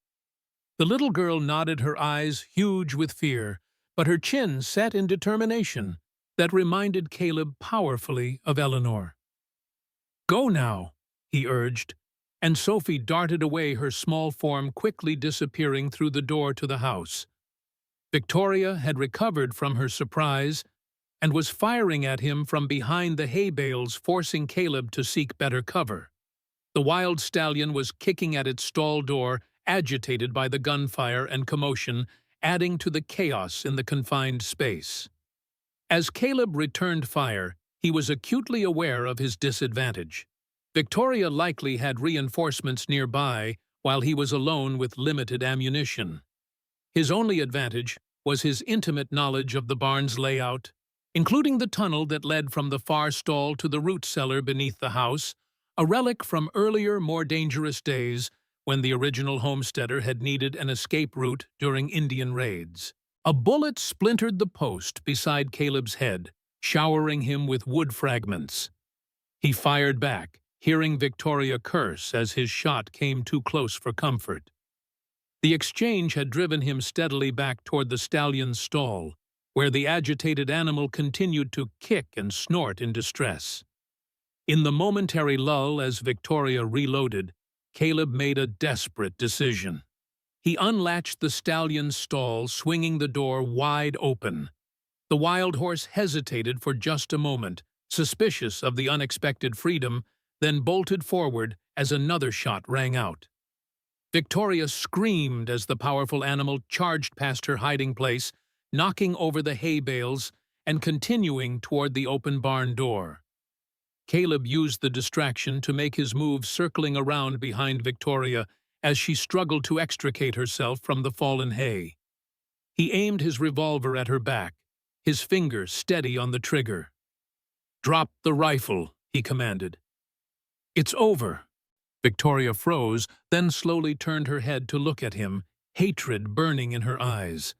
Speaker 1: The little girl nodded, her eyes huge with fear, but her chin set in determination that reminded Caleb powerfully of Eleanor. "Go now," he urged, and Sophie darted away, her small form quickly disappearing through the door to the house. Victoria had recovered from her surprise, and was firing at him from behind the hay bales, forcing Caleb to seek better cover. The wild stallion was kicking at its stall door, agitated by the gunfire and commotion, adding to the chaos in the confined space. As Caleb returned fire, he was acutely aware of his disadvantage. Victoria likely had reinforcements nearby, while he was alone with limited ammunition. His only advantage was his intimate knowledge of the barn's layout, including the tunnel that led from the far stall to the root cellar beneath the house, a relic from earlier, more dangerous days when the original homesteader had needed an escape route during Indian raids. A bullet splintered the post beside Caleb's head, showering him with wood fragments. He fired back, hearing Victoria curse as his shot came too close for comfort. The exchange had driven him steadily back toward the stallion's stall, where the agitated animal continued to kick and snort in distress. In the momentary lull as Victoria reloaded, Caleb made a desperate decision. He unlatched the stallion's stall, swinging the door wide open. The wild horse hesitated for just a moment, suspicious of the unexpected freedom, then bolted forward as another shot rang out. Victoria screamed as the powerful animal charged past her hiding place, knocking over the hay bales and continuing toward the open barn door. Caleb used the distraction to make his move, circling around behind Victoria as she struggled to extricate herself from the fallen hay. He aimed his revolver at her back, his finger steady on the trigger. "Drop the rifle," he commanded. "It's over." Victoria froze, then slowly turned her head to look at him, hatred burning in her eyes.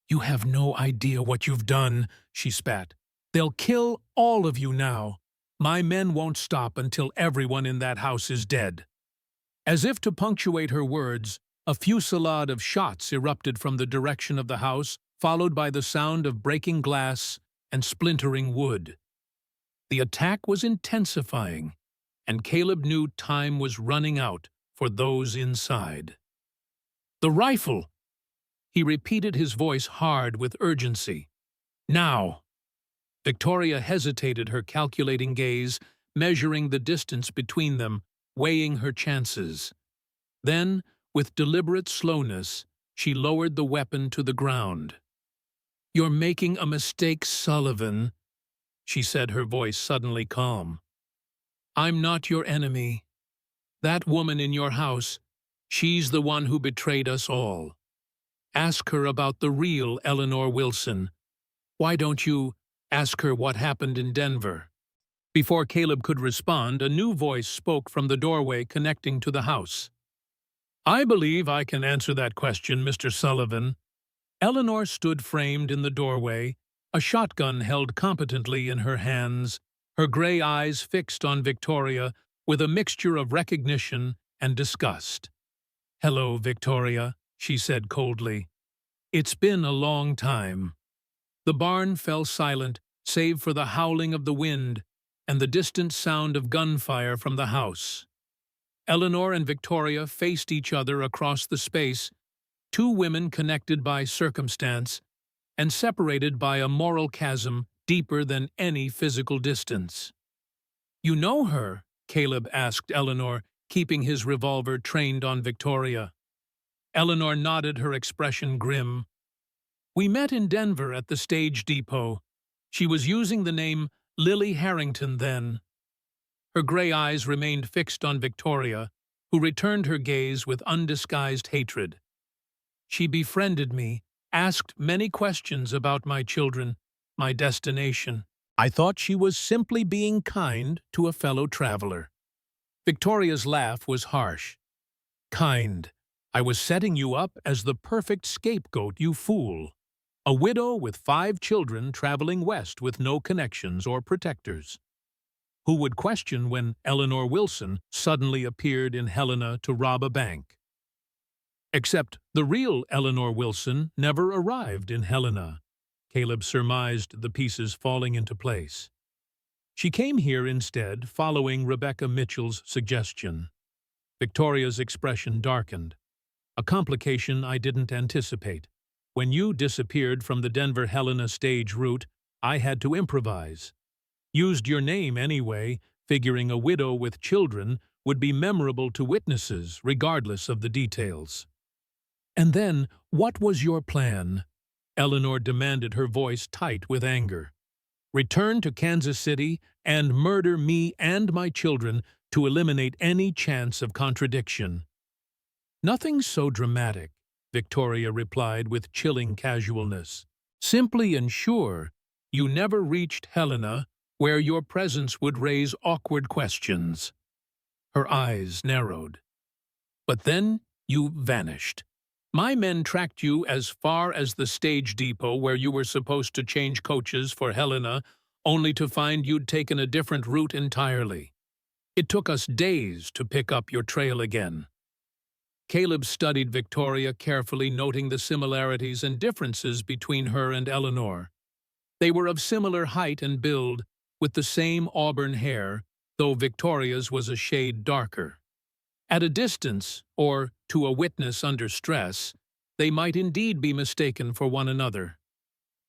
Speaker 1: "You have no idea what you've done," she spat. "They'll kill all of you now. My men won't stop until everyone in that house is dead." As if to punctuate her words, a fusillade of shots erupted from the direction of the house, followed by the sound of breaking glass and splintering wood. The attack was intensifying, and Caleb knew time was running out for those inside. "The rifle!" He repeated, his voice hard with urgency. "Now!" Victoria hesitated, her calculating gaze measuring the distance between them, weighing her chances. Then, with deliberate slowness, she lowered the weapon to the ground. "You're making a mistake, Sullivan," she said, her voice suddenly calm. "I'm not your enemy. That woman in your house, she's the one who betrayed us all. Ask her about the real Eleanor Wilson. Why don't you ask her what happened in Denver?" Before Caleb could respond, a new voice spoke from the doorway connecting to the house. "I believe I can answer that question, Mr. Sullivan." Eleanor stood framed in the doorway, a shotgun held competently in her hands, her gray eyes fixed on Victoria with a mixture of recognition and disgust. "Hello, Victoria," she said coldly. "It's been a long time." The barn fell silent, save for the howling of the wind and the distant sound of gunfire from the house. Eleanor and Victoria faced each other across the space, two women connected by circumstance and separated by a moral chasm deeper than any physical distance. "You know her?" Caleb asked Eleanor, keeping his revolver trained on Victoria. Eleanor nodded, her expression grim. "We met in Denver at the stage depot. She was using the name Lily Harrington then." Her gray eyes remained fixed on Victoria, who returned her gaze with undisguised hatred. "She befriended me, asked many questions about my children, my destination. I thought she was simply being kind to a fellow traveler." Victoria's laugh was harsh. "Kind. I was setting you up as the perfect scapegoat, you fool. A widow with 5 children traveling west with no connections or protectors. Who would question when Eleanor Wilson suddenly appeared in Helena to rob a bank? Except the real Eleanor Wilson never arrived in Helena." Caleb surmised, the pieces falling into place. "She came here instead, following Rebecca Mitchell's suggestion." Victoria's expression darkened. "A complication I didn't anticipate. When you disappeared from the Denver-Helena stage route, I had to improvise. Used your name anyway, figuring a widow with children would be memorable to witnesses, regardless of the details. And then, what was your plan? Eleanor demanded, her voice tight with anger. Return to Kansas City and murder me and my children to eliminate any chance of contradiction. Nothing so dramatic, Victoria replied with chilling casualness. Simply ensure you never reached Helena, where your presence would raise awkward questions. Her eyes narrowed. But then you vanished. My men tracked you as far as the stage depot where you were supposed to change coaches for Helena, only to find you'd taken a different route entirely. It took us days to pick up your trail again. Caleb studied Victoria carefully, noting the similarities and differences between her and Eleanor. They were of similar height and build, with the same auburn hair, though Victoria's was a shade darker. At a distance, or to a witness under stress, they might indeed be mistaken for one another.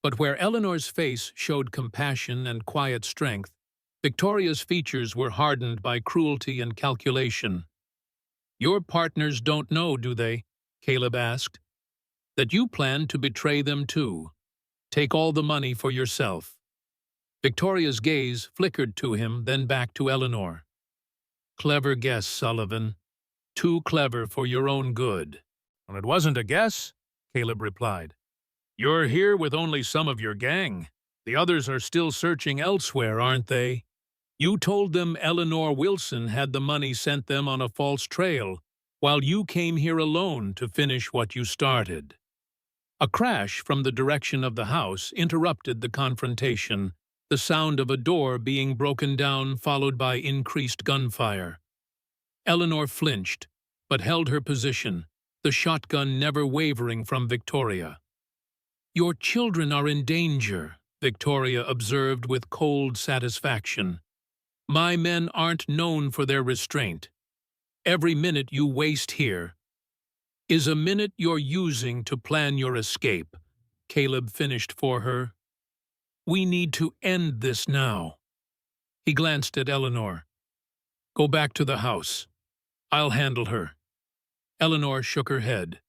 Speaker 1: But where Eleanor's face showed compassion and quiet strength, Victoria's features were hardened by cruelty and calculation. Your partners don't know, do they? Caleb asked. That you plan to betray them too. Take all the money for yourself. Victoria's gaze flickered to him, then back to Eleanor. Clever guess, Sullivan. Too clever for your own good. Well, it wasn't a guess, Caleb replied. You're here with only some of your gang. The others are still searching elsewhere, aren't they? You told them Eleanor Wilson had the money sent them on a false trail, while you came here alone to finish what you started. A crash from the direction of the house interrupted the confrontation, the sound of a door being broken down followed by increased gunfire. Eleanor flinched, but held her position, the shotgun never wavering from Victoria. Your children are in danger, Victoria observed with cold satisfaction. My men aren't known for their restraint. Every minute you waste here is a minute you're using to plan your escape, Caleb finished for her. We need to end this now. He glanced at Eleanor. Go back to the house. I'll handle her. Eleanor shook her head.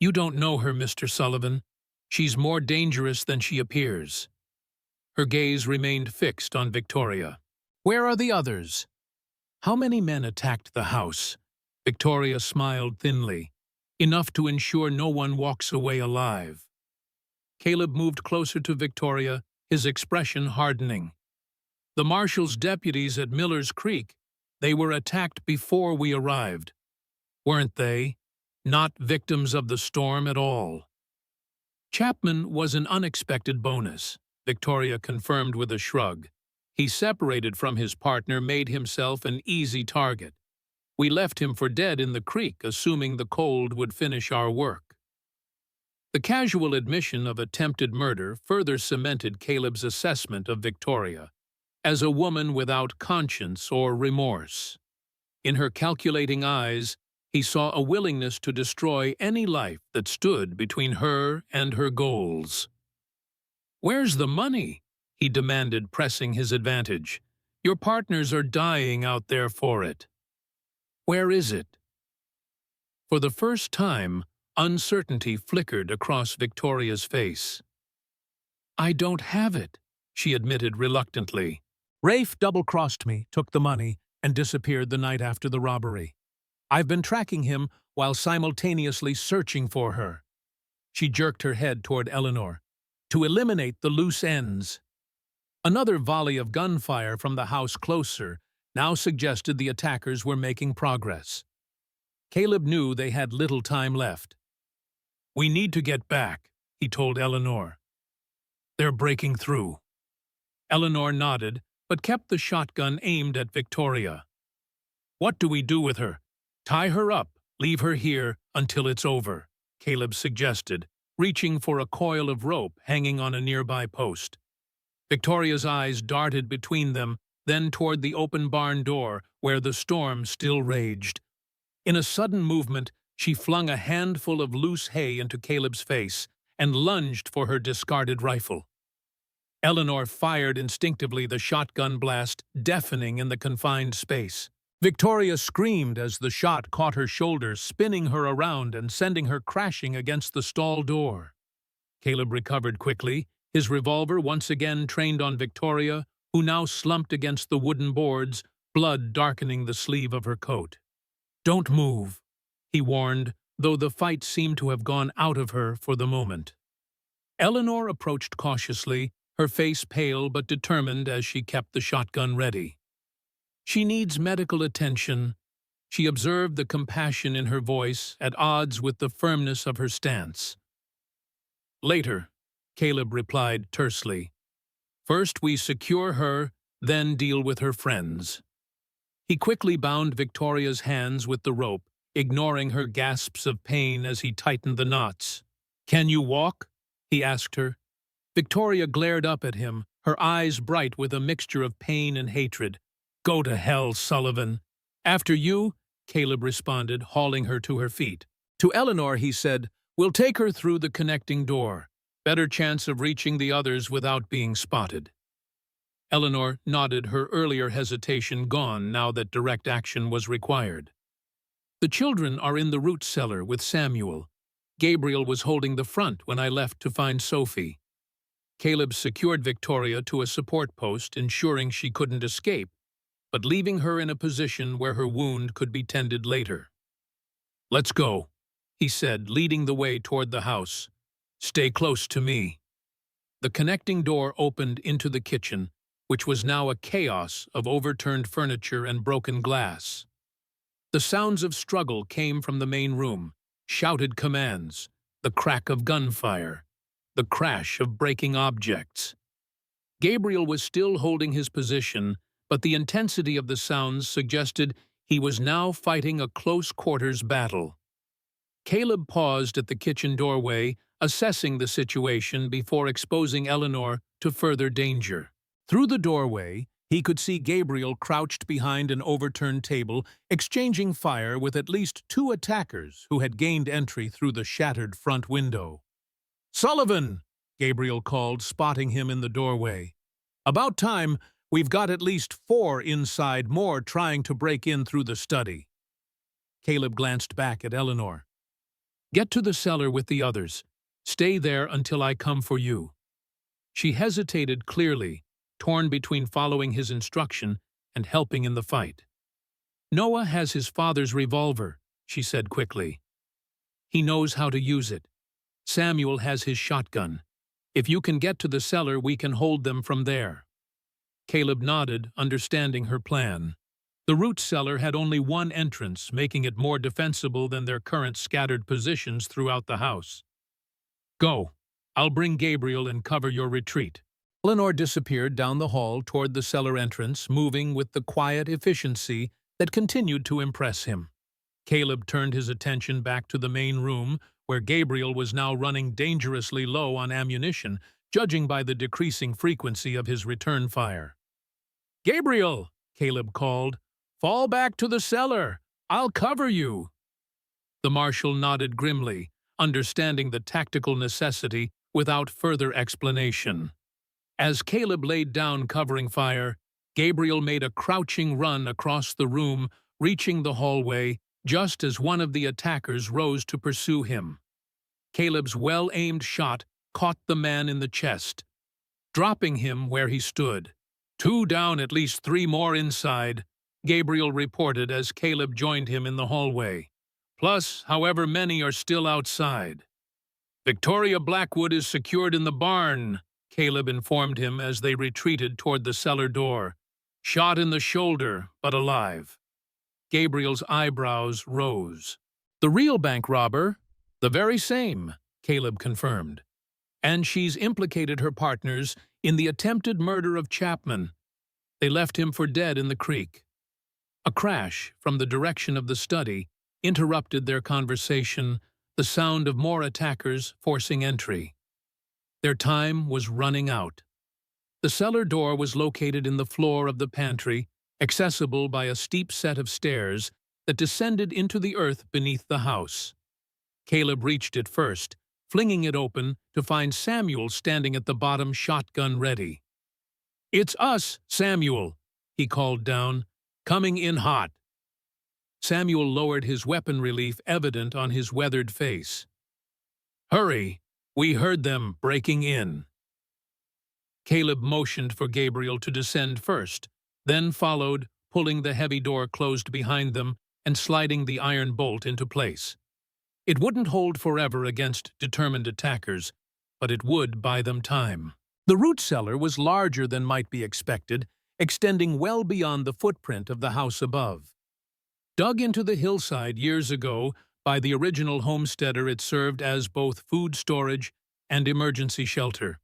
Speaker 1: You don't know her, Mr. Sullivan. She's more dangerous than she appears. Her gaze remained fixed on Victoria. Where are the others? How many men attacked the house? Victoria smiled thinly, enough to ensure no one walks away alive. Caleb moved closer to Victoria, his expression hardening. The marshal's deputies at Miller's Creek. They were attacked before we arrived. Weren't they? Not victims of the storm at all. Chapman was an unexpected bonus, Victoria confirmed with a shrug. He separated from his partner, made himself an easy target. We left him for dead in the creek, assuming the cold would finish our work. The casual admission of attempted murder further cemented Caleb's assessment of Victoria as a woman without conscience or remorse. In her calculating eyes, he saw a willingness to destroy any life that stood between her and her goals. Where's the money? He demanded, pressing his advantage. Your partners are dying out there for it. Where is it? For the first time, uncertainty flickered across Victoria's face. I don't have it, she admitted reluctantly. Rafe double-crossed me, took the money, and disappeared the night after the robbery. I've been tracking him while simultaneously searching for her. She jerked her head toward Eleanor. To eliminate the loose ends. Another volley of gunfire from the house closer now suggested the attackers were making progress. Caleb knew they had little time left. We need to get back, he told Eleanor. They're breaking through. Eleanor nodded, but kept the shotgun aimed at Victoria. What do we do with her? Tie her up, leave her here until it's over, Caleb suggested, reaching for a coil of rope hanging on a nearby post. Victoria's eyes darted between them, then toward the open barn door where the storm still raged. In a sudden movement, she flung a handful of loose hay into Caleb's face and lunged for her discarded rifle. Eleanor fired instinctively, the shotgun blast deafening in the confined space. Victoria screamed as the shot caught her shoulder, spinning her around and sending her crashing against the stall door. Caleb recovered quickly, his revolver once again trained on Victoria, who now slumped against the wooden boards, blood darkening the sleeve of her coat. "Don't move," he warned, though the fight seemed to have gone out of her for the moment. Eleanor approached cautiously, her face pale but determined as she kept the shotgun ready. "She needs medical attention." She observed the compassion in her voice, at odds with the firmness of her stance. "Later," Caleb replied tersely. "First we secure her, then deal with her friends." He quickly bound Victoria's hands with the rope, ignoring her gasps of pain as he tightened the knots. "Can you walk?" he asked her. Victoria glared up at him, her eyes bright with a mixture of pain and hatred. "Go to hell, Sullivan." "After you," Caleb responded, hauling her to her feet. To Eleanor he said, "We'll take her through the connecting door. Better chance of reaching the others without being spotted." Eleanor nodded, her earlier hesitation gone now that direct action was required. "The children are in the root cellar with Samuel. Gabriel was holding the front when I left to find Sophie." Caleb secured Victoria to a support post, ensuring she couldn't escape, but leaving her in a position where her wound could be tended later. "Let's go," he said, leading the way toward the house. "Stay close to me." The connecting door opened into the kitchen, which was now a chaos of overturned furniture and broken glass. The sounds of struggle came from the main room, shouted commands, the crack of gunfire, the crash of breaking objects. Gabriel was still holding his position, but the intensity of the sounds suggested he was now fighting a close-quarters battle. Caleb paused at the kitchen doorway, assessing the situation before exposing Eleanor to further danger. Through the doorway, he could see Gabriel crouched behind an overturned table, exchanging fire with at least 2 attackers who had gained entry through the shattered front window. "Sullivan!" Gabriel called, spotting him in the doorway. "About time. We've got at least 4 inside, more trying to break in through the study." Caleb glanced back at Eleanor. "Get to the cellar with the others. Stay there until I come for you." She hesitated clearly, torn between following his instruction and helping in the fight. "Noah has his father's revolver," she said quickly. "He knows how to use it. Samuel has his shotgun. If you can get to the cellar, we can hold them from there." Caleb nodded, understanding her plan. The root cellar had only one entrance, making it more defensible than their current scattered positions throughout the house. "Go. I'll bring Gabriel and cover your retreat." Eleanor disappeared down the hall toward the cellar entrance, moving with the quiet efficiency that continued to impress him. Caleb turned his attention back to the main room, where Gabriel was now running dangerously low on ammunition, judging by the decreasing frequency of his return fire. "Gabriel!" Caleb called. "Fall back to the cellar. I'll cover you." The marshal nodded grimly, understanding the tactical necessity without further explanation. As Caleb laid down covering fire, Gabriel made a crouching run across the room, reaching the hallway just as one of the attackers rose to pursue him. Caleb's well-aimed shot caught the man in the chest, dropping him where he stood. "2 down, at least 3 more inside," Gabriel reported as Caleb joined him in the hallway. "Plus, however many are still outside." "Victoria Blackwood is secured in the barn," Caleb informed him as they retreated toward the cellar door. "Shot in the shoulder, but alive." Gabriel's eyebrows rose. "The real bank robber?" "The very same," Caleb confirmed. "And she's implicated her partners in the attempted murder of Chapman. They left him for dead in the creek." A crash from the direction of the study interrupted their conversation, the sound of more attackers forcing entry. Their time was running out. The cellar door was located in the floor of the pantry, accessible by a steep set of stairs that descended into the earth beneath the house. Caleb reached it first, flinging it open to find Samuel standing at the bottom, shotgun ready. "It's us, Samuel," he called down, "coming in hot." Samuel lowered his weapon, relief evident on his weathered face. "Hurry, we heard them breaking in." Caleb motioned for Gabriel to descend first, then followed, pulling the heavy door closed behind them and sliding the iron bolt into place. It wouldn't hold forever against determined attackers, but it would buy them time. The root cellar was larger than might be expected, extending well beyond the footprint of the house above. Dug into the hillside years ago by the original homesteader, it served as both food storage and emergency shelter.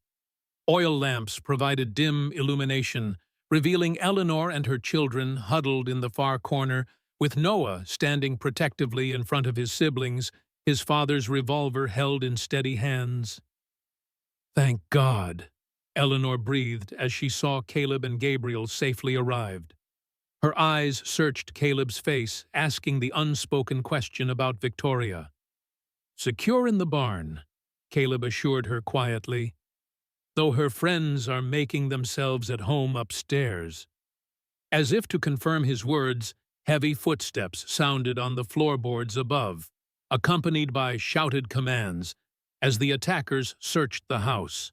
Speaker 1: Oil lamps provided dim illumination, revealing Eleanor and her children huddled in the far corner, with Noah standing protectively in front of his siblings, his father's revolver held in steady hands. "Thank God," Eleanor breathed as she saw Caleb and Gabriel safely arrived. Her eyes searched Caleb's face, asking the unspoken question about Victoria. "Secure in the barn," Caleb assured her quietly, "though her friends are making themselves at home upstairs." As if to confirm his words, heavy footsteps sounded on the floorboards above, accompanied by shouted commands, as the attackers searched the house.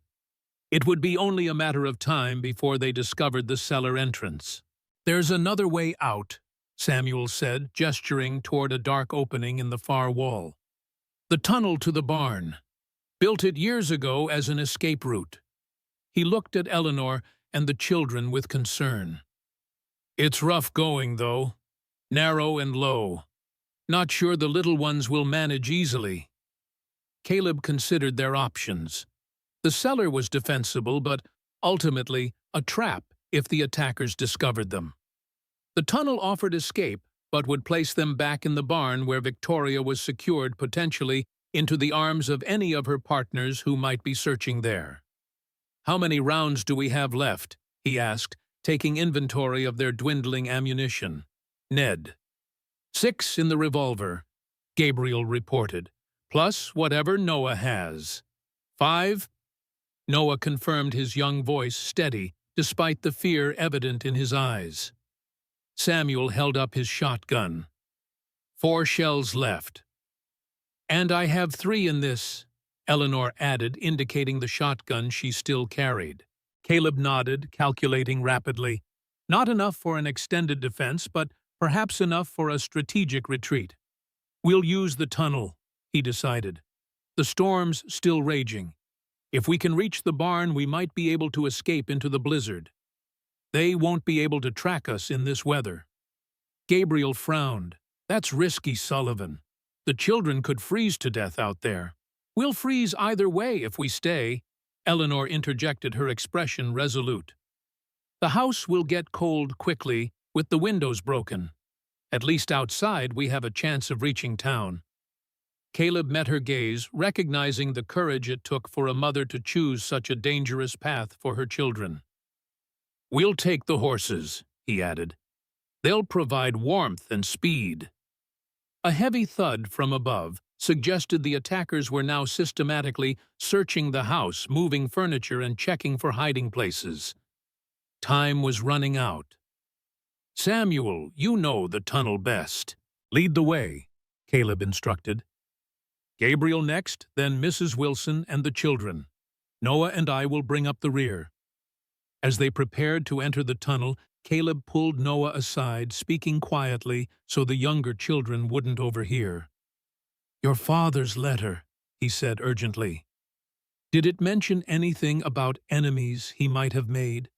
Speaker 1: It would be only a matter of time before they discovered the cellar entrance. "There's another way out," Samuel said, gesturing toward a dark opening in the far wall. "The tunnel to the barn. Built it years ago as an escape route." He looked at Eleanor and the children with concern. "It's rough going, though. Narrow and low. Not sure the little ones will manage easily." Caleb considered their options. The cellar was defensible, but ultimately a trap if the attackers discovered them. The tunnel offered escape, but would place them back in the barn where Victoria was secured, potentially into the arms of any of her partners who might be searching there. "How many rounds do we have left?" he asked, taking inventory of their dwindling ammunition. "Ned." "6 in the revolver," Gabriel reported, "plus whatever Noah has." "5?" Noah confirmed, his young voice steady, despite the fear evident in his eyes. Samuel held up his shotgun. "4 shells left." "And I have 3 in this," Eleanor added, indicating the shotgun she still carried. Caleb nodded, calculating rapidly. Not enough for an extended defense, but perhaps enough for a strategic retreat. "We'll use the tunnel," he decided. "The storm's still raging. If we can reach the barn, we might be able to escape into the blizzard. They won't be able to track us in this weather." Gabriel frowned. "That's risky, Sullivan. The children could freeze to death out there." "We'll freeze either way if we stay," Eleanor interjected, her expression resolute. "The house will get cold quickly with the windows broken. At least outside we have a chance of reaching town." Caleb met her gaze, recognizing the courage it took for a mother to choose such a dangerous path for her children. "We'll take the horses," he added. "They'll provide warmth and speed." A heavy thud from above suggested the attackers were now systematically searching the house, moving furniture and checking for hiding places. Time was running out. "Samuel, you know the tunnel best. Lead the way," Caleb instructed. "Gabriel next, then Mrs. Wilson and the children. Noah and I will bring up the rear." As they prepared to enter the tunnel, Caleb pulled Noah aside, speaking quietly so the younger children wouldn't overhear. "Your father's letter," he said urgently. "Did it mention anything about enemies he might have made?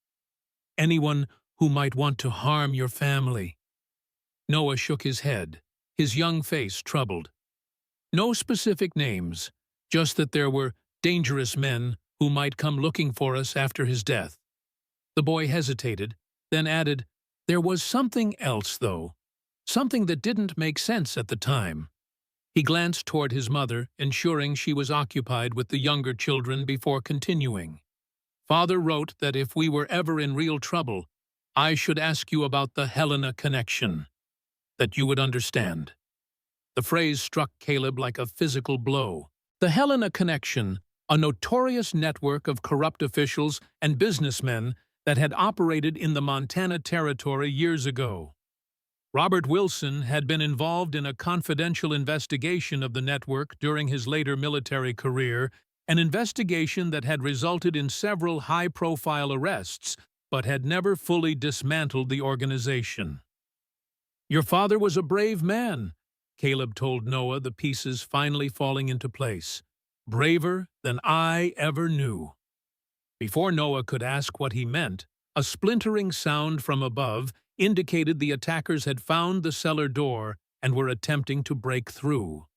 Speaker 1: Anyone who might want to harm your family?" Noah shook his head, his young face troubled. "No specific names, just that there were dangerous men who might come looking for us after his death." The boy hesitated, then added, "There was something else, though. Something that didn't make sense at the time." He glanced toward his mother, ensuring she was occupied with the younger children before continuing. "Father wrote that if we were ever in real trouble, I should ask you about the Helena connection. That you would understand." The phrase struck Caleb like a physical blow. The Helena Connection, a notorious network of corrupt officials and businessmen that had operated in the Montana Territory years ago. Robert Wilson had been involved in a confidential investigation of the network during his later military career, an investigation that had resulted in several high-profile arrests but had never fully dismantled the organization. "Your father was a brave man," Caleb told Noah, the pieces finally falling into place. "Braver than I ever knew." Before Noah could ask what he meant, a splintering sound from above indicated the attackers had found the cellar door and were attempting to break through.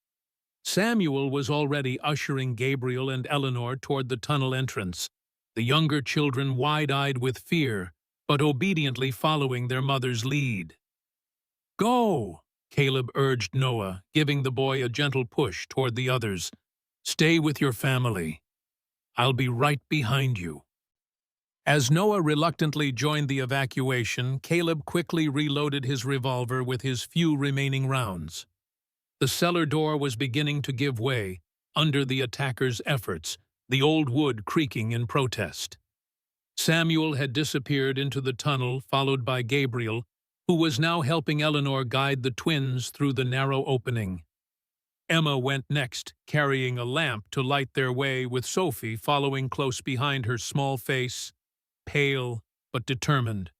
Speaker 1: Samuel was already ushering Gabriel and Eleanor toward the tunnel entrance, the younger children wide-eyed with fear, but obediently following their mother's lead. "Go!" Caleb urged Noah, giving the boy a gentle push toward the others. "Stay with your family. I'll be right behind you." As Noah reluctantly joined the evacuation, Caleb quickly reloaded his revolver with his few remaining rounds. The cellar door was beginning to give way under the attackers' efforts, the old wood creaking in protest. Samuel had disappeared into the tunnel, followed by Gabriel, who was now helping Eleanor guide the twins through the narrow opening. Emma went next, carrying a lamp to light their way, with Sophie following close behind, her small face pale but determined.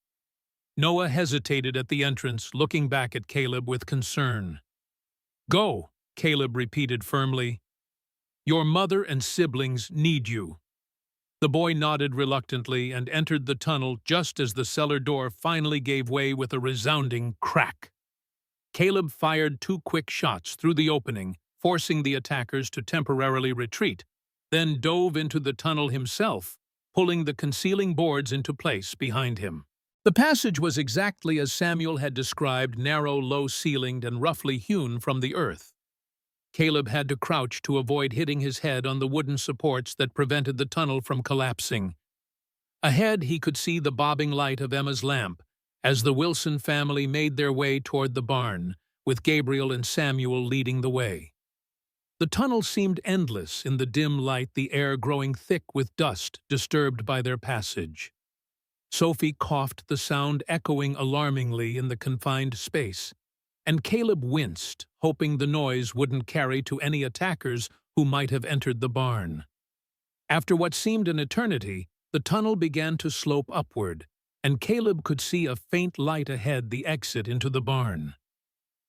Speaker 1: Noah hesitated at the entrance, looking back at Caleb with concern. "Go," Caleb repeated firmly. "Your mother and siblings need you." The boy nodded reluctantly and entered the tunnel just as the cellar door finally gave way with a resounding crack. Caleb fired 2 quick shots through the opening, forcing the attackers to temporarily retreat, then dove into the tunnel himself, pulling the concealing boards into place behind him. The passage was exactly as Samuel had described, narrow, low-ceilinged, and roughly hewn from the earth. Caleb had to crouch to avoid hitting his head on the wooden supports that prevented the tunnel from collapsing. Ahead, he could see the bobbing light of Emma's lamp as the Wilson family made their way toward the barn, with Gabriel and Samuel leading the way. The tunnel seemed endless in the dim light, the air growing thick with dust disturbed by their passage. Sophie coughed, the sound echoing alarmingly in the confined space, and Caleb winced, hoping the noise wouldn't carry to any attackers who might have entered the barn. After what seemed an eternity, the tunnel began to slope upward, and Caleb could see a faint light ahead, the exit into the barn.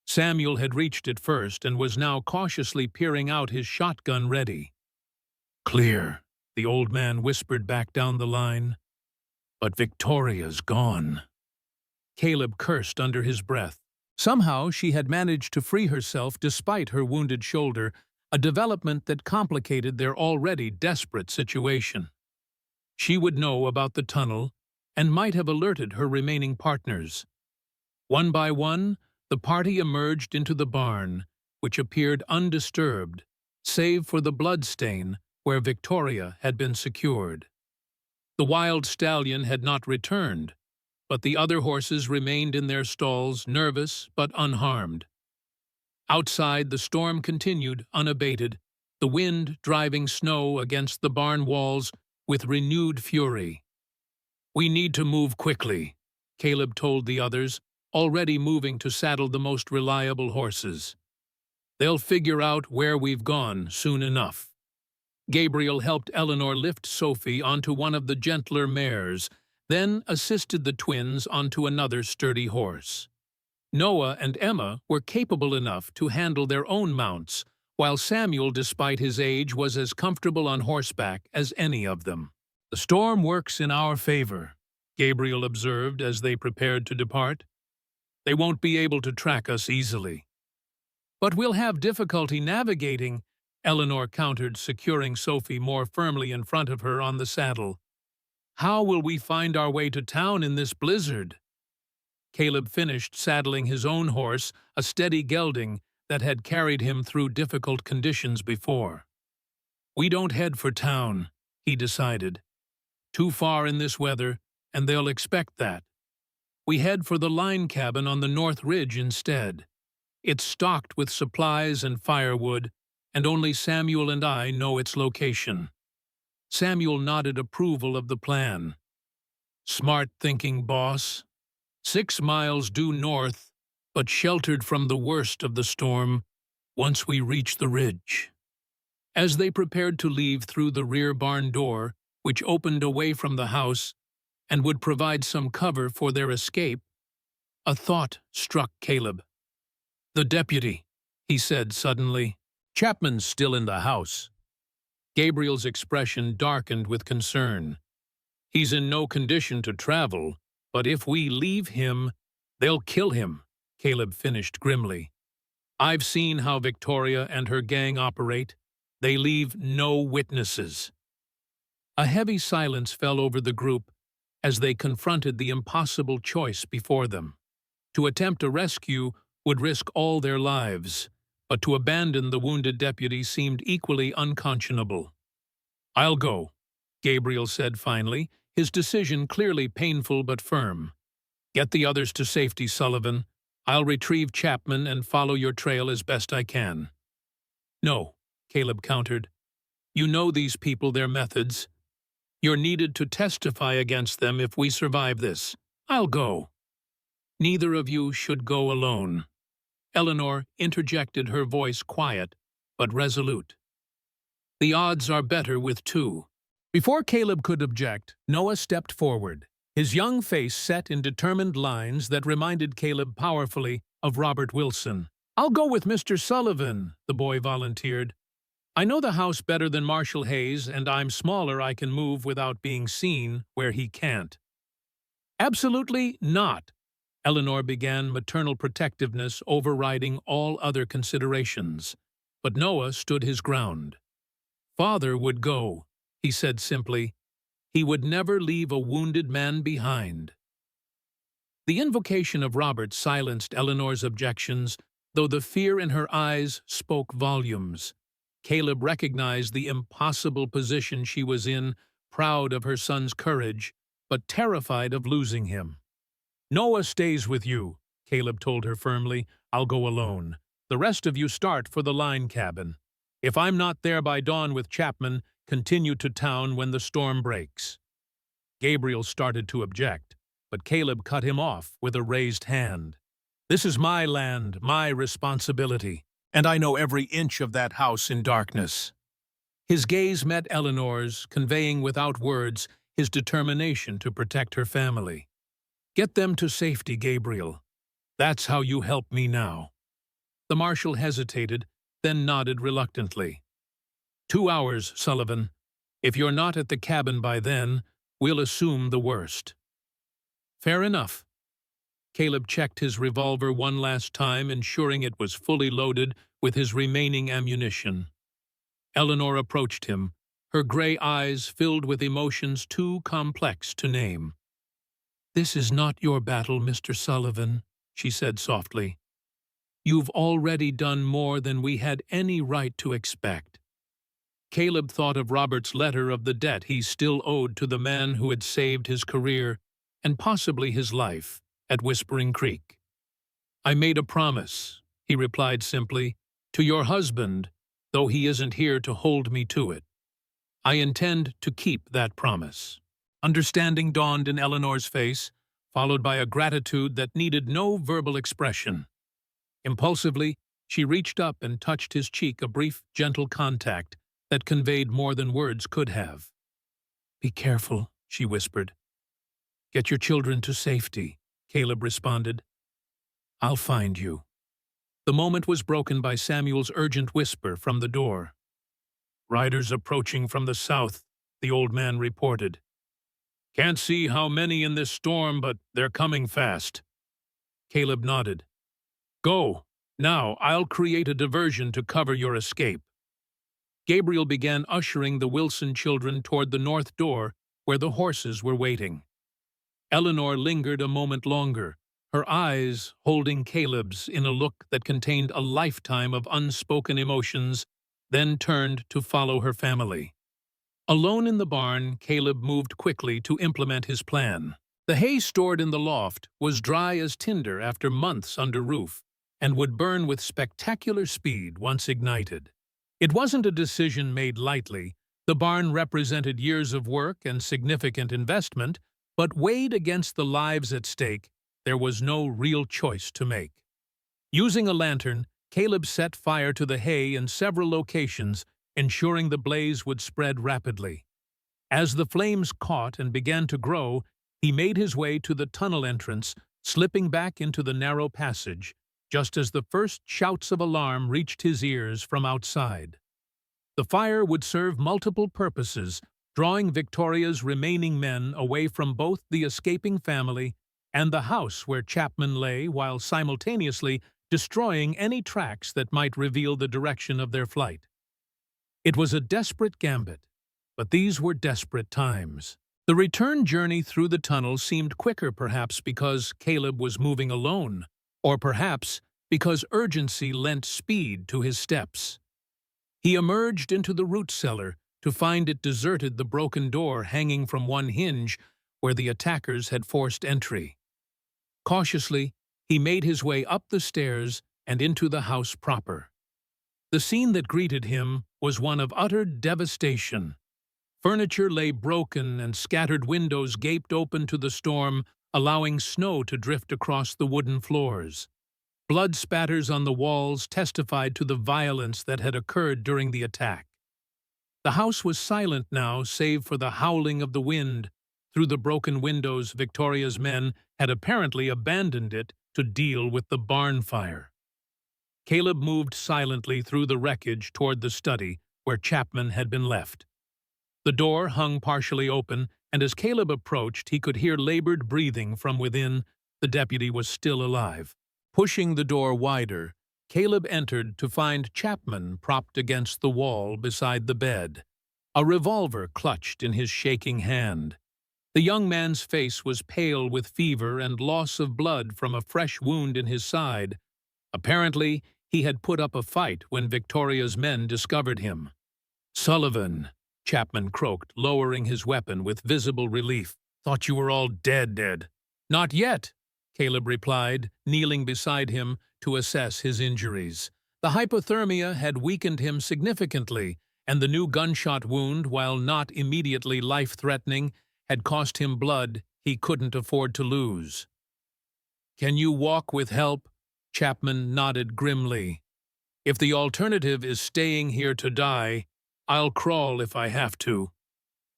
Speaker 1: Samuel had reached it first and was now cautiously peering out, his shotgun ready. "Clear," the old man whispered back down the line. "But Victoria's gone." Caleb cursed under his breath. Somehow she had managed to free herself despite her wounded shoulder, a development that complicated their already desperate situation. She would know about the tunnel and might have alerted her remaining partners. One by one, the party emerged into the barn, which appeared undisturbed, save for the bloodstain where Victoria had been secured. The wild stallion had not returned, but the other horses remained in their stalls, nervous but unharmed. Outside, the storm continued unabated, the wind driving snow against the barn walls with renewed fury. "We need to move quickly," Caleb told the others, already moving to saddle the most reliable horses. "They'll figure out where we've gone soon enough." Gabriel helped Eleanor lift Sophie onto one of the gentler mares, then assisted the twins onto another sturdy horse. Noah and Emma were capable enough to handle their own mounts, while Samuel, despite his age, was as comfortable on horseback as any of them. "The storm works in our favor," Gabriel observed as they prepared to depart. "They won't be able to track us easily." "But we'll have difficulty navigating," Eleanor countered, securing Sophie more firmly in front of her on the saddle. "How will we find our way to town in this blizzard?" Caleb finished saddling his own horse, a steady gelding that had carried him through difficult conditions before. "We don't head for town," he decided. "Too far in this weather, and they'll expect that. We head for the line cabin on the North Ridge instead. It's stocked with supplies and firewood, and only Samuel and I know its location." Samuel nodded approval of the plan. "Smart thinking, boss. 6 miles due north, but sheltered from the worst of the storm once we reach the ridge." As they prepared to leave through the rear barn door, which opened away from the house and would provide some cover for their escape, a thought struck Caleb. "The deputy," he said suddenly. "Chapman's still in the house." Gabriel's expression darkened with concern. "He's in no condition to travel, but if we leave him, they'll kill him," Caleb finished grimly. "I've seen how Victoria and her gang operate. They leave no witnesses." A heavy silence fell over the group as they confronted the impossible choice before them. To attempt a rescue would risk all their lives, but to abandon the wounded deputy seemed equally unconscionable. "I'll go," Gabriel said finally, his decision clearly painful but firm. "Get the others to safety, Sullivan. I'll retrieve Chapman and follow your trail as best I can." "No," Caleb countered. "You know these people, their methods. You're needed to testify against them if we survive this. I'll go." "Neither of you should go alone." Eleanor interjected, her voice quiet but resolute. "The odds are better with 2. Before Caleb could object, Noah stepped forward, his young face set in determined lines that reminded Caleb powerfully of Robert Wilson. "I'll go with Mr. Sullivan," the boy volunteered. "I know the house better than Marshal Hayes, and I'm smaller. I can move without being seen where he can't." "Absolutely not." Eleanor began, maternal protectiveness overriding all other considerations. But Noah stood his ground. "Father would go," he said simply. "He would never leave a wounded man behind." The invocation of Robert silenced Eleanor's objections, though the fear in her eyes spoke volumes. Caleb recognized the impossible position she was in, proud of her son's courage, but terrified of losing him. "Noah stays with you," Caleb told her firmly. "I'll go alone. The rest of you start for the line cabin. If I'm not there by dawn with Chapman, continue to town when the storm breaks." Gabriel started to object, but Caleb cut him off with a raised hand. "This is my land, my responsibility, and I know every inch of that house in darkness." His gaze met Eleanor's, conveying without words his determination to protect her family. "Get them to safety, Gabriel. That's how you help me now." The marshal hesitated, then nodded reluctantly. 2 hours, Sullivan. If you're not at the cabin by then, we'll assume the worst." "Fair enough." Caleb checked his revolver one last time, ensuring it was fully loaded with his remaining ammunition. Eleanor approached him, her gray eyes filled with emotions too complex to name. "This is not your battle, Mr. Sullivan," she said softly. "You've already done more than we had any right to expect." Caleb thought of Robert's letter, of the debt he still owed to the man who had saved his career, and possibly his life, at Whispering Creek. "I made a promise," he replied simply, "to your husband, though he isn't here to hold me to it. I intend to keep that promise." Understanding dawned in Eleanor's face, followed by a gratitude that needed no verbal expression. Impulsively, she reached up and touched his cheek, a brief, gentle contact that conveyed more than words could have. "Be careful," she whispered. "Get your children to safety," Caleb responded. "I'll find you." The moment was broken by Samuel's urgent whisper from the door. "Riders approaching from the south," the old man reported. "Can't see how many in this storm, but they're coming fast." Caleb nodded. "Go. Now I'll create a diversion to cover your escape." Gabriel began ushering the Wilson children toward the north door where the horses were waiting. Eleanor lingered a moment longer, her eyes holding Caleb's in a look that contained a lifetime of unspoken emotions, then turned to follow her family. Alone in the barn, Caleb moved quickly to implement his plan. The hay stored in the loft was dry as tinder after months under roof, and would burn with spectacular speed once ignited. It wasn't a decision made lightly. The barn represented years of work and significant investment, but weighed against the lives at stake, there was no real choice to make. Using a lantern, Caleb set fire to the hay in several locations, ensuring the blaze would spread rapidly. As the flames caught and began to grow, he made his way to the tunnel entrance, slipping back into the narrow passage, just as the first shouts of alarm reached his ears from outside. The fire would serve multiple purposes, drawing Victoria's remaining men away from both the escaping family and the house where Chapman lay, while simultaneously destroying any tracks that might reveal the direction of their flight. It was a desperate gambit, but these were desperate times. The return journey through the tunnel seemed quicker, perhaps because Caleb was moving alone, or perhaps because urgency lent speed to his steps. He emerged into the root cellar to find it deserted, the broken door hanging from one hinge where the attackers had forced entry. Cautiously, he made his way up the stairs and into the house proper. The scene that greeted him was one of utter devastation. Furniture lay broken and scattered windows gaped open to the storm, allowing snow to drift across the wooden floors. Blood spatters on the walls testified to the violence that had occurred during the attack. The house was silent now, save for the howling of the wind. Through the broken windows, Victoria's men had apparently abandoned it to deal with the barn fire. Caleb moved silently through the wreckage toward the study where Chapman had been left. The door hung partially open, and as Caleb approached, he could hear labored breathing from within. The deputy was still alive. Pushing the door wider, Caleb entered to find Chapman propped against the wall beside the bed, a revolver clutched in his shaking hand. The young man's face was pale with fever and loss of blood from a fresh wound in his side. Apparently, he had put up a fight when Victoria's men discovered him. "Sullivan," Chapman croaked, lowering his weapon with visible relief. "Thought you were all dead." "Not yet," Caleb replied, kneeling beside him to assess his injuries. The hypothermia had weakened him significantly, and the new gunshot wound, while not immediately life-threatening, had cost him blood he couldn't afford to lose. "Can you walk with help?" Chapman nodded grimly. "If the alternative is staying here to die, I'll crawl if I have to."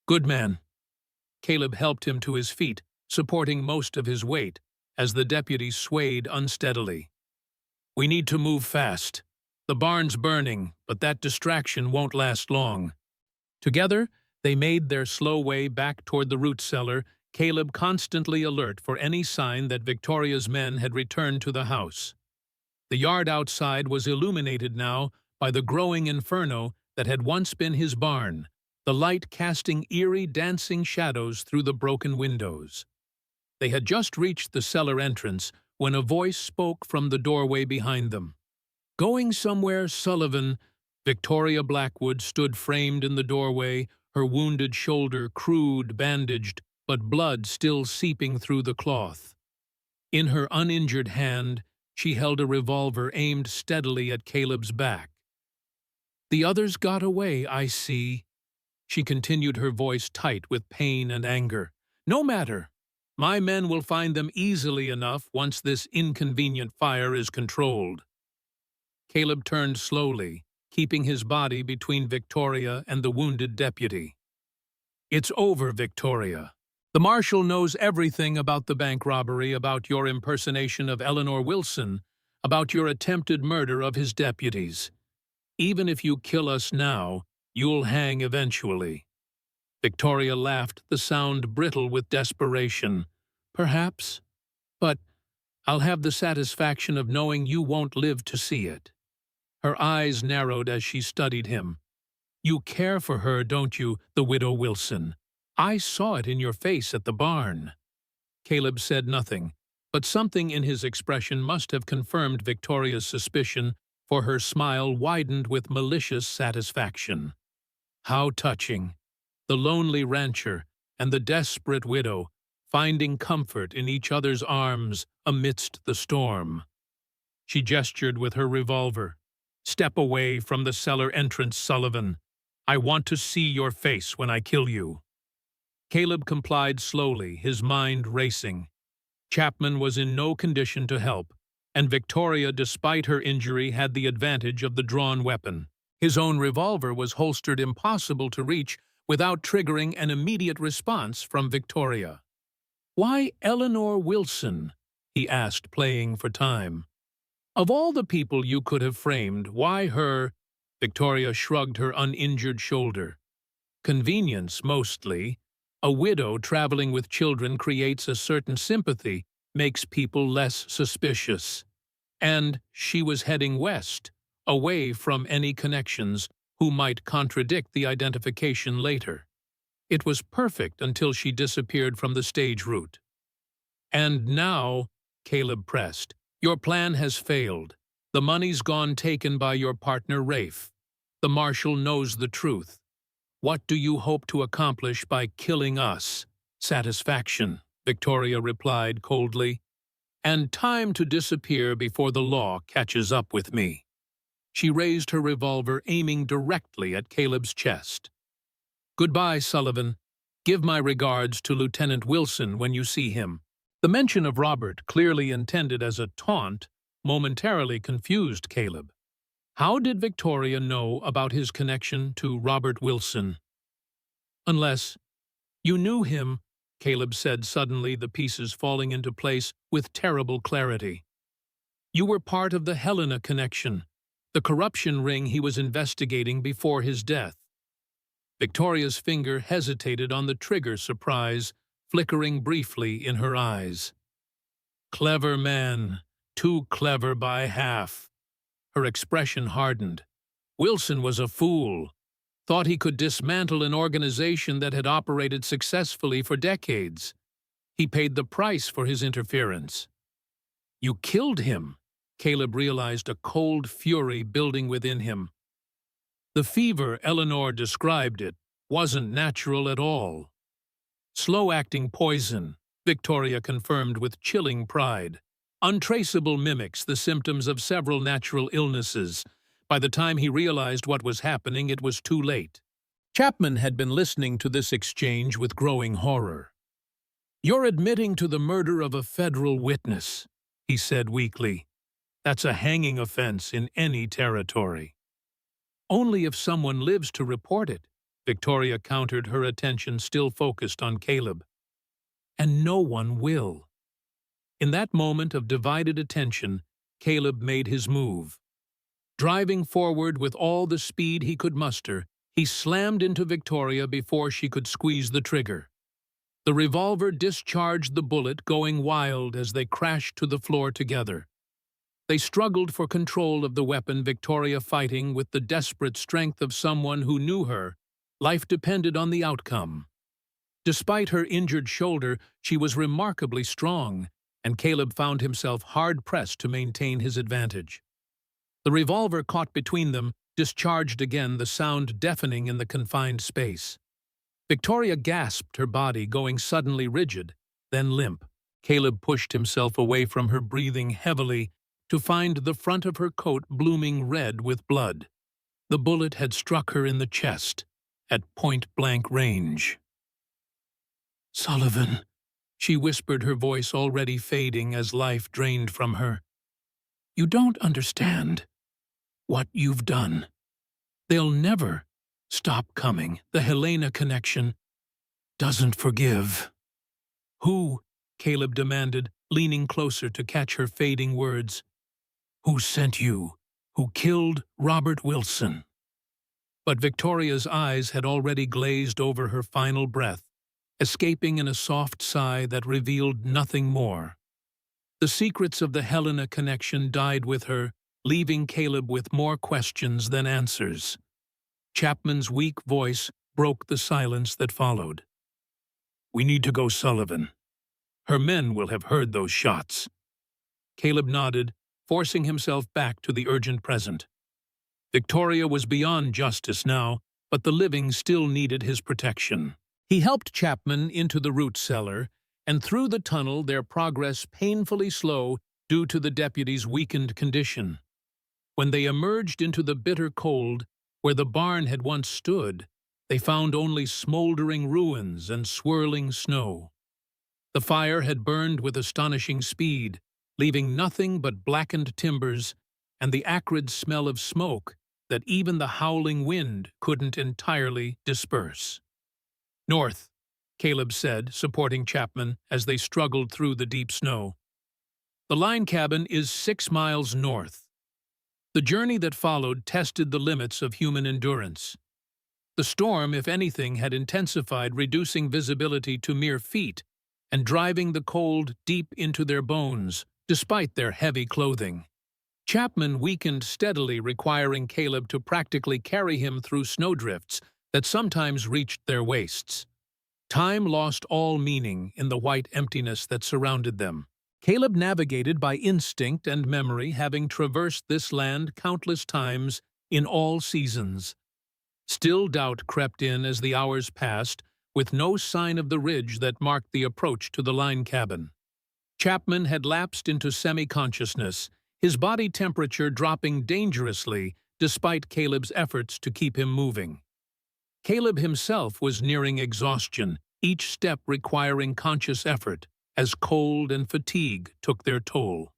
Speaker 1: "Good man." Caleb helped him to his feet, supporting most of his weight, as the deputy swayed unsteadily. "We need to move fast. The barn's burning, but that distraction won't last long." Together, they made their slow way back toward the root cellar, Caleb constantly alert for any sign that Victoria's men had returned to the house. The yard outside was illuminated now by the growing inferno that had once been his barn, the light casting eerie dancing shadows through the broken windows. They had just reached the cellar entrance when a voice spoke from the doorway behind them. "Going somewhere, Sullivan?" Victoria Blackwood stood framed in the doorway, her wounded shoulder crude, bandaged, but blood still seeping through the cloth. In her uninjured hand, she held a revolver aimed steadily at Caleb's back. "The others got away, I see." She continued, her voice tight with pain and anger. "No matter. My men will find them easily enough once this inconvenient fire is controlled." Caleb turned slowly, keeping his body between Victoria and the wounded deputy. "It's over, Victoria. The marshal knows everything about the bank robbery, about your impersonation of Eleanor Wilson, about your attempted murder of his deputies. Even if you kill us now, you'll hang eventually." Victoria laughed, the sound brittle with desperation. "Perhaps. But I'll have the satisfaction of knowing you won't live to see it." Her eyes narrowed as she studied him. "You care for her, don't you, the widow Wilson? I saw it in your face at the barn." Caleb said nothing, but something in his expression must have confirmed Victoria's suspicion, for her smile widened with malicious satisfaction. How touching! The lonely rancher and the desperate widow, finding comfort in each other's arms amidst the storm. She gestured with her revolver. Step away from the cellar entrance, Sullivan. I want to see your face when I kill you. Caleb complied slowly, his mind racing. Chapman was in no condition to help, and Victoria, despite her injury, had the advantage of the drawn weapon. His own revolver was holstered impossible to reach without triggering an immediate response from Victoria. "Why Eleanor Wilson?" he asked, playing for time. "Of all the people you could have framed, why her?" Victoria shrugged her uninjured shoulder. "Convenience, mostly. A widow traveling with children creates a certain sympathy, makes people less suspicious. And she was heading west, away from any connections who might contradict the identification later. It was perfect until she disappeared from the stage route." "And now," Caleb pressed, "your plan has failed. The money's gone taken by your partner Rafe. The marshal knows the truth. What do you hope to accomplish by killing us?" "Satisfaction," Victoria replied coldly. "And time to disappear before the law catches up with me." She raised her revolver, aiming directly at Caleb's chest. "Goodbye, Sullivan. Give my regards to Lieutenant Wilson when you see him." The mention of Robert, clearly intended as a taunt, momentarily confused Caleb. How did Victoria know about his connection to Robert Wilson? "Unless you knew him," Caleb said suddenly, the pieces falling into place with terrible clarity. "You were part of the Helena connection, the corruption ring he was investigating before his death." Victoria's finger hesitated on the trigger, surprise flickering briefly in her eyes. "Clever man, too clever by half." Her expression hardened. "Wilson was a fool. Thought he could dismantle an organization that had operated successfully for decades. He paid the price for his interference." "You killed him," Caleb realized, a cold fury building within him. "The fever Eleanor described it wasn't natural at all." "Slow-acting poison," Victoria confirmed with chilling pride. "Untraceable mimics the symptoms of several natural illnesses. By the time he realized what was happening, it was too late." Chapman had been listening to this exchange with growing horror. "You're admitting to the murder of a federal witness," he said weakly. "That's a hanging offense in any territory." "Only if someone lives to report it," Victoria countered, her attention still focused on Caleb. "And no one will." In that moment of divided attention, Caleb made his move. Driving forward with all the speed he could muster, he slammed into Victoria before she could squeeze the trigger. The revolver discharged the bullet, going wild as they crashed to the floor together. They struggled for control of the weapon, Victoria fighting with the desperate strength of someone who knew her. Life depended on the outcome. Despite her injured shoulder, she was remarkably strong, and Caleb found himself hard-pressed to maintain his advantage. The revolver caught between them, discharged again, the sound deafening in the confined space. Victoria gasped, her body going suddenly rigid, then limp. Caleb pushed himself away from her, breathing heavily, to find the front of her coat blooming red with blood. The bullet had struck her in the chest, at point-blank range. "Sullivan," she whispered, her voice already fading as life drained from her. "You don't understand what you've done. They'll never stop coming. The Helena connection doesn't forgive." "Who?" Caleb demanded, leaning closer to catch her fading words. "Who sent you? Who killed Robert Wilson?" But Victoria's eyes had already glazed over her final breath, escaping in a soft sigh that revealed nothing more. The secrets of the Helena connection died with her, leaving Caleb with more questions than answers. Chapman's weak voice broke the silence that followed. "We need to go, Sullivan. Her men will have heard those shots." Caleb nodded, forcing himself back to the urgent present. Victoria was beyond justice now, but the living still needed his protection. He helped Chapman into the root cellar, and through the tunnel, their progress painfully slow due to the deputy's weakened condition. When they emerged into the bitter cold, where the barn had once stood, they found only smoldering ruins and swirling snow. The fire had burned with astonishing speed, leaving nothing but blackened timbers and the acrid smell of smoke that even the howling wind couldn't entirely disperse. "North," Caleb said, supporting Chapman as they struggled through the deep snow. "The line cabin is 6 miles north." The journey that followed tested the limits of human endurance. The storm, if anything, had intensified, reducing visibility to mere feet and driving the cold deep into their bones, despite their heavy clothing. Chapman weakened steadily, requiring Caleb to practically carry him through snowdrifts that sometimes reached their waists. Time lost all meaning in the white emptiness that surrounded them. Caleb navigated by instinct and memory, having traversed this land countless times in all seasons. Still doubt crept in as the hours passed, with no sign of the ridge that marked the approach to the line cabin. Chapman had lapsed into semi-consciousness, his body temperature dropping dangerously despite Caleb's efforts to keep him moving. Caleb himself was nearing exhaustion, each step requiring conscious effort, as cold and fatigue took their toll.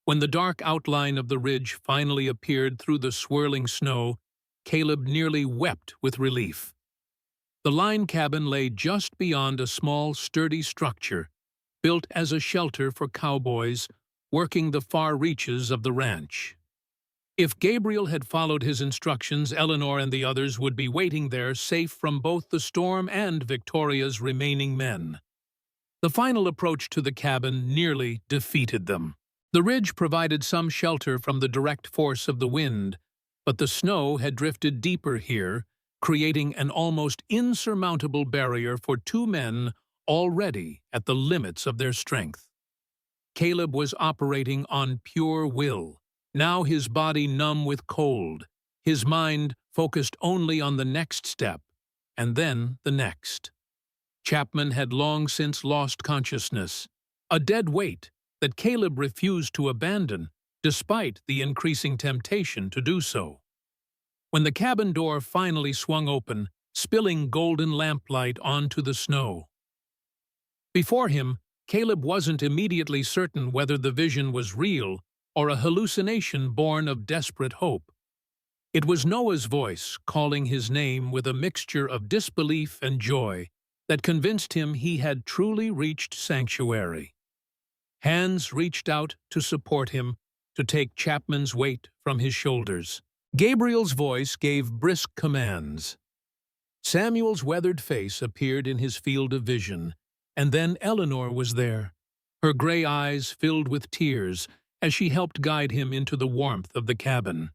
Speaker 1: When the dark outline of the ridge finally appeared through the swirling snow, Caleb nearly wept with relief. The line cabin lay just beyond a small, sturdy structure, built as a shelter for cowboys working the far reaches of the ranch. If Gabriel had followed his instructions, Eleanor and the others would be waiting there, safe from both the storm and Victoria's remaining men. The final approach to the cabin nearly defeated them. The ridge provided some shelter from the direct force of the wind, but the snow had drifted deeper here, creating an almost insurmountable barrier for two men already at the limits of their strength. Caleb was operating on pure will, now his body numb with cold, his mind focused only on the next step, and then the next. Chapman had long since lost consciousness, a dead weight that Caleb refused to abandon, despite the increasing temptation to do so. When the cabin door finally swung open, spilling golden lamplight onto the snow. Before him, Caleb wasn't immediately certain whether the vision was real or a hallucination born of desperate hope. It was Noah's voice calling his name with a mixture of disbelief and joy that convinced him he had truly reached sanctuary. Hands reached out to support him, to take Chapman's weight from his shoulders. Gabriel's voice gave brisk commands. Samuel's weathered face appeared in his field of vision, and then Eleanor was there, her gray eyes filled with tears as she helped guide him into the warmth of the cabin.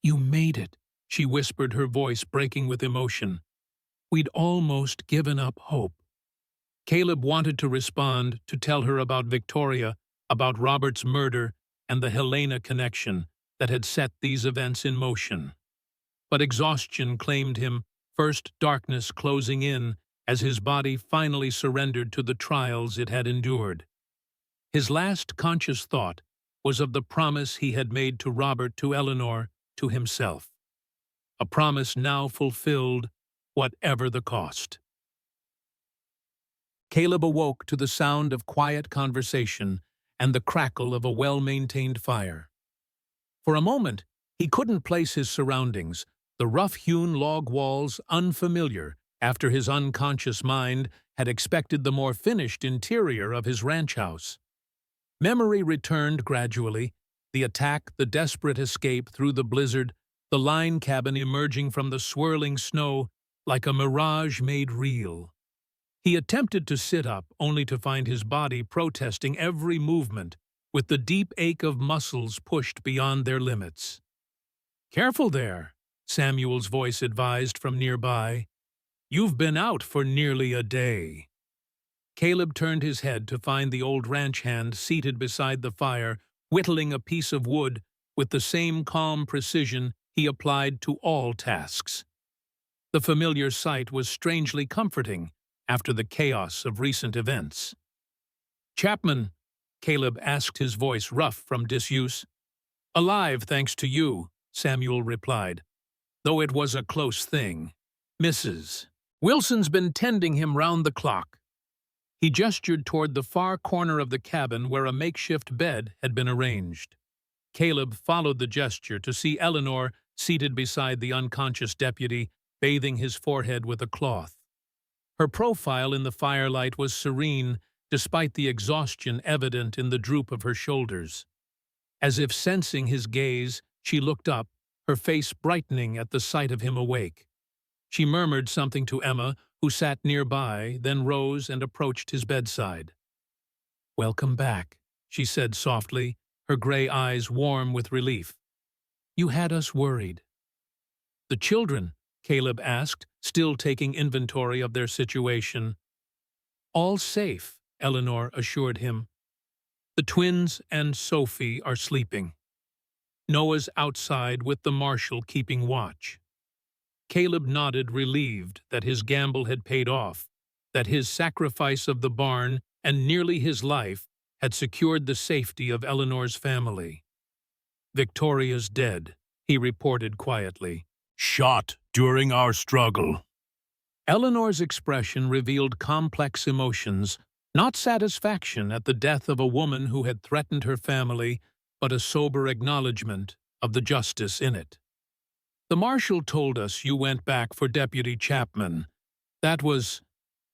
Speaker 1: "You made it," she whispered, her voice breaking with emotion. "We'd almost given up hope." Caleb wanted to respond, to tell her about Victoria, about Robert's murder, and the Helena connection that had set these events in motion. But exhaustion claimed him, first darkness closing in as his body finally surrendered to the trials it had endured. His last conscious thought was of the promise he had made to Robert, to Eleanor, to himself. A promise now fulfilled, whatever the cost. Caleb awoke to the sound of quiet conversation and the crackle of a well-maintained fire. For a moment, he couldn't place his surroundings, the rough-hewn log walls unfamiliar after his unconscious mind had expected the more finished interior of his ranch house. Memory returned gradually, the attack, the desperate escape through the blizzard, the line cabin emerging from the swirling snow like a mirage made real. He attempted to sit up, only to find his body protesting every movement, with the deep ache of muscles pushed beyond their limits. "Careful there," Samuel's voice advised from nearby. "You've been out for nearly a day." Caleb turned his head to find the old ranch hand seated beside the fire, whittling a piece of wood with the same calm precision he applied to all tasks. The familiar sight was strangely comforting after the chaos of recent events. "Chapman," Caleb asked, his voice rough from disuse, Alive, thanks to you, Samuel replied, though it was a close thing. Mrs. Wilson's been tending him round the clock. He gestured toward the far corner of the cabin where a makeshift bed had been arranged. Caleb followed the gesture to see Eleanor seated beside the unconscious deputy, bathing his forehead with a cloth. Her profile in the firelight was serene, despite the exhaustion evident in the droop of her shoulders. As if sensing his gaze, she looked up, her face brightening at the sight of him awake. She murmured something to Emma, who sat nearby, then rose and approached his bedside. "Welcome back," she said softly, her gray eyes warm with relief. "You had us worried." "The children?" Caleb asked, still taking inventory of their situation. "All safe," Eleanor assured him. "The twins and Sophie are sleeping. Noah's outside with the marshal keeping watch." Caleb nodded, relieved that his gamble had paid off, that his sacrifice of the barn and nearly his life had secured the safety of Eleanor's family. "Victoria's dead," he reported quietly. "Shot during our struggle." Eleanor's expression revealed complex emotions, not satisfaction at the death of a woman who had threatened her family, but a sober acknowledgement of the justice in it. "The marshal told us you went back for Deputy Chapman. That was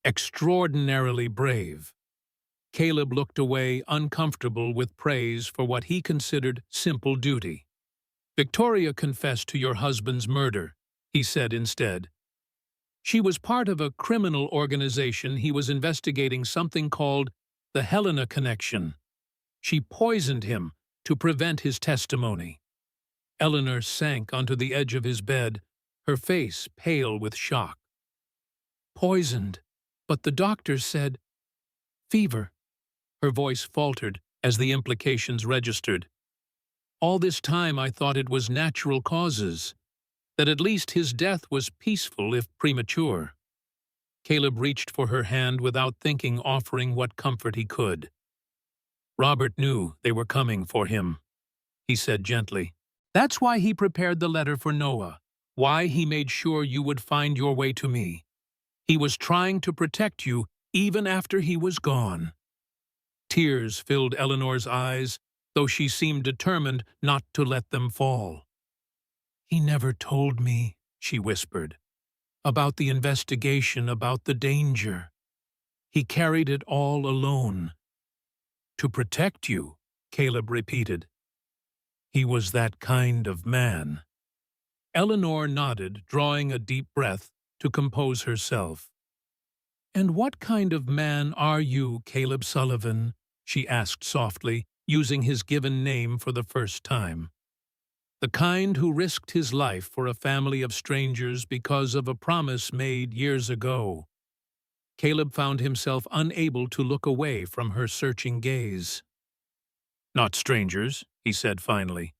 Speaker 1: extraordinarily brave." Caleb looked away, uncomfortable with praise for what he considered simple duty. "Victoria confessed to your husband's murder," he said instead. "She was part of a criminal organization he was investigating, something called the Helena Connection. She poisoned him to prevent his testimony." Eleanor sank onto the edge of his bed, her face pale with shock. "Poisoned, but the doctors said fever." Her voice faltered as the implications registered. "All this time I thought it was natural causes, that at least his death was peaceful if premature." Caleb reached for her hand without thinking, offering what comfort he could. "Robert knew they were coming for him," he said gently. "That's why he prepared the letter for Noah, why he made sure you would find your way to me. He was trying to protect you even after he was gone." Tears filled Eleanor's eyes, though she seemed determined not to let them fall. "He never told me," she whispered, "about the investigation, about the danger. He carried it all alone." "To protect you," Caleb repeated. "He was that kind of man." Eleanor nodded, drawing a deep breath to compose herself. "And what kind of man are you, Caleb Sullivan?" she asked softly, using his given name for the first time. "The kind who risked his life for a family of strangers because of a promise made years ago." Caleb found himself unable to look away from her searching gaze. "Not strangers," he said finally.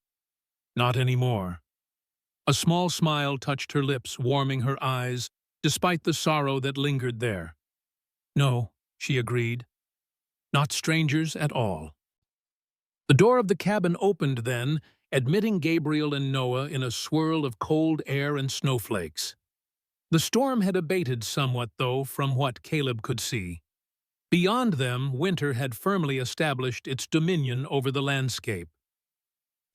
Speaker 1: "Not anymore." A small smile touched her lips, warming her eyes, despite the sorrow that lingered there. "No," she agreed. "Not strangers at all." The door of the cabin opened then, admitting Gabriel and Noah in a swirl of cold air and snowflakes. The storm had abated somewhat, though, from what Caleb could see. Beyond them, winter had firmly established its dominion over the landscape.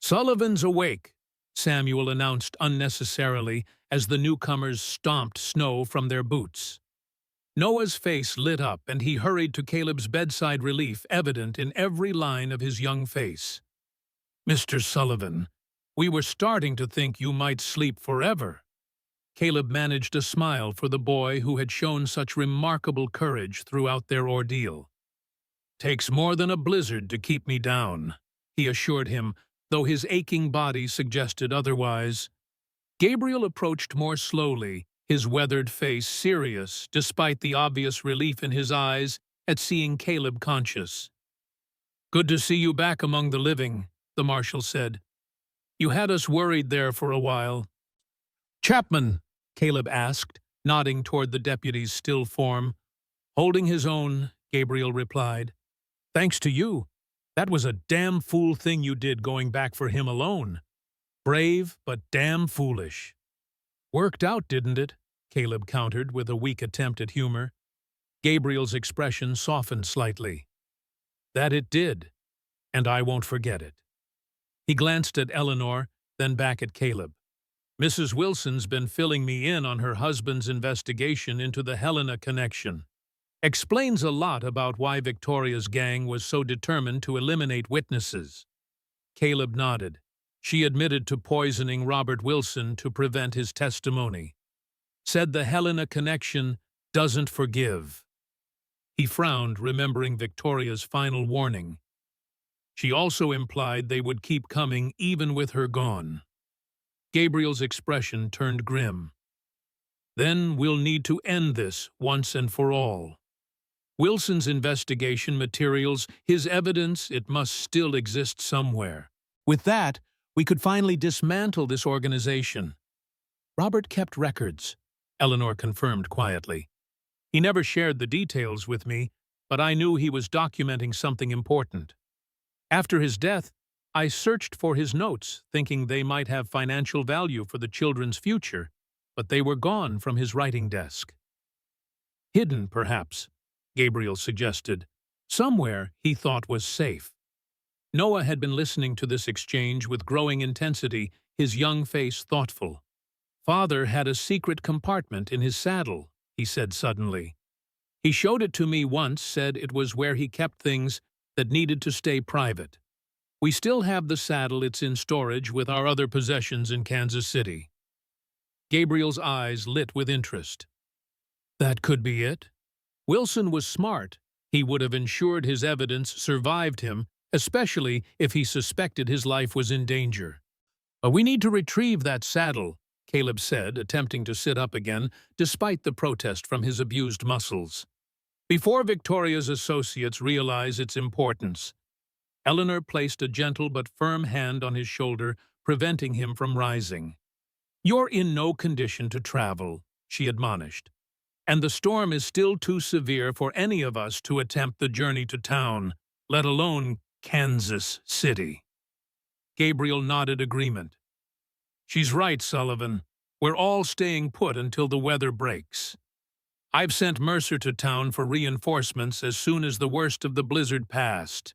Speaker 1: "Sullivan's awake," Samuel announced unnecessarily as the newcomers stomped snow from their boots. Noah's face lit up, and he hurried to Caleb's bedside, relief evident in every line of his young face. "Mr. Sullivan, we were starting to think you might sleep forever." Caleb managed a smile for the boy who had shown such remarkable courage throughout their ordeal. "Takes more than a blizzard to keep me down," he assured him, though his aching body suggested otherwise. Gabriel approached more slowly, his weathered face serious despite the obvious relief in his eyes at seeing Caleb conscious. "Good to see you back among the living," the marshal said. "You had us worried there for a while." "Chapman?" Caleb asked, nodding toward the deputy's still form. "Holding his own," Gabriel replied. "Thanks to you." That was a damn fool thing you did going back for him alone. Brave, but damn foolish. Worked out, didn't it? Caleb countered with a weak attempt at humor. Gabriel's expression softened slightly. That it did, and I won't forget it. He glanced at Eleanor, then back at Caleb. Mrs. Wilson's been filling me in on her husband's investigation into the Helena connection. Explains a lot about why Victoria's gang was so determined to eliminate witnesses. Caleb nodded. She admitted to poisoning Robert Wilson to prevent his testimony. Said the Helena connection doesn't forgive. He frowned, remembering Victoria's final warning. She also implied they would keep coming even with her gone. Gabriel's expression turned grim. Then we'll need to end this once and for all. Wilson's investigation materials, his evidence, it must still exist somewhere. With that, we could finally dismantle this organization. Robert kept records, Eleanor confirmed quietly. He never shared the details with me, but I knew he was documenting something important. After his death, I searched for his notes, thinking they might have financial value for the children's future, but they were gone from his writing desk. Hidden, perhaps, Gabriel suggested. Somewhere he thought was safe. Noah had been listening to this exchange with growing intensity, his young face thoughtful. Father had a secret compartment in his saddle, he said suddenly. He showed it to me once, said it was where he kept things that needed to stay private. We still have the saddle, it's in storage with our other possessions in Kansas City. Gabriel's eyes lit with interest. That could be it. Wilson was smart. He would have ensured his evidence survived him, especially if he suspected his life was in danger. We need to retrieve that saddle, Caleb said, attempting to sit up again, despite the protest from his abused muscles. Before Victoria's associates realize its importance. Eleanor placed a gentle but firm hand on his shoulder, preventing him from rising. You're in no condition to travel, she admonished. And the storm is still too severe for any of us to attempt the journey to town, let alone Kansas City. Gabriel nodded agreement. She's right, Sullivan. We're all staying put until the weather breaks. I've sent Mercer to town for reinforcements as soon as the worst of the blizzard passed.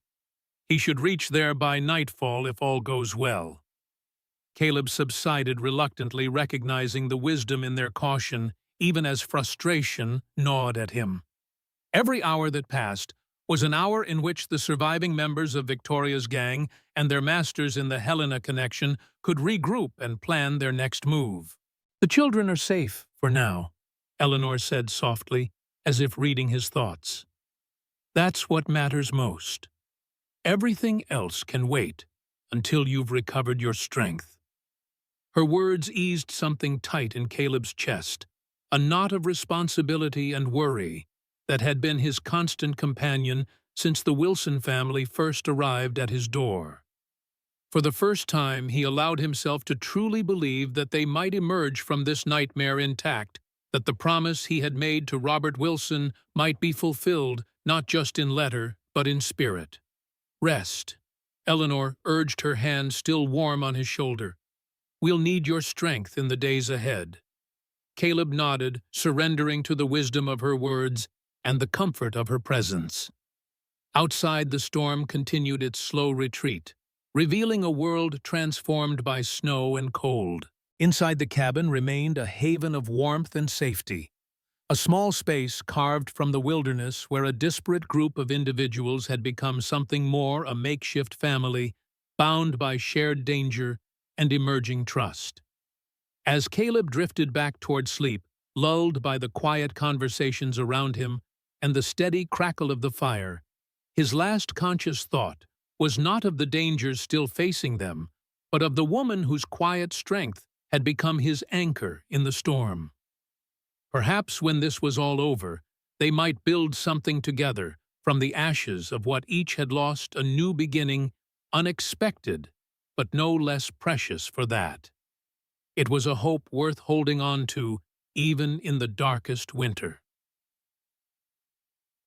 Speaker 1: He should reach there by nightfall if all goes well. Caleb subsided reluctantly, recognizing the wisdom in their caution, even as frustration gnawed at him. Every hour that passed was an hour in which the surviving members of Victoria's gang and their masters in the Helena connection could regroup and plan their next move. The children are safe for now, Eleanor said softly, as if reading his thoughts. That's what matters most. Everything else can wait until you've recovered your strength. Her words eased something tight in Caleb's chest, a knot of responsibility and worry that had been his constant companion since the Wilson family first arrived at his door. For the first time, he allowed himself to truly believe that they might emerge from this nightmare intact, that the promise he had made to Robert Wilson might be fulfilled not just in letter, but in spirit. Rest, Eleanor urged, her hand still warm on his shoulder. We'll need your strength in the days ahead. Caleb nodded, surrendering to the wisdom of her words and the comfort of her presence. Outside, the storm continued its slow retreat, revealing a world transformed by snow and cold. Inside the cabin remained a haven of warmth and safety, a small space carved from the wilderness where a disparate group of individuals had become something more, a makeshift family, bound by shared danger and emerging trust. As Caleb drifted back toward sleep, lulled by the quiet conversations around him and the steady crackle of the fire, his last conscious thought was not of the dangers still facing them, but of the woman whose quiet strength had become his anchor in the storm. Perhaps when this was all over, they might build something together from the ashes of what each had lost, a new beginning, unexpected, but no less precious for that. It was a hope worth holding on to, even in the darkest winter.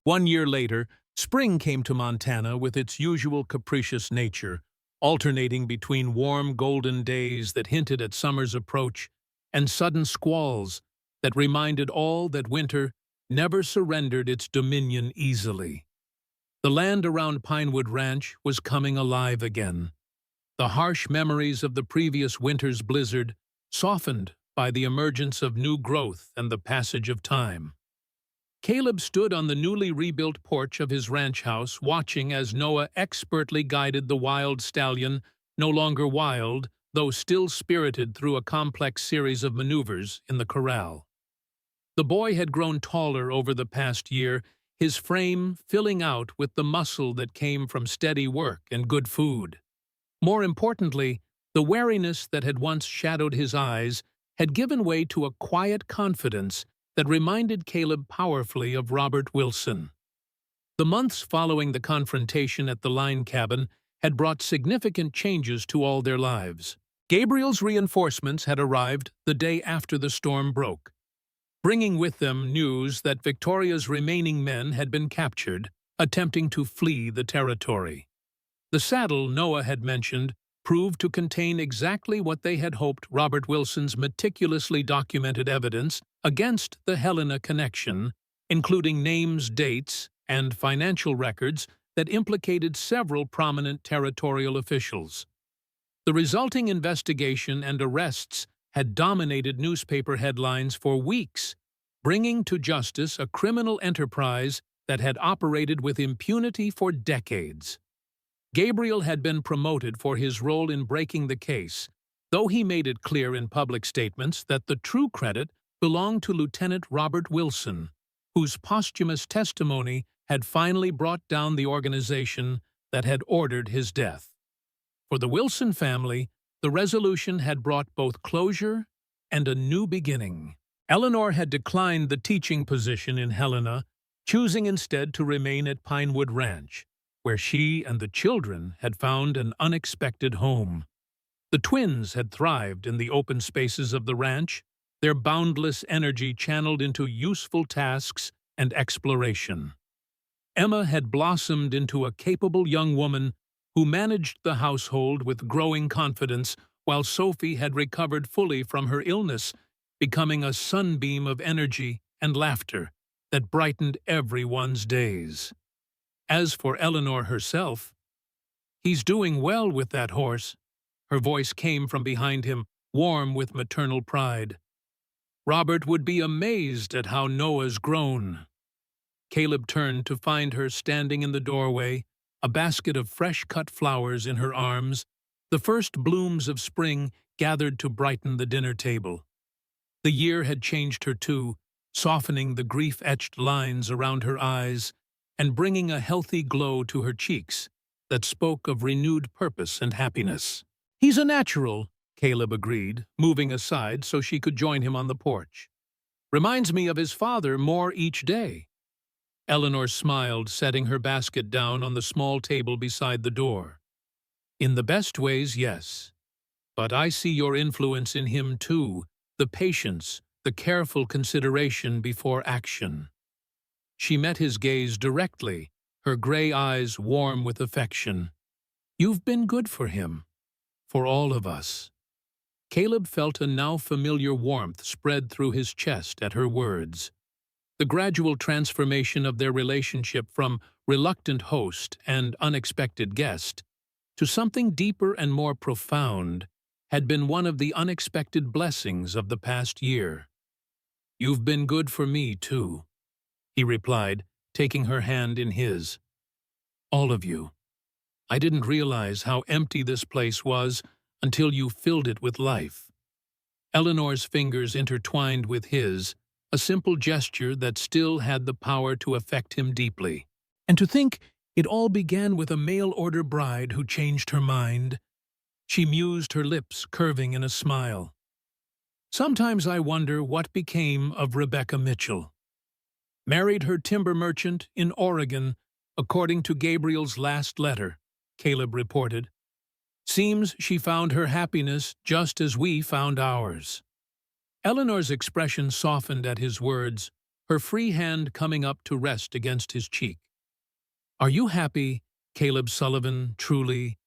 Speaker 1: 1 year later, Spring came to Montana with its usual capricious nature, alternating between warm golden days that hinted at summer's approach and sudden squalls that reminded all that winter never surrendered its dominion easily. The land around Pinewood Ranch was coming alive again. The harsh memories of the previous winter's blizzard softened by the emergence of new growth and the passage of time. Caleb stood on the newly rebuilt porch of his ranch house, watching as Noah expertly guided the wild stallion, no longer wild, though still spirited through a complex series of maneuvers in the corral. The boy had grown taller over the past year, his frame filling out with the muscle that came from steady work and good food. More importantly, the wariness that had once shadowed his eyes had given way to a quiet confidence that reminded Caleb powerfully of Robert Wilson. The months following the confrontation at the line cabin had brought significant changes to all their lives. Gabriel's reinforcements had arrived the day after the storm broke, bringing with them news that Victoria's remaining men had been captured, attempting to flee the territory. The saddle Noah had mentioned proved to contain exactly what they had hoped: Robert Wilson's meticulously documented evidence against the Helena connection, including names, dates, and financial records that implicated several prominent territorial officials. The resulting investigation and arrests had dominated newspaper headlines for weeks, bringing to justice a criminal enterprise that had operated with impunity for decades. Gabriel had been promoted for his role in breaking the case, though he made it clear in public statements that the true credit belonged to Lieutenant Robert Wilson, whose posthumous testimony had finally brought down the organization that had ordered his death. For the Wilson family, the resolution had brought both closure and a new beginning. Eleanor had declined the teaching position in Helena, choosing instead to remain at Pinewood Ranch, where she and the children had found an unexpected home. The twins had thrived in the open spaces of the ranch, their boundless energy channeled into useful tasks and exploration. Emma had blossomed into a capable young woman who managed the household with growing confidence, while Sophie had recovered fully from her illness, becoming a sunbeam of energy and laughter that brightened everyone's days. As for Eleanor herself, "He's doing well with that horse." Her voice came from behind him, warm with maternal pride. "Robert would be amazed at how Noah's grown." Caleb turned to find her standing in the doorway, a basket of fresh-cut flowers in her arms, the first blooms of spring gathered to brighten the dinner table. The year had changed her too, softening the grief-etched lines around her eyes and bringing a healthy glow to her cheeks that spoke of renewed purpose and happiness. "He's a natural," Caleb agreed, moving aside so she could join him on the porch. "Reminds me of his father more each day." Eleanor smiled, setting her basket down on the small table beside the door. "In the best ways, yes. But I see your influence in him too, the patience, the careful consideration before action." She met his gaze directly, her gray eyes warm with affection. "You've been good for him. For all of us." Caleb felt a now familiar warmth spread through his chest at her words. The gradual transformation of their relationship from reluctant host and unexpected guest to something deeper and more profound had been one of the unexpected blessings of the past year. "You've been good for me, too," he replied, taking her hand in his. "All of you. I didn't realize how empty this place was until you filled it with life." Eleanor's fingers intertwined with his, a simple gesture that still had the power to affect him deeply. "And to think it all began with a mail-order bride who changed her mind," she mused, her lips curving in a smile. "Sometimes I wonder what became of Rebecca Mitchell. Married her timber merchant in Oregon, according to Gabriel's last letter," Caleb reported. "Seems she found her happiness just as we found ours." Eleanor's expression softened at his words, her free hand coming up to rest against his cheek. "Are you happy, Caleb Sullivan, truly?"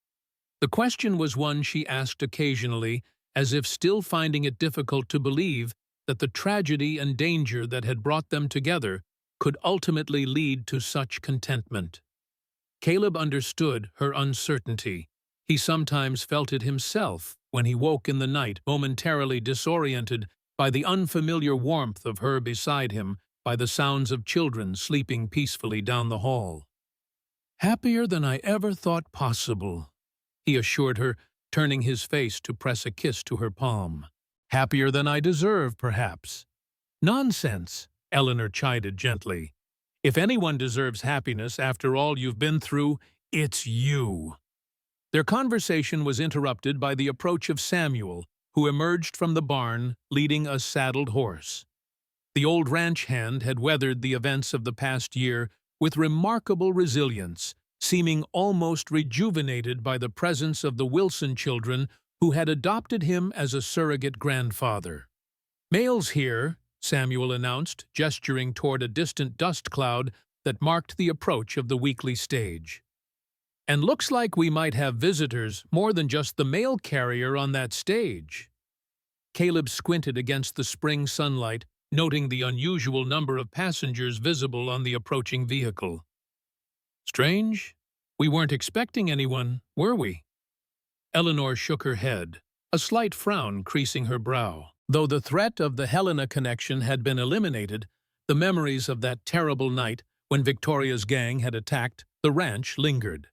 Speaker 1: The question was one she asked occasionally, as if still finding it difficult to believe that the tragedy and danger that had brought them together could ultimately lead to such contentment. Caleb understood her uncertainty. He sometimes felt it himself when he woke in the night, momentarily disoriented by the unfamiliar warmth of her beside him, by the sounds of children sleeping peacefully down the hall. "Happier than I ever thought possible," he assured her, turning his face to press a kiss to her palm. "Happier than I deserve, perhaps." "Nonsense," Eleanor chided gently. "If anyone deserves happiness after all you've been through, it's you." Their conversation was interrupted by the approach of Samuel, who emerged from the barn leading a saddled horse. The old ranch hand had weathered the events of the past year with remarkable resilience, seeming almost rejuvenated by the presence of the Wilson children who had adopted him as a surrogate grandfather. "Mail's here," Samuel announced, gesturing toward a distant dust cloud that marked the approach of the weekly stage. "And looks like we might have visitors, more than just the mail carrier on that stage." Caleb squinted against the spring sunlight, noting the unusual number of passengers visible on the approaching vehicle. "Strange. We weren't expecting anyone, were we?" Eleanor shook her head, a slight frown creasing her brow. Though the threat of the Helena connection had been eliminated, the memories of that terrible night when Victoria's gang had attacked the ranch lingered.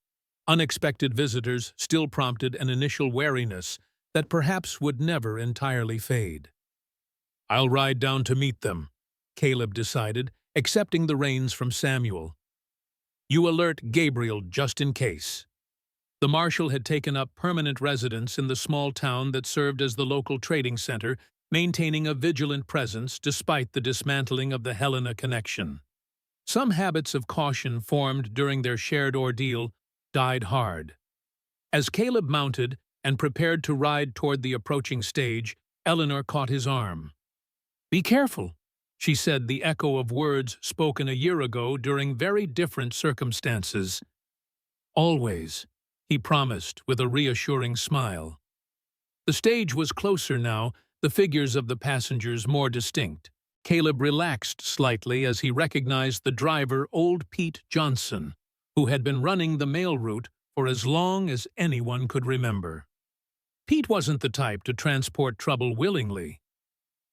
Speaker 1: Unexpected visitors still prompted an initial wariness that perhaps would never entirely fade. "I'll ride down to meet them," Caleb decided, accepting the reins from Samuel. "You alert Gabriel just in case." The marshal had taken up permanent residence in the small town that served as the local trading center, maintaining a vigilant presence despite the dismantling of the Helena connection. Some habits of caution formed during their shared ordeal died hard. As Caleb mounted and prepared to ride toward the approaching stage, Eleanor caught his arm. "Be careful," she said, the echo of words spoken a year ago during very different circumstances. "Always," he promised with a reassuring smile. The stage was closer now, the figures of the passengers more distinct. Caleb relaxed slightly as he recognized the driver, old Pete Johnson, who had been running the mail route for as long as anyone could remember. Pete wasn't the type to transport trouble willingly.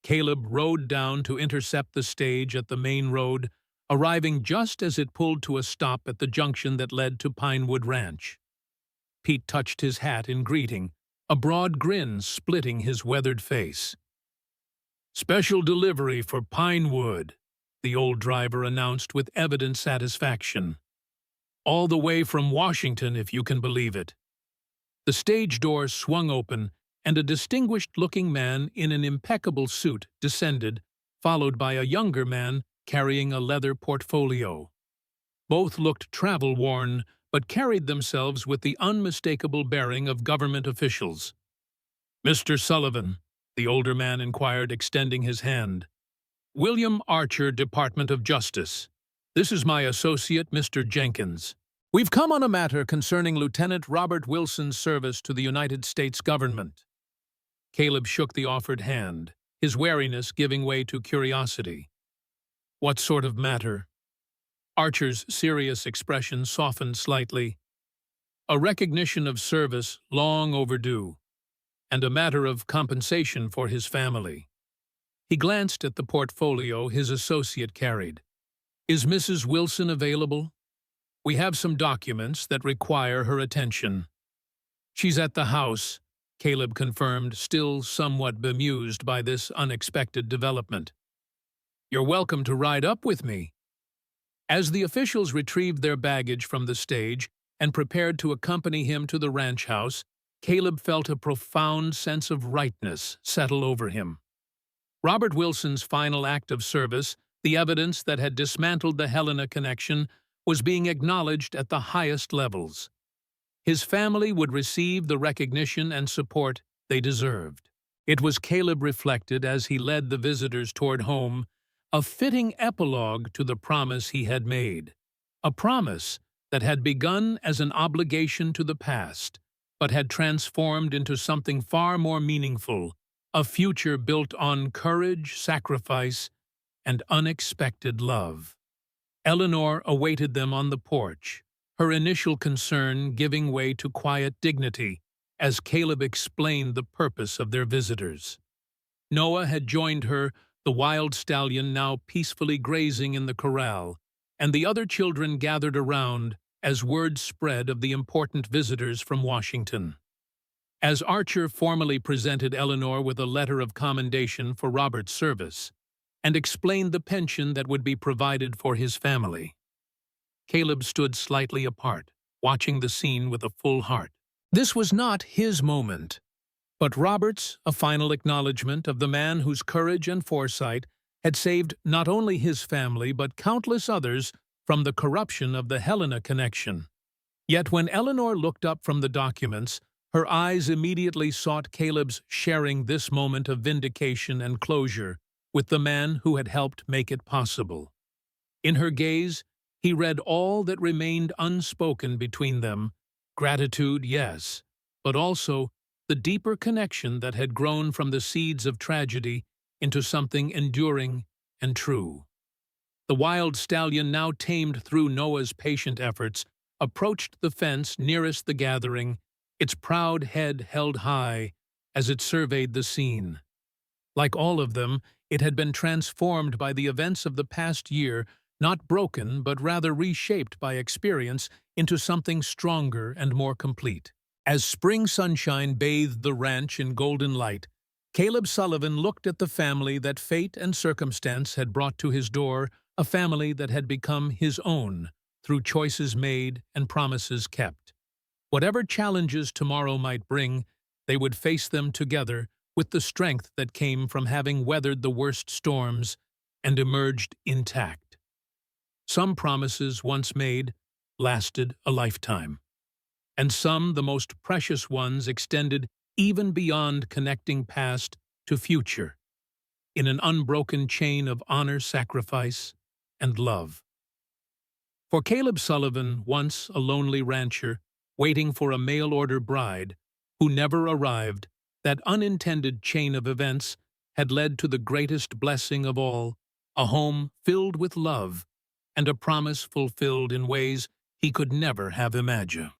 Speaker 1: Caleb rode down to intercept the stage at the main road, arriving just as it pulled to a stop at the junction that led to Pinewood Ranch. Pete touched his hat in greeting, a broad grin splitting his weathered face. "Special delivery for Pinewood," the old driver announced with evident satisfaction. "All the way from Washington, if you can believe it." The stage door swung open, and a distinguished-looking man in an impeccable suit descended, followed by a younger man carrying a leather portfolio. Both looked travel-worn, but carried themselves with the unmistakable bearing of government officials. "Mr. Sullivan," the older man inquired, extending his hand. "William Archer, Department of Justice. This is my associate, Mr. Jenkins. We've come on a matter concerning Lieutenant Robert Wilson's service to the United States government." Caleb shook the offered hand, his wariness giving way to curiosity. "What sort of matter?" Archer's serious expression softened slightly. "A recognition of service long overdue, and a matter of compensation for his family." He glanced at the portfolio his associate carried. "Is Mrs. Wilson available? We have some documents that require her attention." "She's at the house," Caleb confirmed, still somewhat bemused by this unexpected development. "You're welcome to ride up with me." As the officials retrieved their baggage from the stage and prepared to accompany him to the ranch house, Caleb felt a profound sense of rightness settle over him. Robert Wilson's final act of service, the evidence that had dismantled the Helena connection, was being acknowledged at the highest levels. His family would receive the recognition and support they deserved. It was, Caleb reflected as he led the visitors toward home, a fitting epilogue to the promise he had made, a promise that had begun as an obligation to the past, but had transformed into something far more meaningful, a future built on courage, sacrifice, and unexpected love. Eleanor awaited them on the porch, her initial concern giving way to quiet dignity as Caleb explained the purpose of their visitors. Noah had joined her, the wild stallion now peacefully grazing in the corral, and the other children gathered around as word spread of the important visitors from Washington. As Archer formally presented Eleanor with a letter of commendation for Robert's service, and explained the pension that would be provided for his family, Caleb stood slightly apart, watching the scene with a full heart. This was not his moment, but Robert's, a final acknowledgement of the man whose courage and foresight had saved not only his family but countless others from the corruption of the Helena connection. Yet when Eleanor looked up from the documents, her eyes immediately sought Caleb's, sharing this moment of vindication and closure with the man who had helped make it possible. In her gaze, he read all that remained unspoken between them: gratitude, yes, but also the deeper connection that had grown from the seeds of tragedy into something enduring and true. The wild stallion, now tamed through Noah's patient efforts, approached the fence nearest the gathering, its proud head held high as it surveyed the scene. Like all of them, it had been transformed by the events of the past year, not broken but rather reshaped by experience into something stronger and more complete. As spring sunshine bathed the ranch in golden light, Caleb Sullivan looked at the family that fate and circumstance had brought to his door, a family that had become his own through choices made and promises kept. Whatever challenges tomorrow might bring, they would face them together with the strength that came from having weathered the worst storms and emerged intact. Some promises once made lasted a lifetime, and some, the most precious ones, extended even beyond connecting past to future, in an unbroken chain of honor, sacrifice, and love. For Caleb Sullivan, once a lonely rancher, waiting for a mail-order bride, who never arrived, that unintended chain of events had led to the greatest blessing of all, a home filled with love, and a promise fulfilled in ways he could never have imagined.